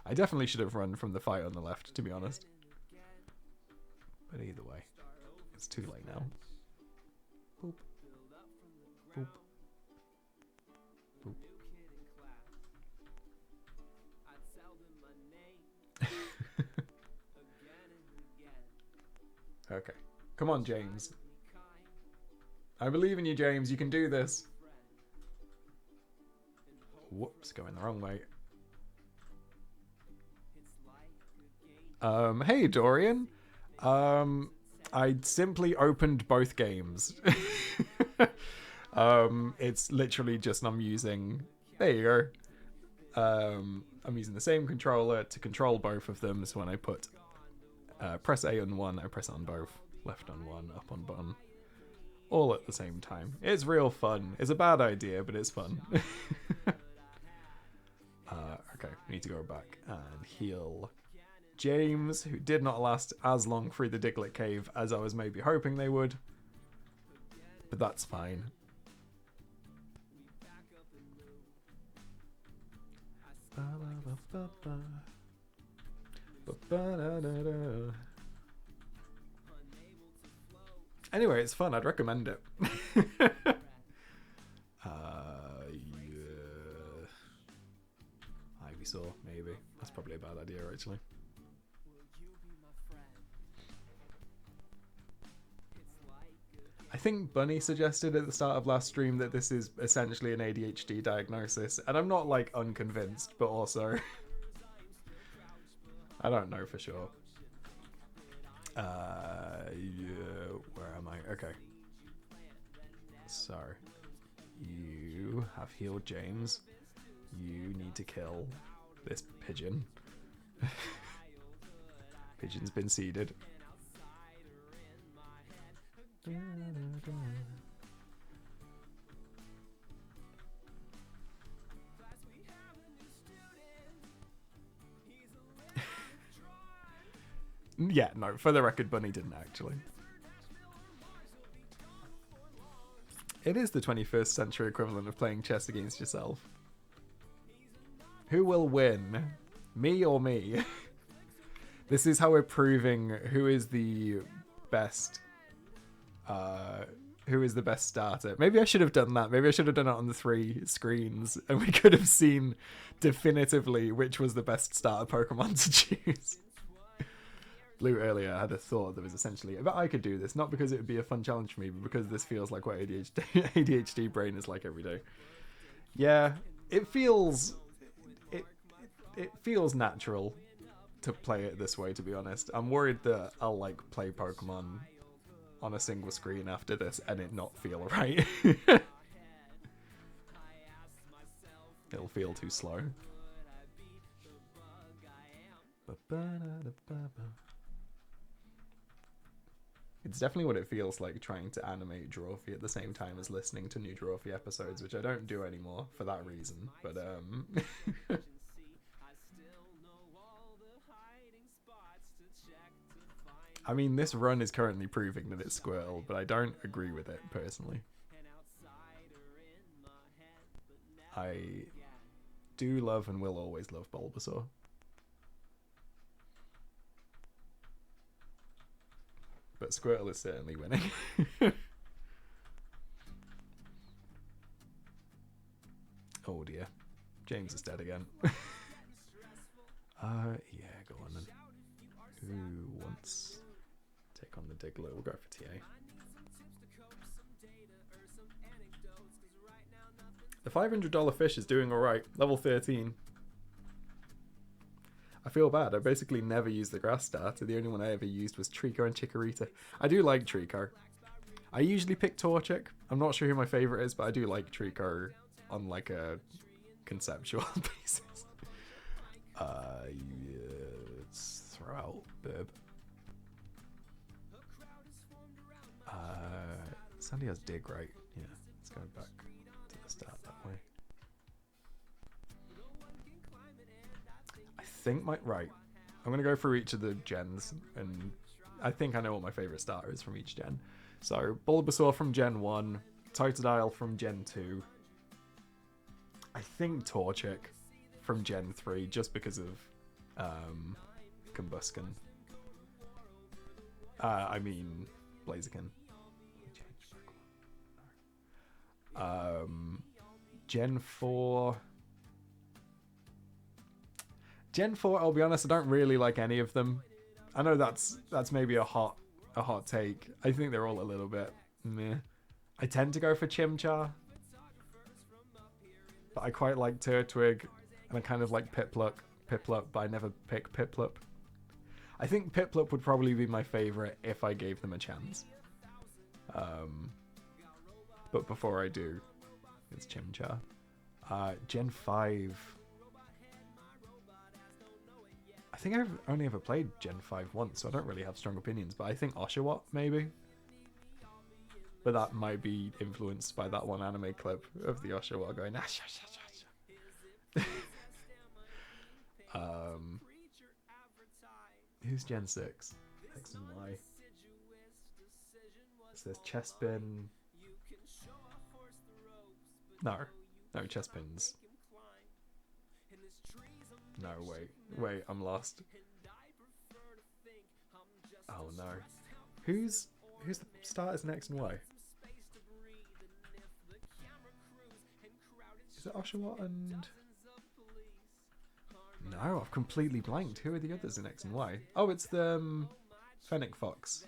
I definitely should have run from the fight on the left, to be honest. But either way, it's too late now. Boop. Boop. Boop. Okay. Come on, James. I believe in you, James. You can do this. Whoops, going the wrong way. Hey, Dorian. I simply opened both games. It's literally just I'm using. There you go. I'm using the same controller to control both of them. So when I put press A on one, I press it on both. Left on one, up on button, all at the same time. It's real fun. It's a bad idea, but it's fun. Okay, we need to go back and heal James, who did not last as long through the Diglett Cave as I was maybe hoping they would. But that's fine. Anyway, it's fun. I'd recommend it. Ivysaur, maybe. That's probably a bad idea, actually. I think Bunny suggested at the start of last stream that this is essentially an ADHD diagnosis, and I'm not like unconvinced, but also I don't know for sure. Yeah, where am I? Okay. So you have healed James. You need to kill this pigeon. Pigeon's been seeded. Yeah, no, for the record, Bunny didn't actually. It is the 21st century equivalent of playing chess against yourself. Who will win? Me or me? This is how we're proving who is the best starter. Maybe I should have done that. Maybe I should have done it on the 3 screens and we could have seen definitively which was the best starter Pokemon to choose. Blue earlier had a thought that was essentially, but I could do this, not because it would be a fun challenge for me, but because this feels like what ADHD brain is like every day. Yeah, it feels natural to play it this way, to be honest. I'm worried that I'll like play Pokemon on a single screen after this and it not feel right. It'll feel too slow. It's definitely what it feels like trying to animate Drawfee at the same time as listening to new Drawfee episodes, which I don't do anymore for that reason. But I mean, this run is currently proving that it's Squirtle, but I don't agree with it personally. I do love and will always love Bulbasaur. But Squirtle is certainly winning. Oh dear. James is dead again. Yeah, go on then. Who wants to take on the Diglett? We'll go for TA. The $500 fish is doing alright. Level 13. I feel bad. I basically never used the grass starter. The only one I ever used was Trico and Chikorita. I do like Trico. I usually pick Torchic. I'm not sure who my favourite is, but I do like Trico on like a conceptual basis. Yeah, let's throw out Burb. Sandy has Dig, right? Yeah, let's go back to the start that way. I think right. I'm gonna go through each of the gens, and I think I know what my favorite starter is from each gen. So Bulbasaur from Gen 1, Totodile from Gen 2. I think Torchic from Gen 3, just because of Combusken. I mean Blaziken. Gen 4. Gen 4, I'll be honest, I don't really like any of them. I know that's maybe a hot take. I think they're all a little bit meh. I tend to go for Chimchar, but I quite like Turtwig, and I kind of like Piplup, but I never pick Piplup. I think Piplup would probably be my favorite if I gave them a chance. But before I do, it's Chimchar. Gen 5. I think I've only ever played Gen 5 once, so I don't really have strong opinions, but I think Oshawott, maybe. But that might be influenced by that one anime clip of the Oshawott going, who's Gen 6? X and Y. It says Chespin. No, Chespin's. No, wait, I'm lost. Oh no. Who's the starters in X and Y? Is it Oshawott and... No, I've completely blanked. Who are the others in X and Y? Oh, it's the Fennec Fox.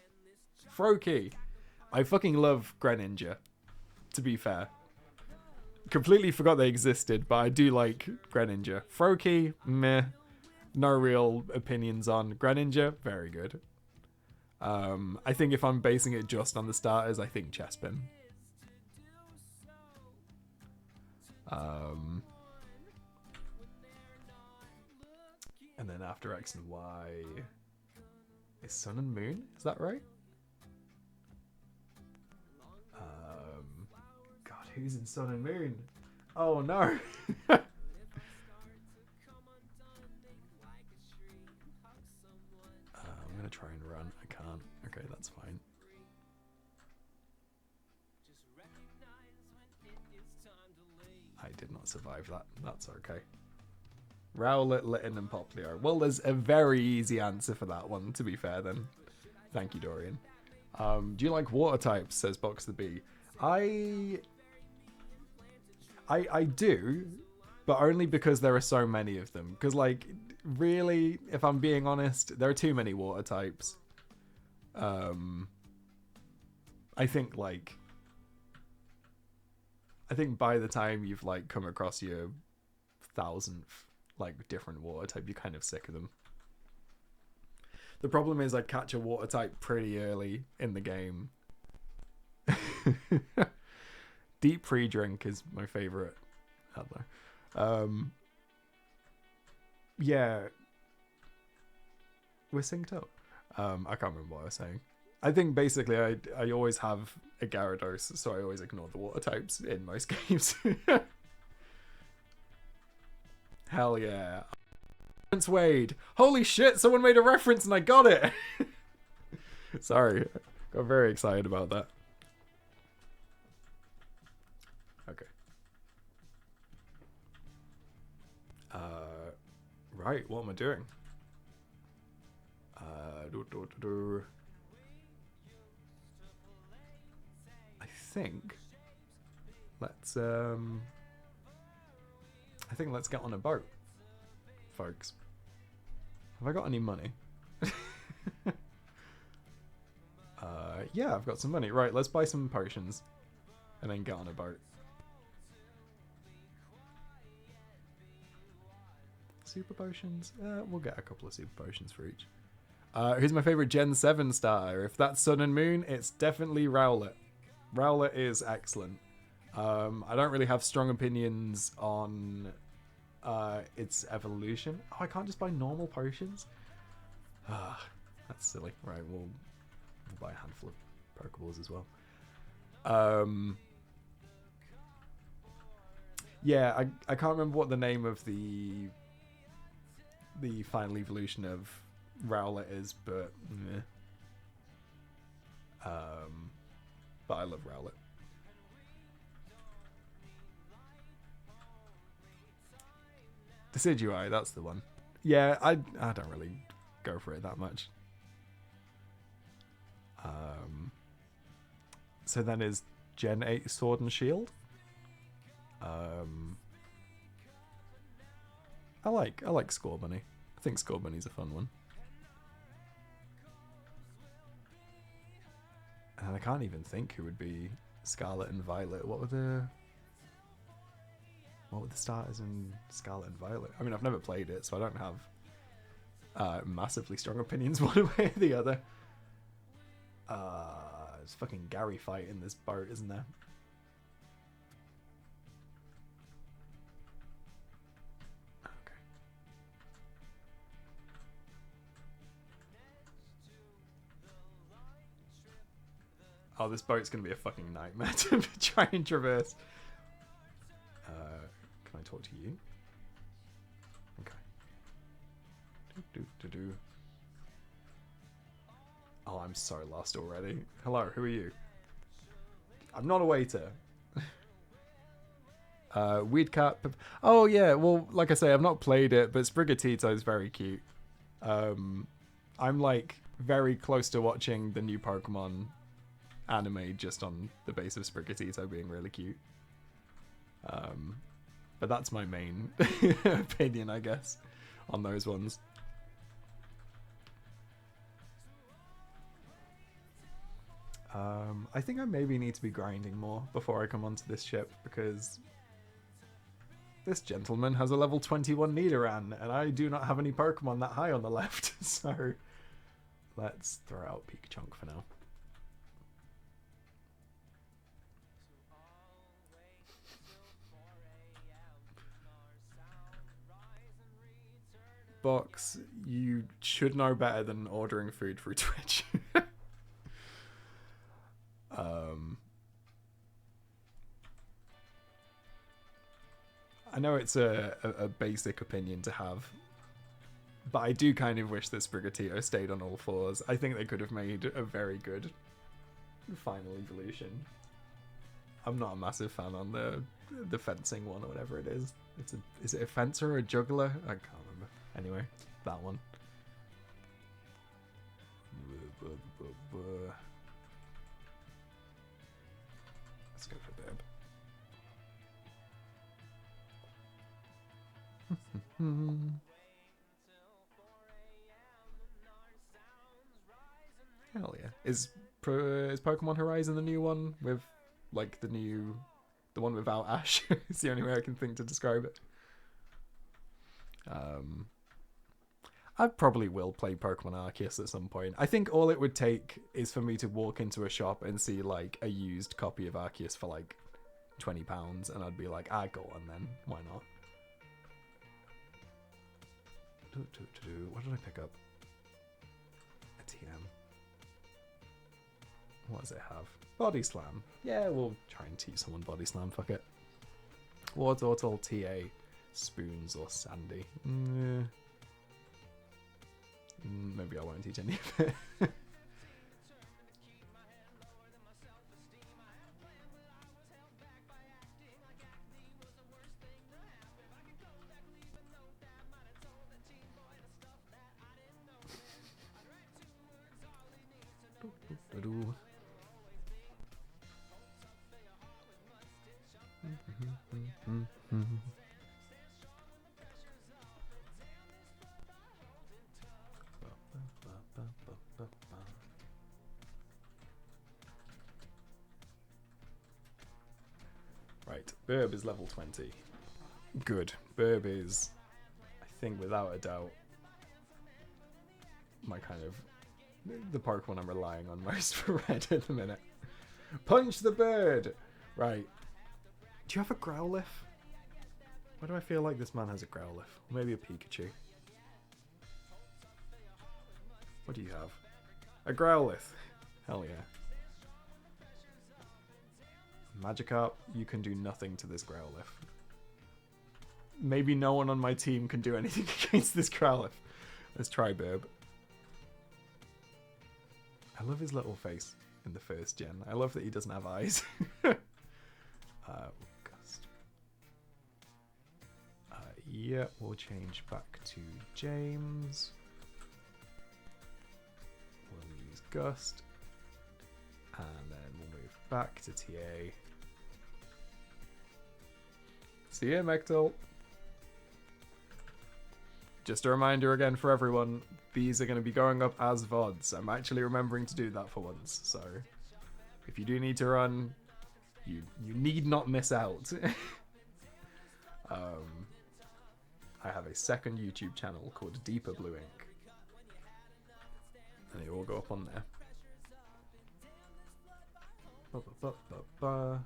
Froakie. I fucking love Greninja, to be fair. Completely forgot they existed, but I do like Greninja. Froakie, meh. No real opinions on Greninja. Very good. I think if I'm basing it just on the starters, I think Chespin. And then after X and Y is Sun and Moon. Is that right? God, who's in Sun and Moon? Oh no. I'm gonna try and run. I can't. Okay, that's fine. I did not survive that. That's okay. Rowlet, Litten, and Poplio. Well, there's a very easy answer for that one, to be fair, then. Thank you, Dorian. Do you like water types, says Box the Bee. I do, but only because there are so many of them. Because, like, really, if I'm being honest, there are too many water types. I think by the time you've, like, come across your 1000th, like, different water type, you're kind of sick of them. The problem is I catch a water type pretty early in the game. Deep Pre-Drink is my favorite. Yeah. We're synced up. I can't remember what I was saying. I think basically I always have a Gyarados, so I always ignore the water types in most games. Hell yeah. Wade. Holy shit, someone made a reference and I got it. Sorry. Got very excited about that. Okay. Right, what am I doing? I think let's get on a boat, folks. Have I got any money? Yeah, I've got some money. Right, let's buy some potions and then get on a boat. Super potions? We'll get a couple of super potions for each. Who's my favorite Gen 7 starter? If that's Sun and Moon, it's definitely Rowlet. Rowlet is excellent. I don't really have strong opinions on its evolution. Oh, I can't just buy normal potions? That's silly. Right, we'll buy a handful of Pokeballs as well. Yeah, I can't remember what the name of the final evolution of Rowlet is, but meh. But I love Rowlet. Decidueye, that's the one. Yeah, I don't really go for it that much. So then is Gen 8 Sword and Shield? I like Scorbunny. I think Scorbunny's a fun one. And I can't even think who would be Scarlet and Violet. What were the starters in Scarlet and Violet? I mean, I've never played it, so I don't have Massively strong opinions one way or the other. It's fucking Gary fight in this boat, isn't there? Okay. Oh, this boat's gonna be a fucking nightmare to try and traverse. Can I talk to you? Okay. Do. Oh, I'm so lost already. Hello, who are you? I'm not a waiter. Weed Cat. Oh yeah, well, like I say, I've not played it, but Sprigatito is very cute. I'm like very close to watching the new Pokemon anime just on the base of Sprigatito being really cute. But that's my main opinion, I guess, on those ones. I think I maybe need to be grinding more before I come onto this ship, because this gentleman has a level 21 Nidoran, and I do not have any Pokemon that high on the left, so let's throw out Pikachu for now. Box, you should know better than ordering food through Twitch. I know it's a basic opinion to have, but I do kind of wish that Sprigatito stayed on all fours. I think they could have made a very good final evolution. I'm not a massive fan on the fencing one or whatever it is. Is it a fencer or a juggler? I can't remember. Anyway, that one. Let's go for Bib. Hell yeah. Is Pokemon Horizon the new one with like the one without Ash? It's the only way I can think to describe it. I probably will play Pokemon Arceus at some point. I think all it would take is for me to walk into a shop and see like a used copy of Arceus for like £20, and I'd be like, go on then, why not? What did I pick up? A TM. What does it have? Body Slam. Yeah, we'll try and teach someone Body Slam, fuck it. Wards, Ortal, TA, Spoons, or Sandy. Maybe I won't teach any of it. Right, Burb is level 20. Good. Burb is, I think, without a doubt, my kind of the Pokemon I'm relying on most for red at the minute. Punch the bird! Right. Do you have a Growlithe? Why do I feel like this man has a Growlithe? Or maybe a Pikachu. What do you have? A Growlithe. Hell yeah. Magikarp, you can do nothing to this Growlithe. Maybe no one on my team can do anything against this Growlithe. Let's try Burb. I love his little face in the first gen. I love that he doesn't have eyes. Gust. Yeah, we'll change back to James. We'll use Gust. And then we'll move back to TA. See ya, Mectal. Just a reminder again for everyone, these are going to be going up as VODs. I'm actually remembering to do that for once, so if you do need to run, you need not miss out. I have a second YouTube channel called DeepBlueInk, And it will go up on there. Ba, ba, ba, ba, ba.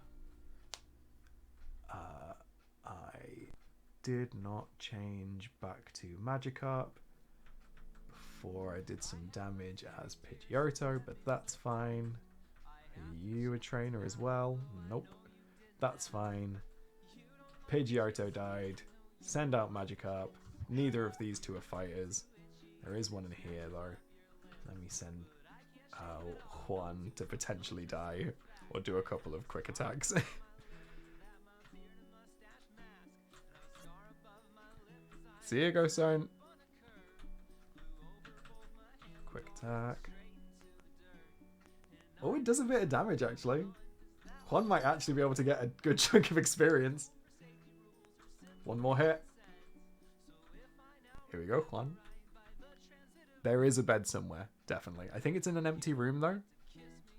I did not change back to Magikarp before I did some damage as Pidgeotto, but that's fine. Are you a trainer as well? Nope. That's fine. Pidgeotto died. Send out Magikarp. Neither of these two are fighters. There is one in here though. Let me send Juan to potentially die or do a couple of quick attacks. See you, Ghost Zone. Quick attack. Oh, it does a bit of damage actually. Juan might actually be able to get a good chunk of experience. One more hit. Here we go, Juan. There is a bed somewhere, definitely. I think it's in an empty room though.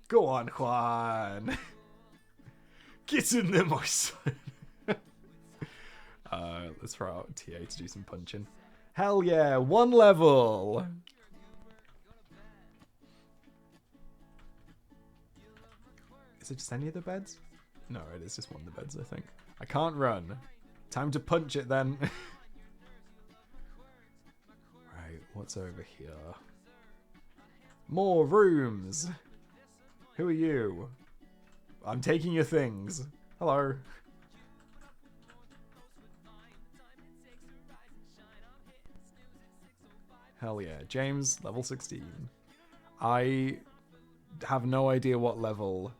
Go on, Juan. Get in there, my son. Let's throw out TA to do some punching. Hell yeah, 1 level. Is it just any of the beds? No, it is just one of the beds, I think. I can't run. Time to punch it then. Right, what's over here? More rooms. Who are you? I'm taking your things. Hello. Hell yeah. James, level 16. I have no idea what level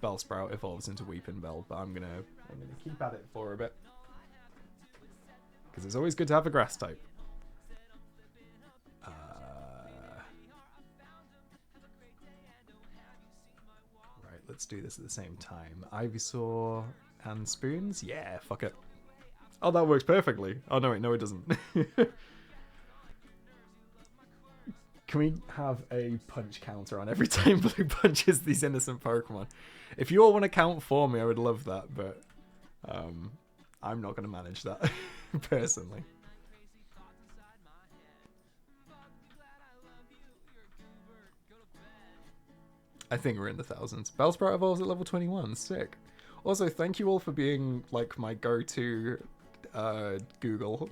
Bellsprout evolves into Weeping Bell, but I'm gonna keep at it for a bit. Because it's always good to have a grass type. Right, let's do this at the same time. Ivysaur and Spoons? Yeah, fuck it. Oh, that works perfectly. Oh, no, wait, no, it doesn't. Can we have a punch counter on every time Blue punches these innocent Pokemon? If you all want to count for me, I would love that, but I'm not going to manage that, personally. I think we're in the thousands. Bellsprout evolves at level 21. Sick. Also, thank you all for being, like, my go-to Google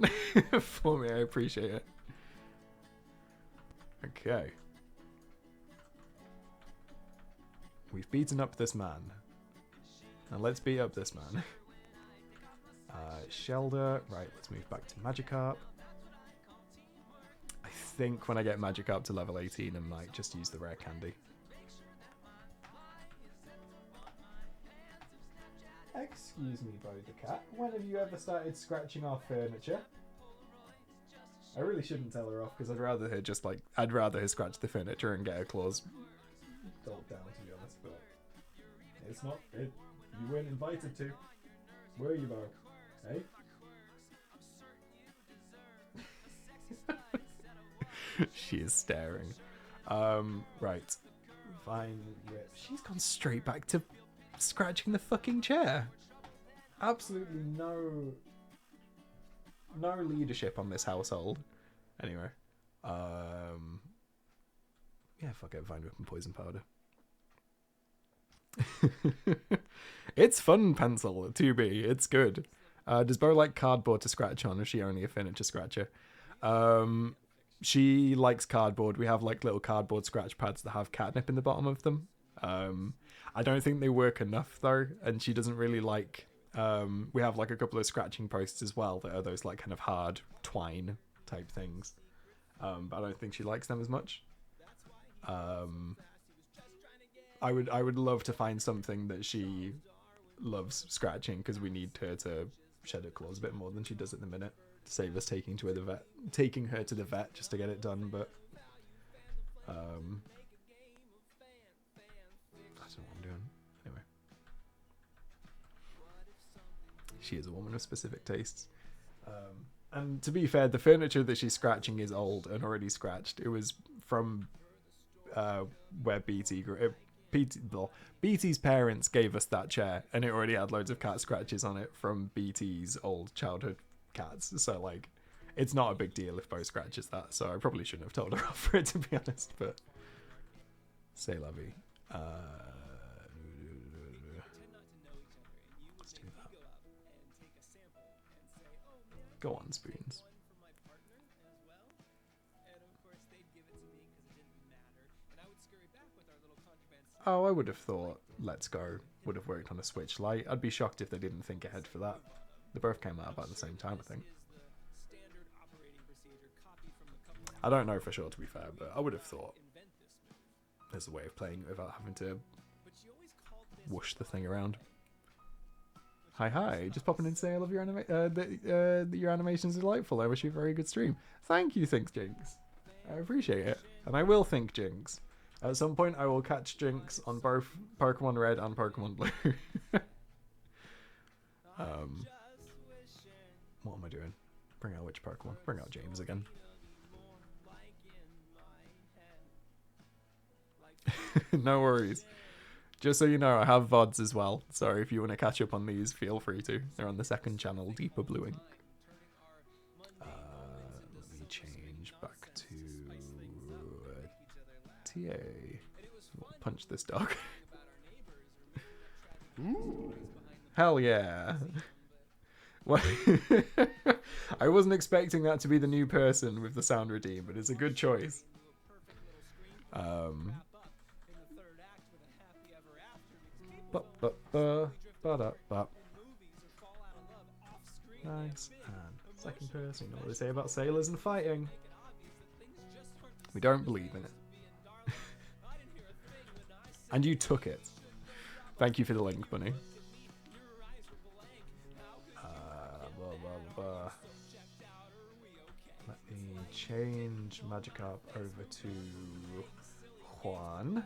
for me. I appreciate it. Okay. We've beaten up this man. Now let's beat up this man. Shelder. Right, let's move back to Magikarp. I think when I get Magikarp to level 18, I might just use the rare candy. Excuse me, Bo the cat. When have you ever started scratching our furniture? I really shouldn't tell her off because I'd rather her scratch the furniture and get her claws dolled down, to be honest. But it's not. You weren't invited to. Were you, Bo? Hey. She is staring. Right. Fine. Rip. She's gone straight back to scratching the fucking chair. Absolutely no leadership on this household. Anyway. Yeah, fuck it, Vine Whip and Poison Powder. It's fun, Pencil, 2B. It's good. Does Bo like cardboard to scratch on, or is she only a furniture scratcher? She likes cardboard. We have like little cardboard scratch pads that have catnip in the bottom of them. I don't think they work enough though, and she doesn't really like. We have like a couple of scratching posts as well that are those like kind of hard twine type things, but I don't think she likes them as much. I would love to find something that she loves scratching, because we need her to shed her claws a bit more than she does at the minute to save us taking her to the vet just to get it done. But I don't know what I'm doing. Anyway, she is a woman of specific tastes. And to be fair, the furniture that she's scratching is old and already scratched. It was from where BT's parents gave us that chair, and it already had loads of cat scratches on it from BT's old childhood cats. So like, It's not a big deal if Bo scratches that, so I probably shouldn't have told her off for it, to be honest, but... C'est la vie. Let's do that. Go on, Spoons. Oh, I would have thought Let's Go would have worked on a Switch Lite. I'd be shocked if they didn't think ahead for that. They both came out about the same time, I think. I don't know for sure, to be fair, but I would have thought there's a way of playing it without having to whoosh the thing around. Hi, just popping in to say I love your your animation's delightful. I wish you a very good stream. Thank you, Thinks Jinx. I appreciate it. And I will think Jinx. At some point, I will catch Jinx on both Pokemon Red and Pokemon Blue. What am I doing? Bring out which Pokemon? Bring out James again. No worries. Just so you know, I have VODs as well. So if you want to catch up on these, feel free to. They're on the second channel, DeepBlueInk. Let me change back to TA. We'll punch this dog. Ooh. Hell yeah. What? I wasn't expecting that to be the new person with the sound redeem, but it's a good choice. Nice. And second person, you know what they say about sailors and fighting. We don't believe in it. And you took it. Thank you for the link, Bunny. Let me change Magikarp over to Juan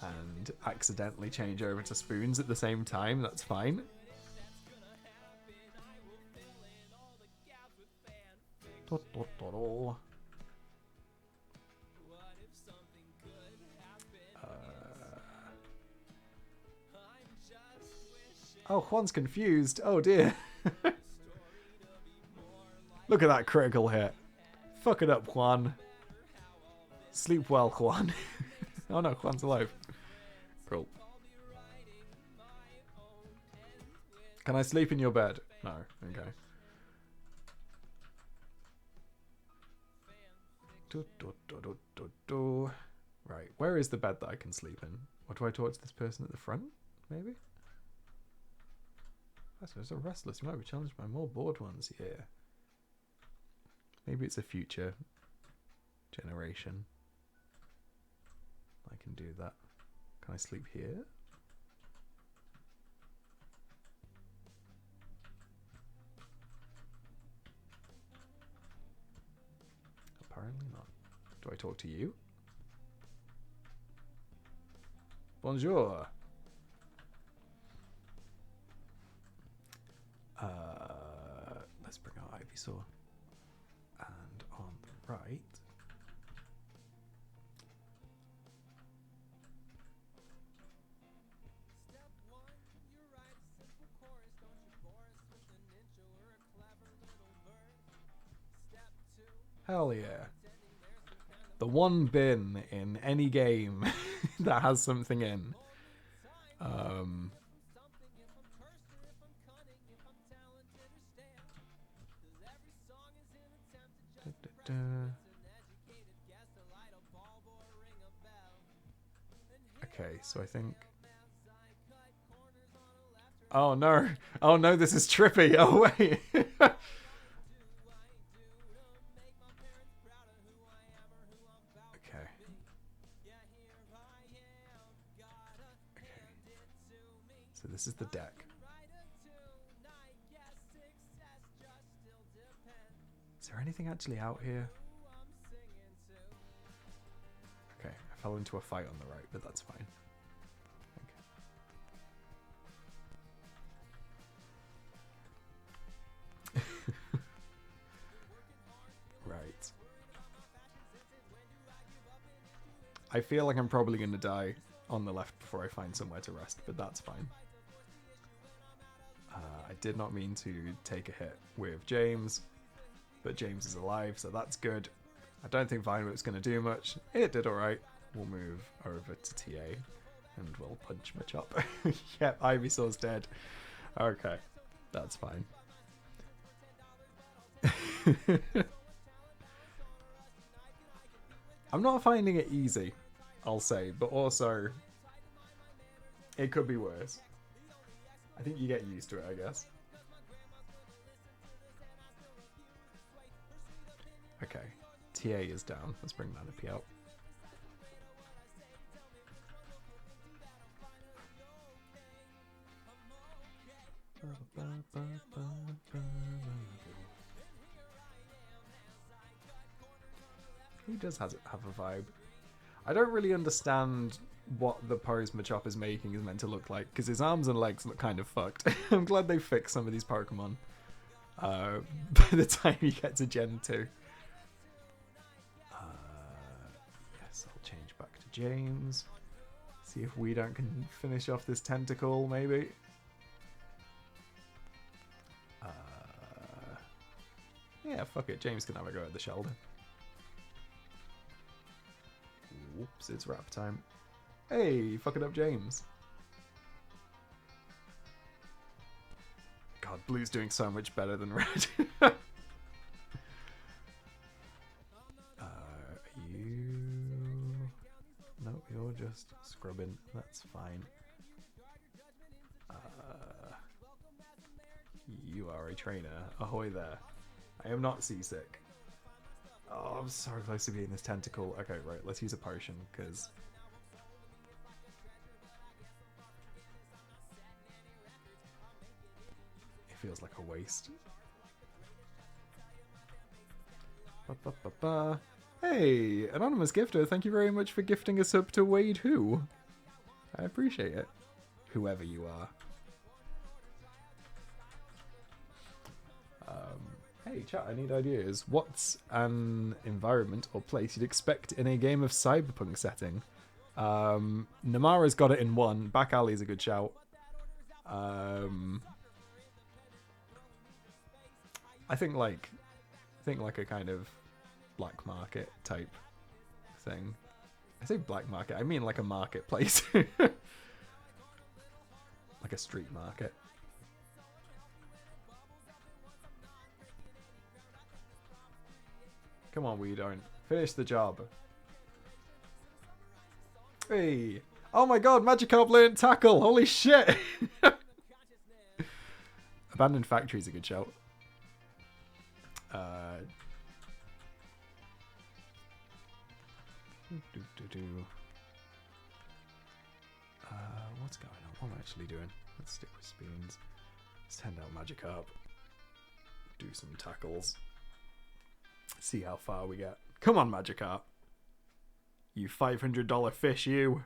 and accidentally change over to Spoons at the same time. That's fine. Oh, Juan's confused. Oh dear. Look at that critical hit. Fuck it up, Juan. Sleep well, Juan. Oh no, Juan's alive. Cool. Can I sleep in your bed? No. Okay. Right, where is the bed that I can sleep in? Or do I talk to this person at the front? Maybe? That's so restless. You might be challenged by more bored ones here. Maybe it's a future generation. I can do that. Can I sleep here? Apparently not. Do I talk to you? Bonjour. Let's bring out Ivysaur. And on the right, hell yeah. The one bin in any game that has something in. Okay, so I think... Oh no! Oh no, this is trippy! Oh wait! Okay. So this is the deck. Is there anything actually out here? Okay, I fell into a fight on the right, but that's fine. Okay. Right. I feel like I'm probably going to die on the left before I find somewhere to rest, but that's fine. I did not mean to take a hit with James. but James is alive, so that's good. I don't think Vinewood's going to do much. It did alright. We'll move over to TA and we'll punch Machop. Yep, Ivysaw's dead. Okay, that's fine. I'm not finding it easy, I'll say, but also it could be worse. I think you get used to it, I guess. Okay, TA is down. Let's bring Manapy out. He does have a vibe. I don't really understand what the pose Machop is making is meant to look like, because his arms and legs look kind of fucked. I'm glad they fixed some of these Pokemon by the time you get to Gen 2. Yes, I'll change back to James. See if we don't can finish off this tentacle, maybe. Yeah, fuck it. James can have a go at the shoulder. Whoops, it's rap time. Hey, fuck it up, James. God, Blue's doing so much better than Red. You... No, you're just scrubbing. That's fine. You are a trainer. Ahoy there. I am not seasick. Oh, I'm so close to being this tentacle. Okay, right, let's use a potion, because... it feels like a waste. Ba-ba-ba-ba. Hey, anonymous gifter, thank you very much for gifting a sub to Wade Who. I appreciate it. Whoever you are. Hey chat, I need ideas. What's an environment or place you'd expect in a game of cyberpunk setting? Namara's got it in one. Back alley's a good shout. I think like a kind of black market type thing. I say black market, I mean like a marketplace. Like a street market. Come on, we don't. Finish the job. Hey! Oh my god, Magikarp learned Tackle! Holy shit! Abandoned Factory's a good shout. What's going on? What am I actually doing? Let's stick with spoons. Send out Magikarp. Do some tackles. See how far we get. Come on, Magikarp. You $500 fish, you.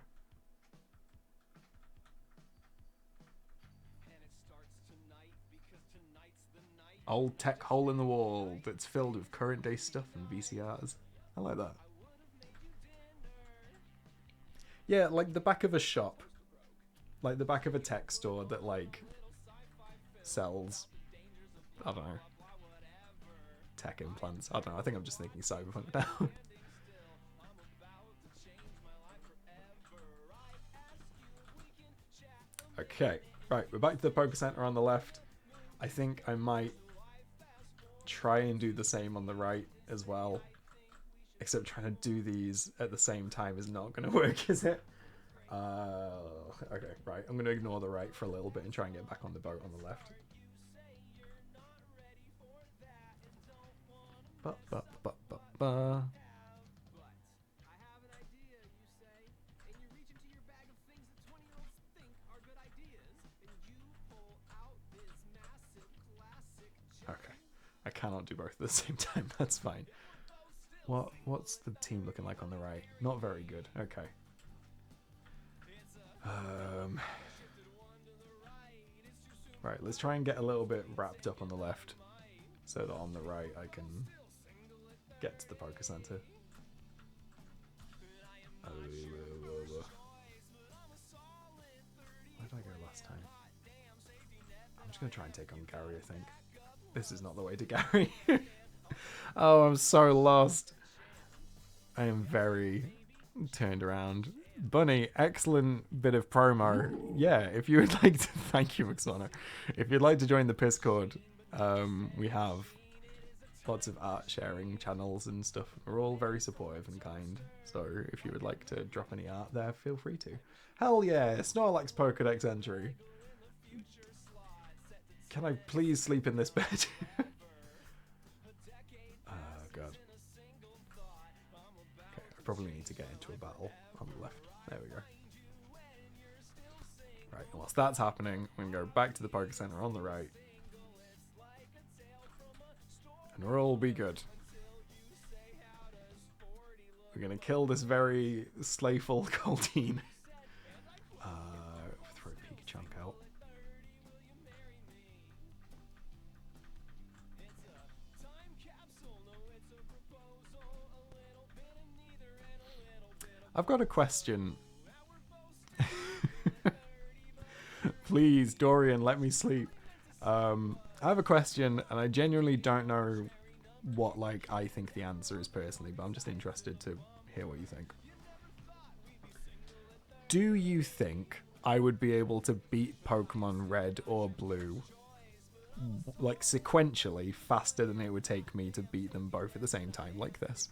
Old tech hole in the wall that's filled with current day stuff and VCRs. I like that. Yeah, like the back of a shop. Like the back of a tech store that like sells, I don't know, tech implants. I don't know, I think I'm just thinking cyberpunk now. Okay, right, we're back to the Poké Center on the left. I think I might try and do the same on the right as well. Except trying to do these at the same time is not going to work, is it? Okay, right. I'm going to ignore the right for a little bit and try and get back on the boat on the left. Ba-ba-ba-ba-ba. Okay. I cannot do both at the same time. That's fine. What's the team looking like on the right? Not very good. Okay. Right, let's try and get a little bit wrapped up on the left so that on the right I can get to the Poké Center. Where did I go last time? I'm just going to try and take on Gary, I think. This is not the way to Gary. Oh, I'm so lost. I am very turned around. Bunny, excellent bit of promo. Yeah, if you would like to, thank you, Mixona. If you'd like to join the Piscord, we have lots of art sharing channels and stuff. We're all very supportive and kind. So if you would like to drop any art there, feel free to. Hell yeah, Snorlax Pokedex entry. Can I please sleep in this bed? Oh god. Okay, I probably need to get into a battle on the left. There we go. Right, whilst that's happening, I'm going to go back to the Poke Center on the right. And we'll all be good. We're going to kill this very slayful Goldeen. Throw Pikachu out. I've got a question. Please, Dorian, let me sleep. I have a question, and I genuinely don't know what I think the answer is personally, but I'm just interested to hear what you think. Do you think I would be able to beat Pokemon Red or Blue sequentially faster than it would take me to beat them both at the same time like this?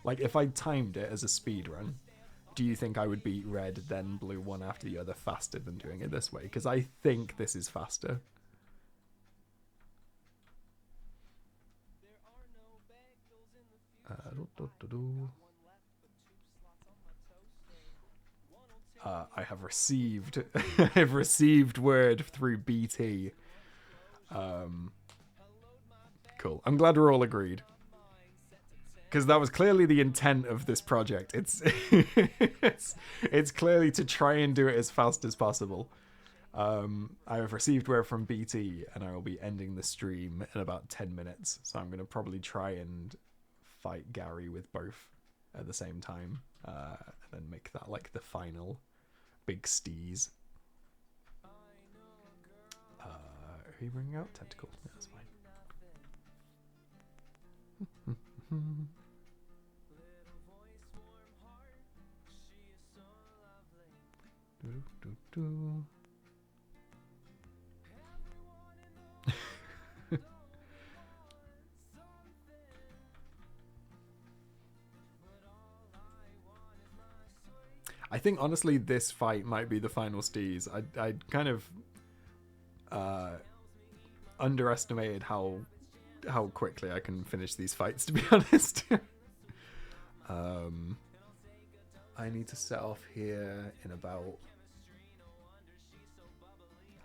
If I timed it as a speed run, do you think I would beat Red then Blue one after the other faster than doing it this way? Because I think this is faster. I have received I've received word through BT. Cool. I'm glad we're all agreed. Because that was clearly the intent of this project. It's it's clearly to try and do it as fast as possible. I have received word from BT, and I will be ending the stream in about 10 minutes. So I'm going to probably try and fight Gary with both at the same time, and then make that the final big steez. Are you bringing out tentacles? Yeah, that's fine. I think honestly this fight might be the final steez. I kind of underestimated how quickly I can finish these fights, to be honest. I need to set off here in about...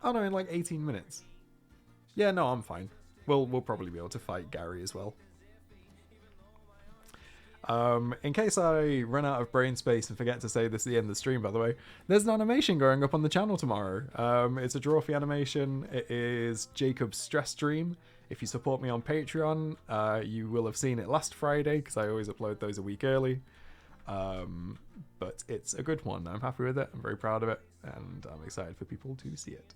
Oh no, in 18 minutes. Yeah, no, I'm fine. We'll probably be able to fight Gary as well. In case I run out of brain space and forget to say this at the end of the stream, by the way, there's an animation going up on the channel tomorrow. It's a Drawfee animation. It is Jacob's stress dream. If you support me on Patreon, you will have seen it last Friday, because I always upload those a week early. But it's a good one. I'm happy with it. I'm very proud of it, and I'm excited for people to see it.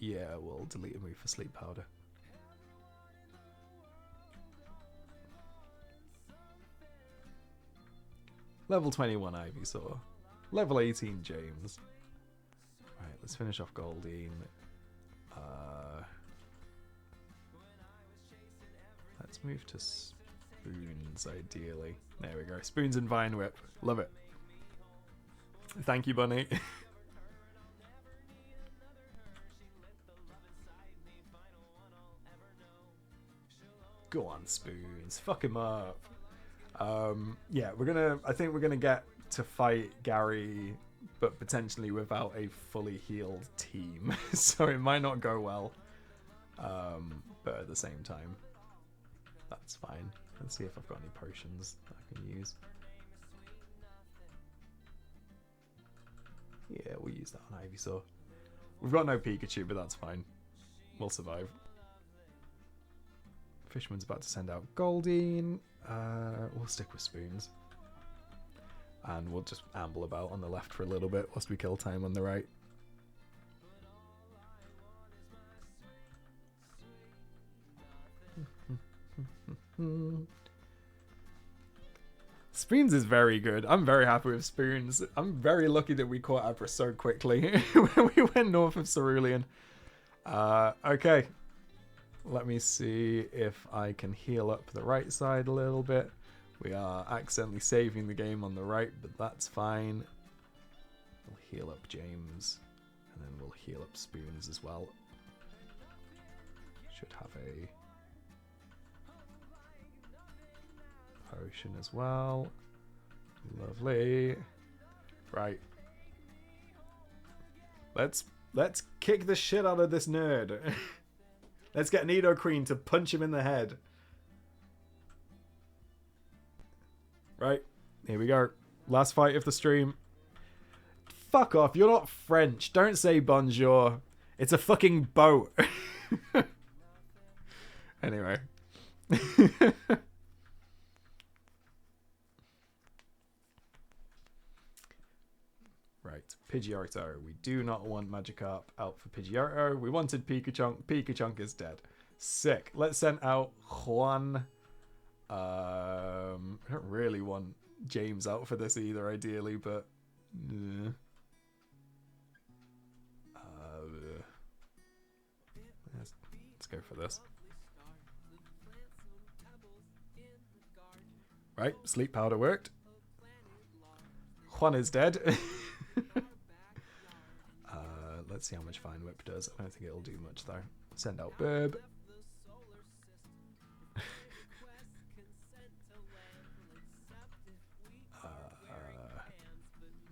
Yeah, we'll delete a move for sleep powder. Level 21 Ivysaur. Level 18 James. Right, let's finish off Goldeen. Let's move to Spoons, ideally. There we go. Spoons and Vine Whip. Love it. Thank you, Bunny. Go on, Spoons. Fuck him up. Yeah, I think we're gonna get to fight Gary, but potentially without a fully healed team. So it might not go well. But at the same time, that's fine. Let's see if I've got any potions that I can use. Yeah, we'll use that on Ivysaur. We've got no Pikachu, but that's fine. We'll survive. Fisherman's about to send out Goldeen. We'll stick with Spoons. And we'll just amble about on the left for a little bit whilst we kill time on the right. Spoons is very good. I'm very happy with Spoons. I'm very lucky that we caught Abra so quickly when we went north of Cerulean. Okay. Let me see if I can heal up the right side a little bit. We are accidentally saving the game on the right, but that's fine. We'll heal up James, and then we'll heal up Spoons as well. Should have a potion as well. Lovely. Right. Let's kick the shit out of this nerd. Let's get Nido Queen to punch him in the head. Right. Here we go. Last fight of the stream. Fuck off. You're not French. Don't say bonjour. It's a fucking boat. Anyway. Right, Pidgeotto. We do not want Magikarp out for Pidgeotto. We wanted Pikachu. Pikachu is dead. Sick. Let's send out Juan. I don't really want James out for this either, ideally, but... let's go for this. Right, Sleep Powder worked. Juan is dead. Let's see how much Fine Whip does. I don't think it'll do much though. Send out Burb.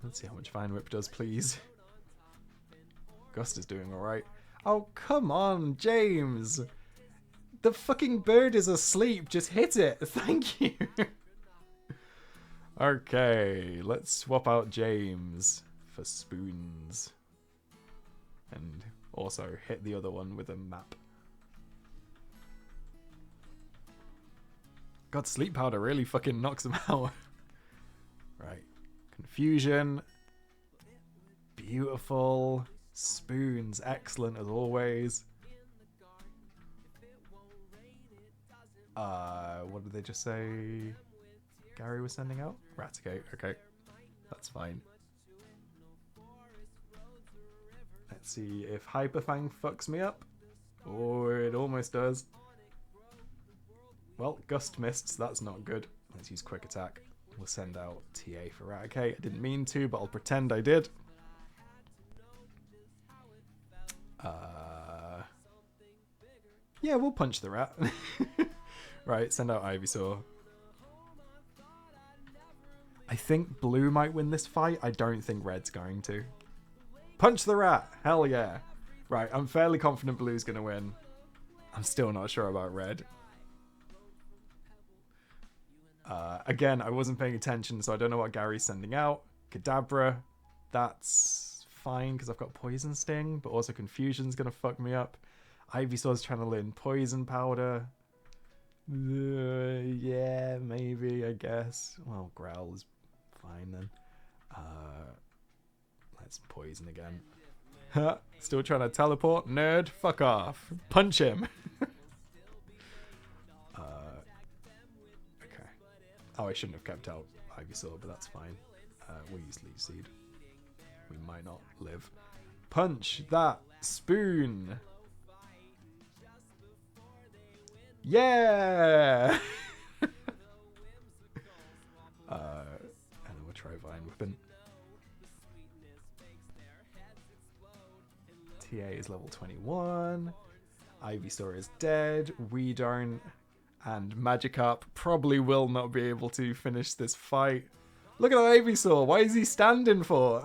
Let's see how much Fine Whip does, please. Gust is doing alright. Oh, come on, James! The fucking bird is asleep. Just hit it. Thank you. Okay, let's swap out James for Spoons. And also hit the other one with a map. God, Sleep Powder really fucking knocks him out. Right. Confusion. Beautiful. Spoons. Excellent as always. What did they just say Gary was sending out? Raticate. Okay. That's fine. Let's see if Hyperfang fucks me up. Oh, it almost does. Well, Gust missed, so that's not good. Let's use Quick Attack. We'll send out TA for Raticate. I didn't mean to, but I'll pretend I did. Yeah, we'll punch the rat. Right, send out Ivysaur. I think blue might win this fight. I don't think red's going to. Punch the rat! Hell yeah. Right, I'm fairly confident blue's going to win. I'm still not sure about red. Again, I wasn't paying attention, so I don't know what Gary's sending out. Kadabra. That's fine, because I've got Poison Sting, but also Confusion's going to fuck me up. Ivysaur's trying to learn Poison Powder. Yeah, maybe, I guess. Well, Growl is fine then. Let's Poison again. Still trying to teleport? Nerd, fuck off. Punch him. Okay. Oh, I shouldn't have kept out Ivysaur, but that's fine. We'll use Leaf Seed. We might not live. Punch that Spoon. Yeah! And then we'll try Vine Whipping. TA is level 21. Ivysaur is dead. We don't. And Magikarp probably will not be able to finish this fight. Look at that Ivysaur. Why is he standing for?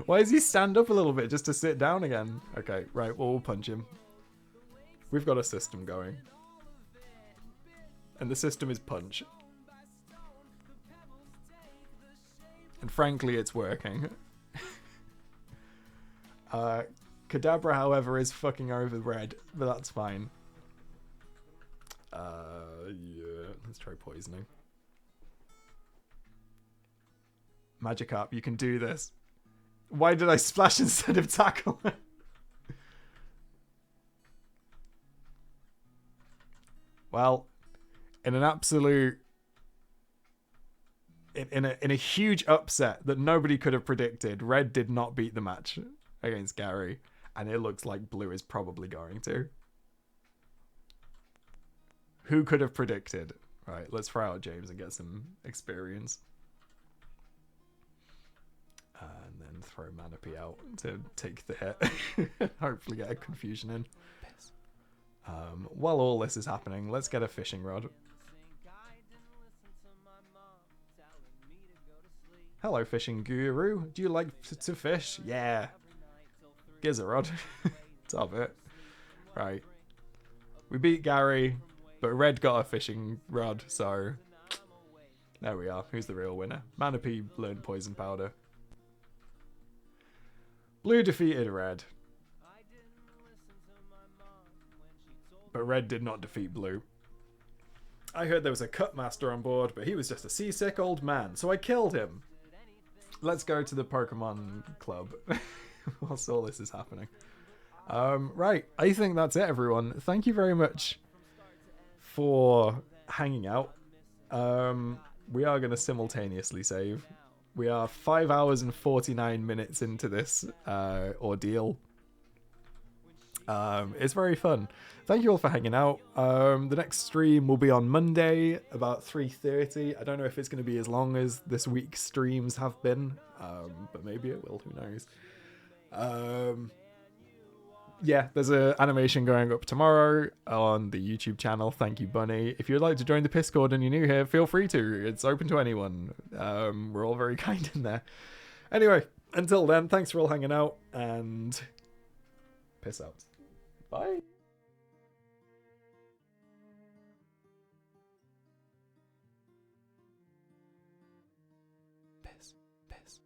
Why does he stand up a little bit just to sit down again? Okay, right. Well, we'll punch him. We've got a system going. And the system is punch. And frankly, it's working. Kadabra, however, is fucking over red, but that's fine. Yeah, let's try poisoning. Magikarp, you can do this. Why did I splash instead of tackle? Well, in an absolute in a huge upset that nobody could have predicted, Red did not beat the match against Gary, and it looks like Blue is probably going to. Who could have predicted? Right, let's try out James and get some experience. And then throw Manapy out to take the hit. Hopefully get a confusion in. While all this is happening, let's get a fishing rod. Hello, fishing guru. Do you like to fish? Yeah. Gives a rod. Top it. Right. We beat Gary, but Red got a fishing rod, so there we are. Who's the real winner? Manapy learned poison powder. Blue defeated Red. But Red did not defeat Blue. I heard there was a cut master on board, but he was just a seasick old man, so I killed him. Let's go to the Pokemon Club whilst all this is happening. Right, I think that's it, everyone. Thank you very much for hanging out. We are going to simultaneously save. We are 5 hours and 49 minutes into this ordeal. It's very fun. Thank you all for hanging out. The next stream will be on Monday about 3:30. I don't know if it's going to be as long as this week's streams have been, but maybe it will. Who knows? Yeah, there's an animation going up tomorrow on the YouTube channel. Thank you, Bunny. If you'd like to join the Discord and you're new here, feel free to. It's open to anyone. We're all very kind in there. Anyway, until then, thanks for all hanging out, and peace out. Bye. Piss. Piss.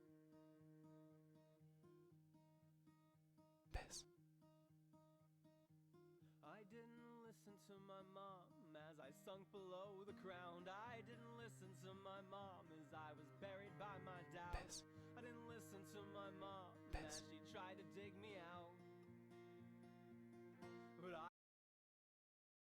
Piss. I didn't listen to my mom as I sunk below the ground. I didn't listen to my mom.